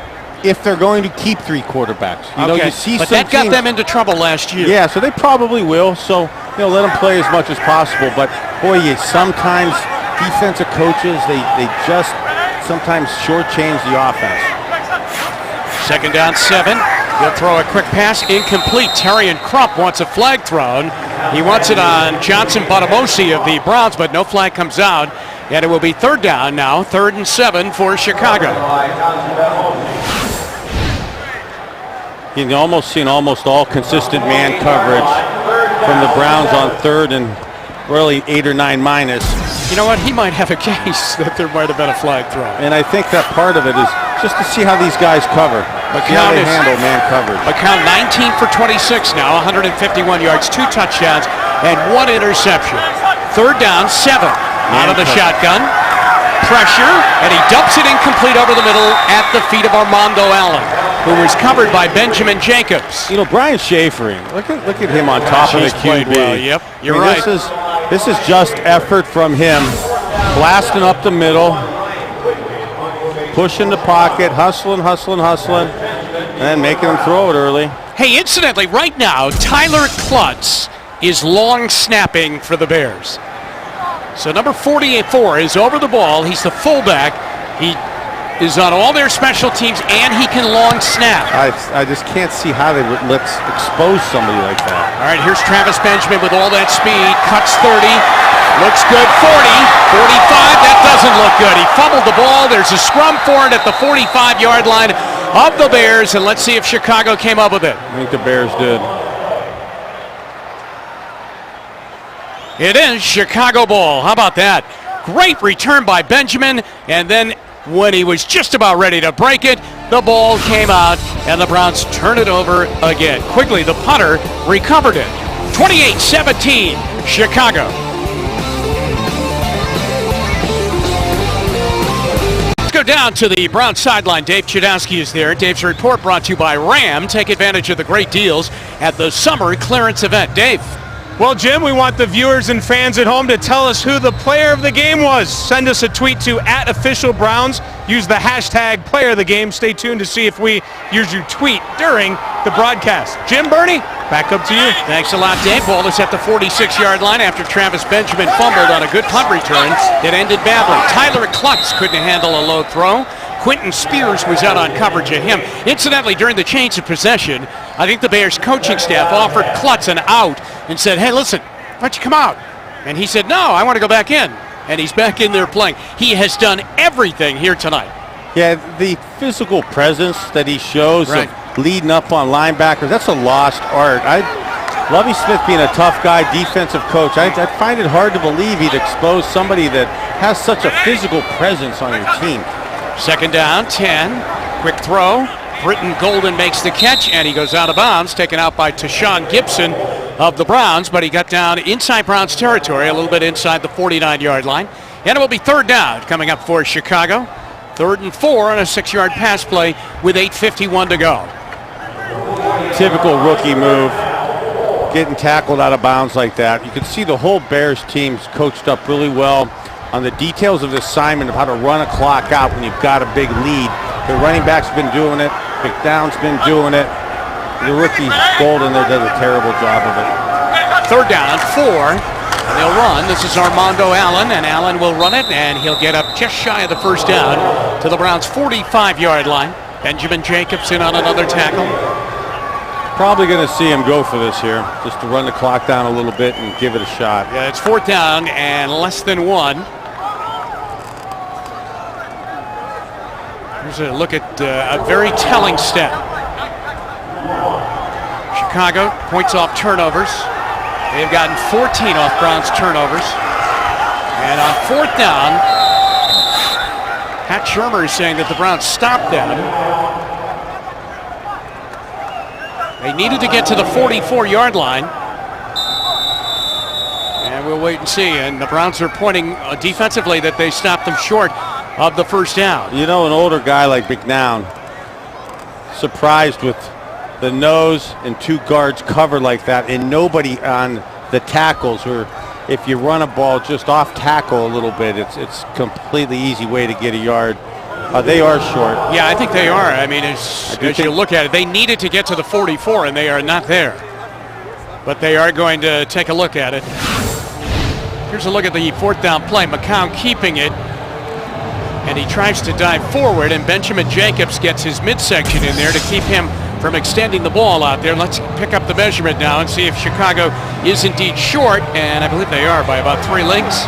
If they're going to keep 3 quarterbacks, you see but some that got teams, them into trouble last year. Yeah, so they probably will. So let them play as much as possible. But boy, sometimes defensive coaches they just sometimes shortchange the offense. Second down 7. He'll throw a quick pass, incomplete. Terrian Crump wants a flag thrown. He wants it on Johnson Bonamosi of the Browns, but no flag comes out. And it will be third down now, 3rd and 7 for Chicago. You can almost see almost all consistent man coverage from the Browns on 3rd and really 8 or 9 minus. You know what? He might have a case that there might have been a flag thrown. And I think that part of it is just to see how these guys cover. See how they handle man coverage. McCown 19 for 26 now, 151 yards, 2 touchdowns, and 1 interception. 3rd down, 7 out of the shotgun. Pressure, and he dumps it incomplete over the middle at the feet of Armando Allen, who was covered by Benjamin Jacobs. You know, Brian Schafering, look at him on top of the QB. Well. Yep, you're right. This is just effort from him, blasting up the middle, pushing the pocket, hustling, and making him throw it early. Hey, incidentally, right now, Tyler Klutz is long snapping for the Bears. So number 44 is over the ball. He's the fullback. He is on all their special teams, and he can long snap. I just can't see how they would let's expose somebody like that. All right, here's Travis Benjamin with all that speed. Cuts 30. Looks good. 40. 45. That doesn't look good. He fumbled the ball. There's a scrum for it at the 45-yard line of the Bears, and let's see if Chicago came up with it. I think the Bears did. It is Chicago ball. How about that? Great return by Benjamin, and then when he was just about ready to break it, the ball came out, and the Browns turn it over again. Quickly, the punter recovered it. 28-17, Chicago. Let's go down to the Browns sideline. Dave Chudowski is there. Dave's report brought to you by Ram. Take advantage of the great deals at the summer clearance event. Dave. Well, Jim, we want the viewers and fans at home to tell us who the player of the game was. Send us a tweet to @officialbrowns. Use the hashtag player of the game. Stay tuned to see if we use your tweet during the broadcast. Jim, Bernie, back up to you. Thanks a lot, Dave. Ball is at the 46-yard line after Travis Benjamin fumbled on a good punt return that ended badly. Tyler Klutz couldn't handle a low throw. Quentin Spears was out on coverage of him. Incidentally, during the change of possession, I think the Bears coaching staff offered Klutz an out and said, hey, listen, why don't you come out? And he said, no, I want to go back in. And he's back in there playing. He has done everything here tonight. Yeah, the physical presence that he shows of leading up on linebackers, that's a lost art. Lovie Smith being a tough guy, defensive coach, I find it hard to believe he'd expose somebody that has such a physical presence on your team. 2nd down, 10. Quick throw. Britton Golden makes the catch, and he goes out of bounds, taken out by Tashawn Gibson of the Browns, but he got down inside Browns territory, a little bit inside the 49-yard line. And it will be 3rd down coming up for Chicago. 3rd and 4 on a 6-yard pass play with 8:51 to go. Typical rookie move, getting tackled out of bounds like that. You can see the whole Bears team's coached up really well on the details of the assignment of how to run a clock out when you've got a big lead. The running back's been doing it. McDown's been doing it. The rookie Golden there does a terrible job of it. 3rd down, 4. And they'll run. This is Armando Allen, and Allen will run it, and he'll get up just shy of the 1st down to the Browns' 45-yard line. Benjamin Jacobs in on another tackle. Probably going to see him go for this here, just to run the clock down a little bit and give it a shot. Yeah, it's 4th down and less than 1. Here's a look at a very telling step. Chicago points off turnovers. They've gotten 14 off Browns turnovers. And on 4th down, Pat Shurmur is saying that the Browns stopped them. They needed to get to the 44-yard line. And we'll wait and see. And the Browns are pointing defensively that they stopped them short of the 1st down. You know, an older guy like McNown, surprised with the nose and 2 guards covered like that and nobody on the tackles, or if you run a ball just off tackle a little bit, it's completely easy way to get a yard. They are short. Yeah, I think they are. I mean, as you look at it, they needed to get to the 44, and they are not there. But they are going to take a look at it. Here's a look at the 4th down play. McCown keeping it, and he tries to dive forward, and Benjamin Jacobs gets his midsection in there to keep him from extending the ball out there. Let's pick up the measurement now and see if Chicago is indeed short, and I believe they are by about 3 lengths.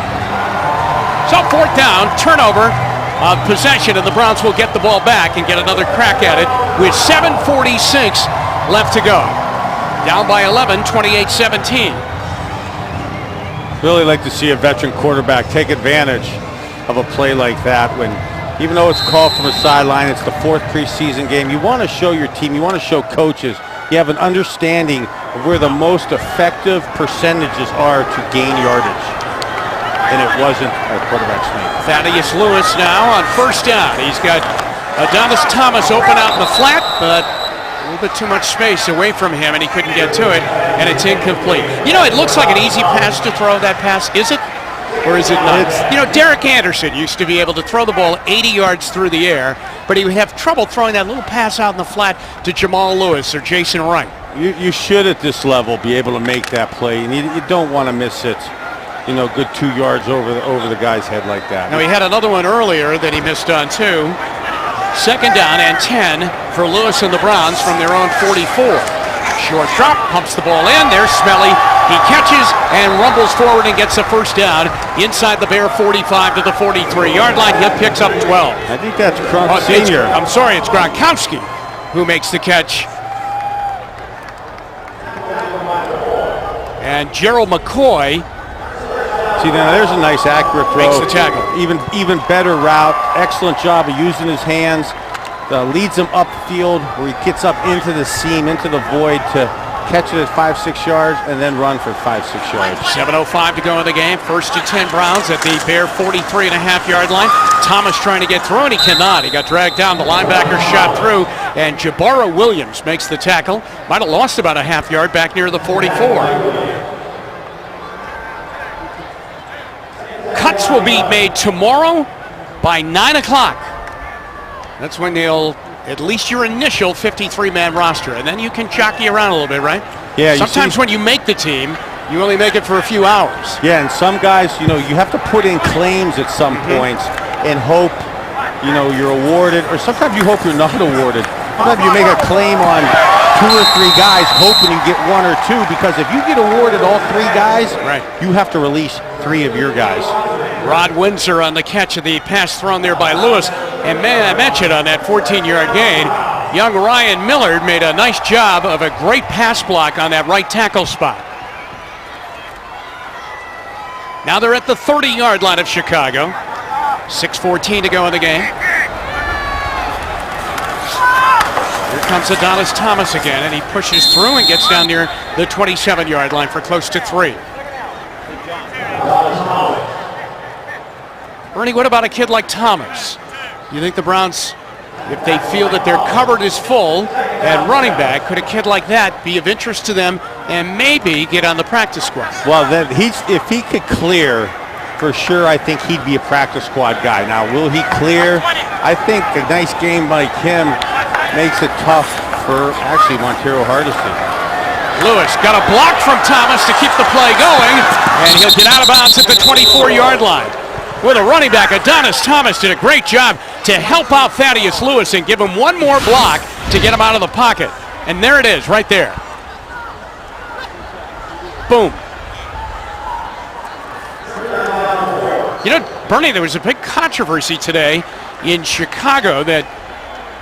So 4th down, turnover of possession, and the Browns will get the ball back and get another crack at it with 7:46 left to go. Down by 11, 28-17. Really like to see a veteran quarterback take advantage of a play like that when, even though it's called from a sideline, it's the 4th preseason game. You want to show your team, you want to show coaches, you have an understanding of where the most effective percentages are to gain yardage. And it wasn't a quarterback sneak. Thaddeus Lewis now on first down. He's got Adonis Thomas open out in the flat, but a little bit too much space away from him, and he couldn't get to it, and it's incomplete. You know, it looks like an easy pass to throw, that pass. Is it? Or is it not? You know, Derek Anderson used to be able to throw the ball 80 yards through the air, but he would have trouble throwing that little pass out in the flat to Jamal Lewis or Jason Wright. You should, at this level, be able to make that play, and you don't want to miss it, you know, good 2 yards over the guy's head like that. Now, he had another one earlier that he missed on, too. Second down and 10 for Lewis and the Browns from their own 44. Short drop, pumps the ball in. There's Smelly. He catches and rumbles forward and gets a first down inside the Bear 45 to the 43-yard line. He picks up 12. I think that's Crunk Sr. I'm sorry, it's Gronkowski who makes the catch. And Gerald McCoy. See, now there's a nice accurate throw. Makes the tackle. Even better route. Excellent job of using his hands. Leads him upfield where he gets up into the seam, into the void to catch it at 5-6 yards and then run for 5-6 yards. 7:05 to go in the game. First and 10 Browns at the Bear 43.5-yard line. Thomas trying to get through, and he cannot. He got dragged down. The linebacker shot through, and Jabara Williams makes the tackle. Might have lost about a half yard back near the 44. Cuts will be made tomorrow by 9 o'clock. That's when they'll, at least your initial 53-man roster, and then you can jockey around a little bit, right? Yeah. Sometimes when you make the team, you only make it for a few hours. Yeah, and some guys, you know, you have to put in claims at some points and hope, you know, you're awarded, or sometimes you hope you're not awarded. Sometimes you make a claim on 2 or 3 guys hoping you get 1 or 2, because if you get awarded all 3 guys, right, you have to release 3 of your guys. Rod Windsor on the catch of the pass thrown there by Lewis. And man, I mentioned on that 14-yard gain, young Ryan Millard made a nice job of a great pass block on that right tackle spot. Now they're at the 30-yard line of Chicago. 6:14 to go in the game. Here comes Adonis Thomas again, and he pushes through and gets down near the 27-yard line for close to 3. Bernie, what about a kid like Thomas? You think the Browns, if they feel that their cupboard is full at running back, could a kid like that be of interest to them and maybe get on the practice squad? Well, then if he could clear, for sure, I think he'd be a practice squad guy. Now, will he clear? I think a nice game like him makes it tough for actually Montero Hardesty. Lewis got a block from Thomas to keep the play going, and he'll get out of bounds at the 24-yard line. With a running back, Adonis Thomas did a great job to help out Thaddeus Lewis and give him one more block to get him out of the pocket. And there it is, right there. Boom. You know, Bernie, there was a big controversy today in Chicago that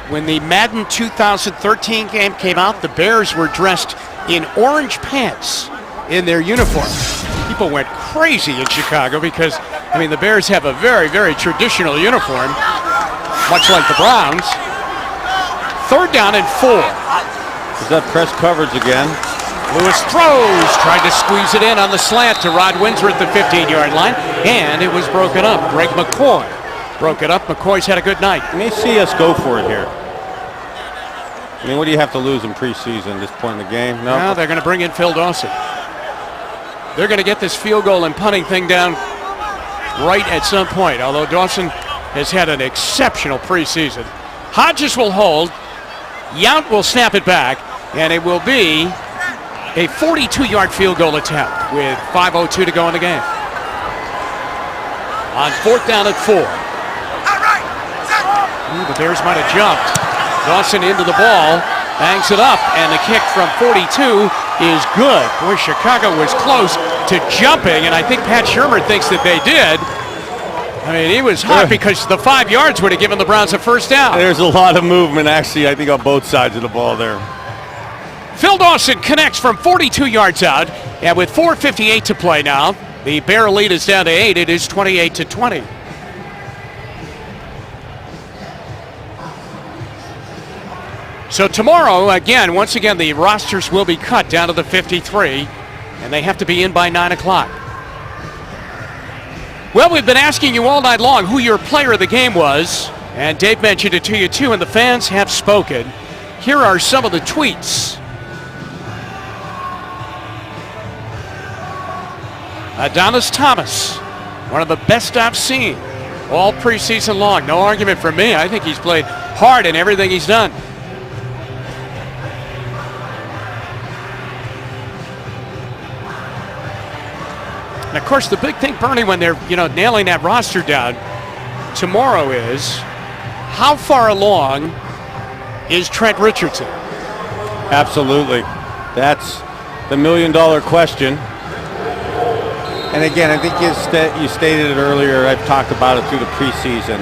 when the Madden 2013 game came out, the Bears were dressed in orange pants in their uniforms. People went crazy in Chicago because, I mean, the Bears have a very, very traditional uniform, much like the Browns. 3rd down and 4. Is that press coverage again? Lewis throws, tried to squeeze it in on the slant to Rod Windsor at the 15-yard line, and it was broken up. Greg McCoy broke it up. McCoy's had a good night. You may see us go for it here. I mean, what do you have to lose in preseason at this point in the game? No, now they're going to bring in Phil Dawson. They're going to get this field goal and punting thing down right at some point, although Dawson has had an exceptional preseason. Hodges will hold. Yount will snap it back, and it will be a 42-yard field goal attempt with 5:02 to go in the game. On 4th down and 4. Ooh, the Bears might have jumped. Dawson into the ball, bangs it up, and the kick from 42 is good. Boy, Chicago was close to jumping, and I think Pat Shurmur thinks that they did. I mean, he was hot because the 5 yards would have given the Browns a first down. There's a lot of movement, actually, I think, on both sides of the ball there. Phil Dawson connects from 42 yards out, and with 4:58 to play now, the Bear lead is down to 8. It is 28-20. So tomorrow, once again, the rosters will be cut down to the 53, and they have to be in by 9 o'clock. Well, we've been asking you all night long who your player of the game was, and Dave mentioned it to you too, and the fans have spoken. Here are some of the tweets. Adonis Thomas, one of the best I've seen all preseason long. No argument from me. I think he's played hard in everything he's done. And of course, the big thing, Bernie, when they're nailing that roster down tomorrow is how far along is Trent Richardson? Absolutely. That's the million-dollar question. And again, I think you stated it earlier. I've talked about it through the preseason.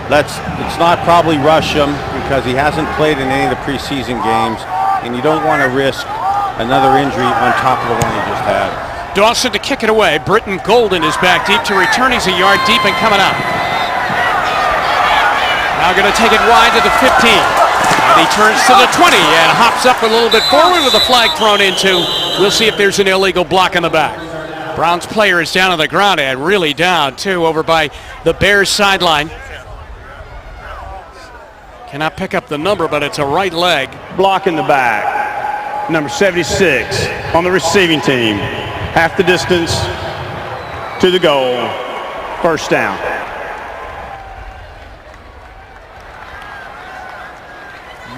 Let's not probably rush him because he hasn't played in any of the preseason games, and you don't want to risk another injury on top of the one he just had. Dawson to kick it away. Britton Golden is back deep to return. He's a yard deep and coming up. Now going to take it wide to the 15. And he turns to the 20 and hops up a little bit forward with a flag thrown into. We'll see if there's an illegal block in the back. Browns player is down on the ground and really down too over by the Bears sideline. Cannot pick up the number, but it's a right leg. Block in the back. Number 76 on the receiving team. Half the distance to the goal. First down.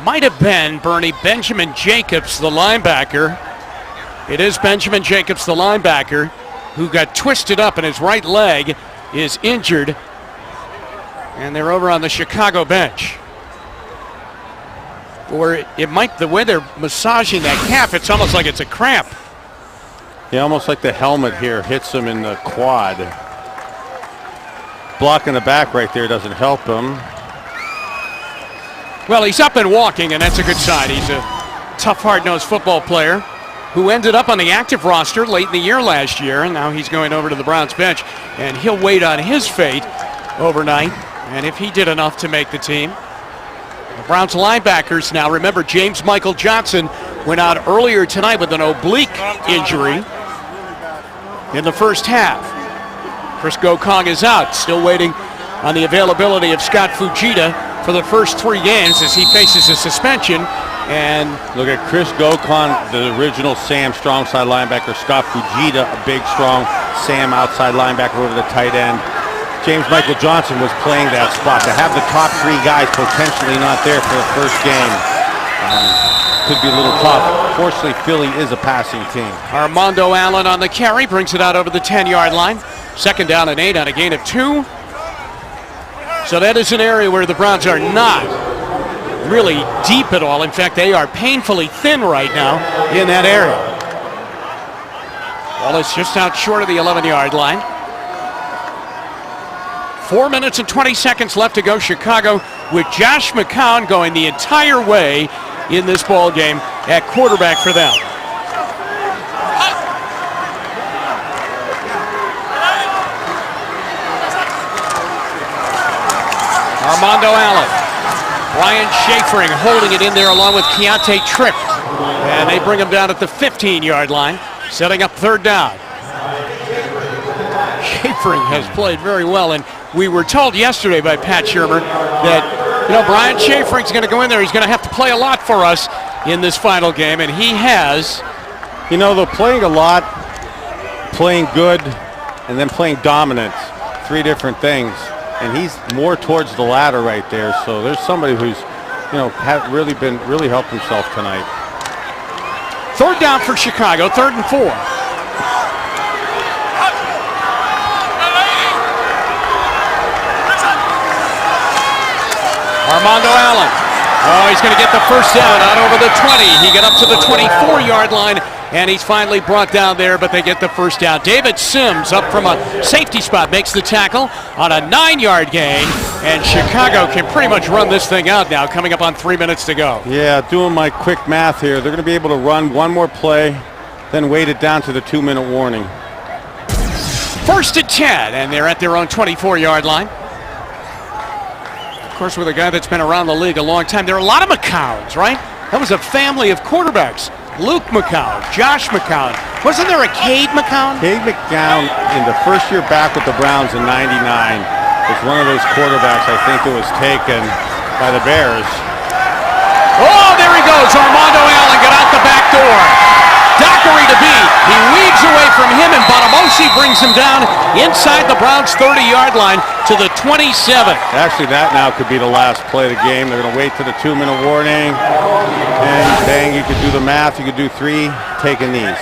Might have been, Bernie, Benjamin Jacobs, the linebacker. It is Benjamin Jacobs, the linebacker, who got twisted up and his right leg is injured. And they're over on the Chicago bench. Or it might, the way they're massaging that calf, it's almost like it's a cramp. Yeah, almost like the helmet here hits him in the quad. Block in the back right there doesn't help him. Well, he's up and walking, and that's a good sign. He's a tough, hard-nosed football player who ended up on the active roster late in the year last year, and now he's going over to the Browns bench, and he'll wait on his fate overnight, and if he did enough to make the team. The Browns linebackers now, remember, James Michael Johnson went out earlier tonight with an oblique injury in the first half. Chris Gokong is out, still waiting on the availability of Scott Fujita for the first 3 games as he faces a suspension. And look at Chris Gokon, the original Sam strong side linebacker. Scott Fujita, a big, strong Sam outside linebacker over the tight end. James Michael Johnson was playing that spot. To have the top 3 guys potentially not there for the first game could be a little tough. Fortunately, Philly is a passing team. Armando Allen on the carry, brings it out over the 10-yard line. Second down and 8 on a gain of 2. So that is an area where the Browns are not really deep at all. In fact, they are painfully thin right now in that area. Ball is just out short of the 11-yard line. 4 minutes and 20 seconds left to go. Chicago with Josh McCown going the entire way in this ball game at quarterback for them. Armando Allen. Brian Schafering holding it in there along with Keontae Tripp. And they bring him down at the 15-yard line, setting up third down. Schafering has played very well, and we were told yesterday by Pat Shurmur that, Brian Schaefering's going to go in there. He's going to have to play a lot for us in this final game, and he has. They're playing a lot, playing good, and then playing dominant. 3 different things. And he's more towards the latter right there. So there's somebody who's, really helped himself tonight. Third down for Chicago, 3rd and 4. Armando Allen Oh, he's going to get the first down out over the 20. He got up to the 24-yard line, and he's finally brought down there, but they get the first down. David Sims up from a safety spot makes the tackle on a 9-yard gain, and Chicago can pretty much run this thing out now, coming up on 3 minutes to go. Yeah, doing my quick math here, they're going to be able to run one more play, then wait it down to the 2-minute warning. First and 10, and they're at their own 24-yard line. Of course, with a guy that's been around the league a long time, there are a lot of McCowns, right? That was a family of quarterbacks. Luke McCown, Josh McCown. Wasn't there a Cade McCown? Cade McCown, in the first year back with the Browns in '99, was one of those quarterbacks I think that was taken by the Bears. Oh, there he goes. Armando Allen got out the back door. Dockery to beat. He weaves away from him, and Bonamosi brings him down inside the Browns' 30-yard line to the 27. Actually, that now could be the last play of the game. They're going to wait to the 2-minute warning, and bang, you could do the math. You could do 3 taking these.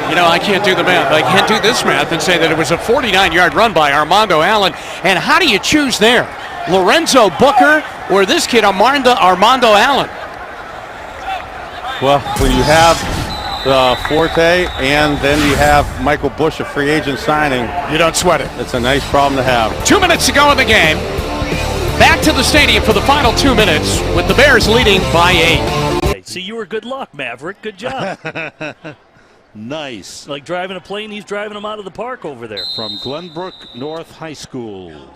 You know, I can't do the math. I can't do this math and say that it was a 49-yard run by Armando Allen. And how do you choose there? Lorenzo Booker or this kid, Armando Allen? Well, when you have Forte, and then you have Michael Bush, a free agent signing. You don't sweat it. It's a nice problem to have. 2 minutes to go in the game. Back to the stadium for the final 2 minutes with the Bears leading by 8. See, you were good luck, Maverick. Good job. Nice. Like driving a plane, he's driving them out of the park over there. From Glenbrook North High School,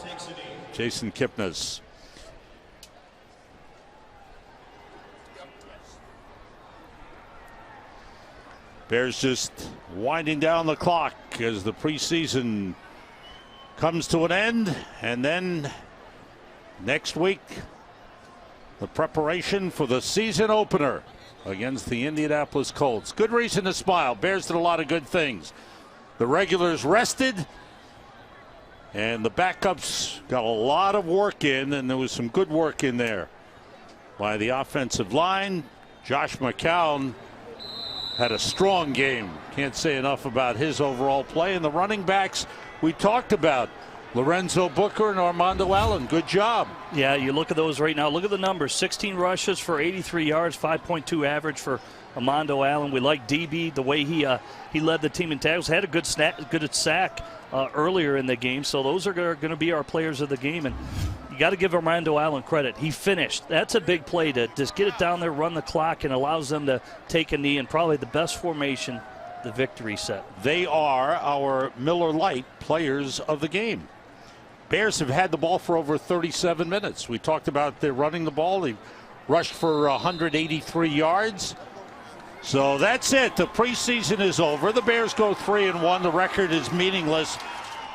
Jason Kipnis. Bears just winding down the clock as the preseason comes to an end. And then next week, the preparation for the season opener against the Indianapolis Colts. Good reason to smile. Bears did a lot of good things. The regulars rested, and the backups got a lot of work in, and there was some good work in there by the offensive line. Josh McCown had a strong game. Can't say enough about his overall play. And the running backs we talked about, Lorenzo Booker and Armando Allen. Good job. Yeah, you look at those right now. Look at the numbers. 16 rushes for 83 yards, 5.2 average for Armando Allen. We like DB, the way he led the team in tackles. Had a good sack earlier in the game. So those are going to be our players of the game. And you got to give Armando Allen credit. He finished. That's a big play to just get it down there, run the clock, and allows them to take a knee. And probably the best formation, the victory set. They are our Miller Lite players of the game. Bears have had the ball for over 37 minutes. We talked about they're running the ball. They rushed for 183 yards. So that's it. The preseason is over. The Bears go 3-1. The record is meaningless.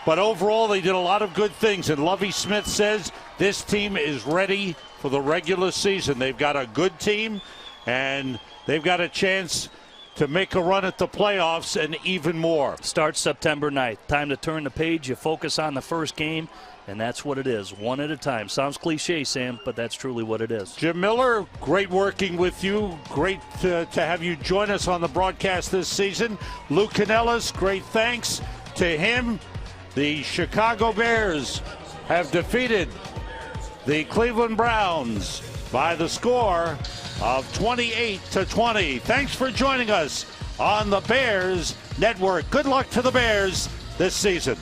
But overall, they did a lot of good things. And Lovie Smith says this team is ready for the regular season. They've got a good team, and they've got a chance to make a run at the playoffs and even more. Starts September 9th. Time to turn the page. You focus on the first game, and that's what it is, one at a time. Sounds cliche, Sam, but that's truly what it is. Jim Miller, great working with you. Great to have you join us on the broadcast this season. Lou Canellis, great thanks to him. The Chicago Bears have defeated the Cleveland Browns by the score of 28-20. Thanks for joining us on the Bears Network. Good luck to the Bears this season.